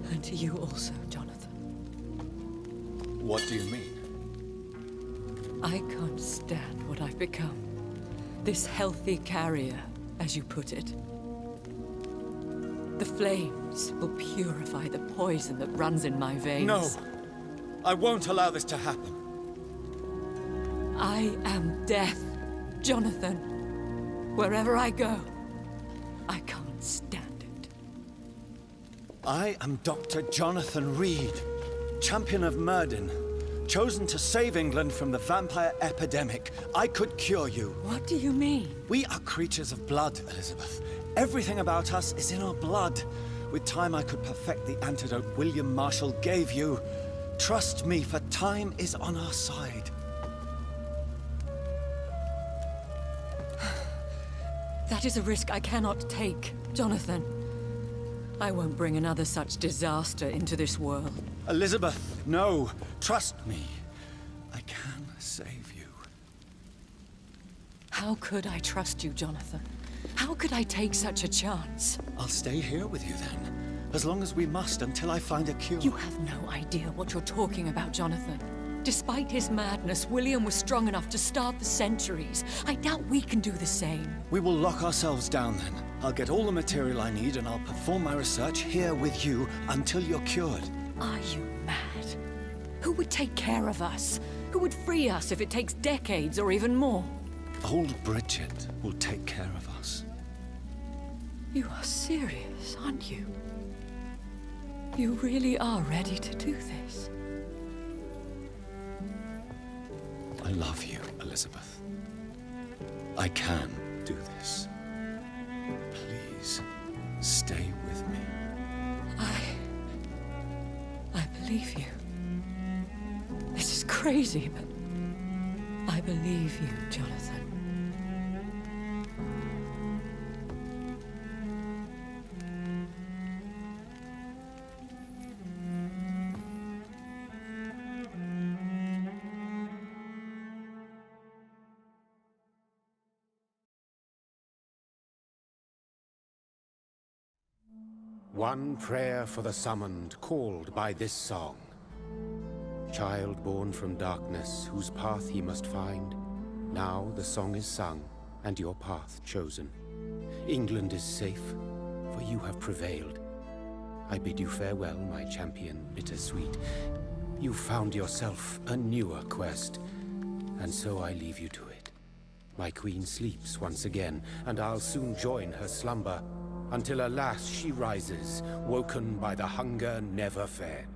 And to you also, Jonathan. What do you mean? I can't stand what I've become. This healthy carrier, as you put it. The flames will purify the poison that runs in my veins. No! I won't allow this to happen. I am death, Jonathan. Wherever I go, I can't stand it. I am Dr. Jonathan Reed, champion of Myrddin, chosen to save England from the vampire epidemic. I could cure you. What do you mean? We are creatures of blood, Elizabeth. Everything about us is in our blood. With time, I could perfect the antidote William Marshall gave you. Trust me, for time is on our side. That is a risk I cannot take, Jonathan. I won't bring another such disaster into this world. Elizabeth, no. Trust me. I can save you. How could I trust you, Jonathan? How could I take such a chance? I'll stay here with you then. As long as we must, until I find a cure. You have no idea what you're talking about, Jonathan. Despite his madness, William was strong enough to start the centuries. I doubt we can do the same. We will lock ourselves down then. I'll get all the material I need and I'll perform my research here with you until you're cured. Are you mad? Who would take care of us? Who would free us if it takes decades or even more? Old Bridget will take care of us. You are serious, aren't you? You really are ready to do this? I love you, Elizabeth. I can do this. Please, stay with me. I believe you. This is crazy, but I believe you, Jonathan. One prayer for the summoned, called by this song. Child born from darkness, whose path he must find. Now the song is sung, and your path chosen. England is safe, for you have prevailed. I bid you farewell, my champion, bittersweet. You found yourself a newer quest, and so I leave you to it. My queen sleeps once again, and I'll soon join her slumber, until alas she rises, woken by the hunger never fed.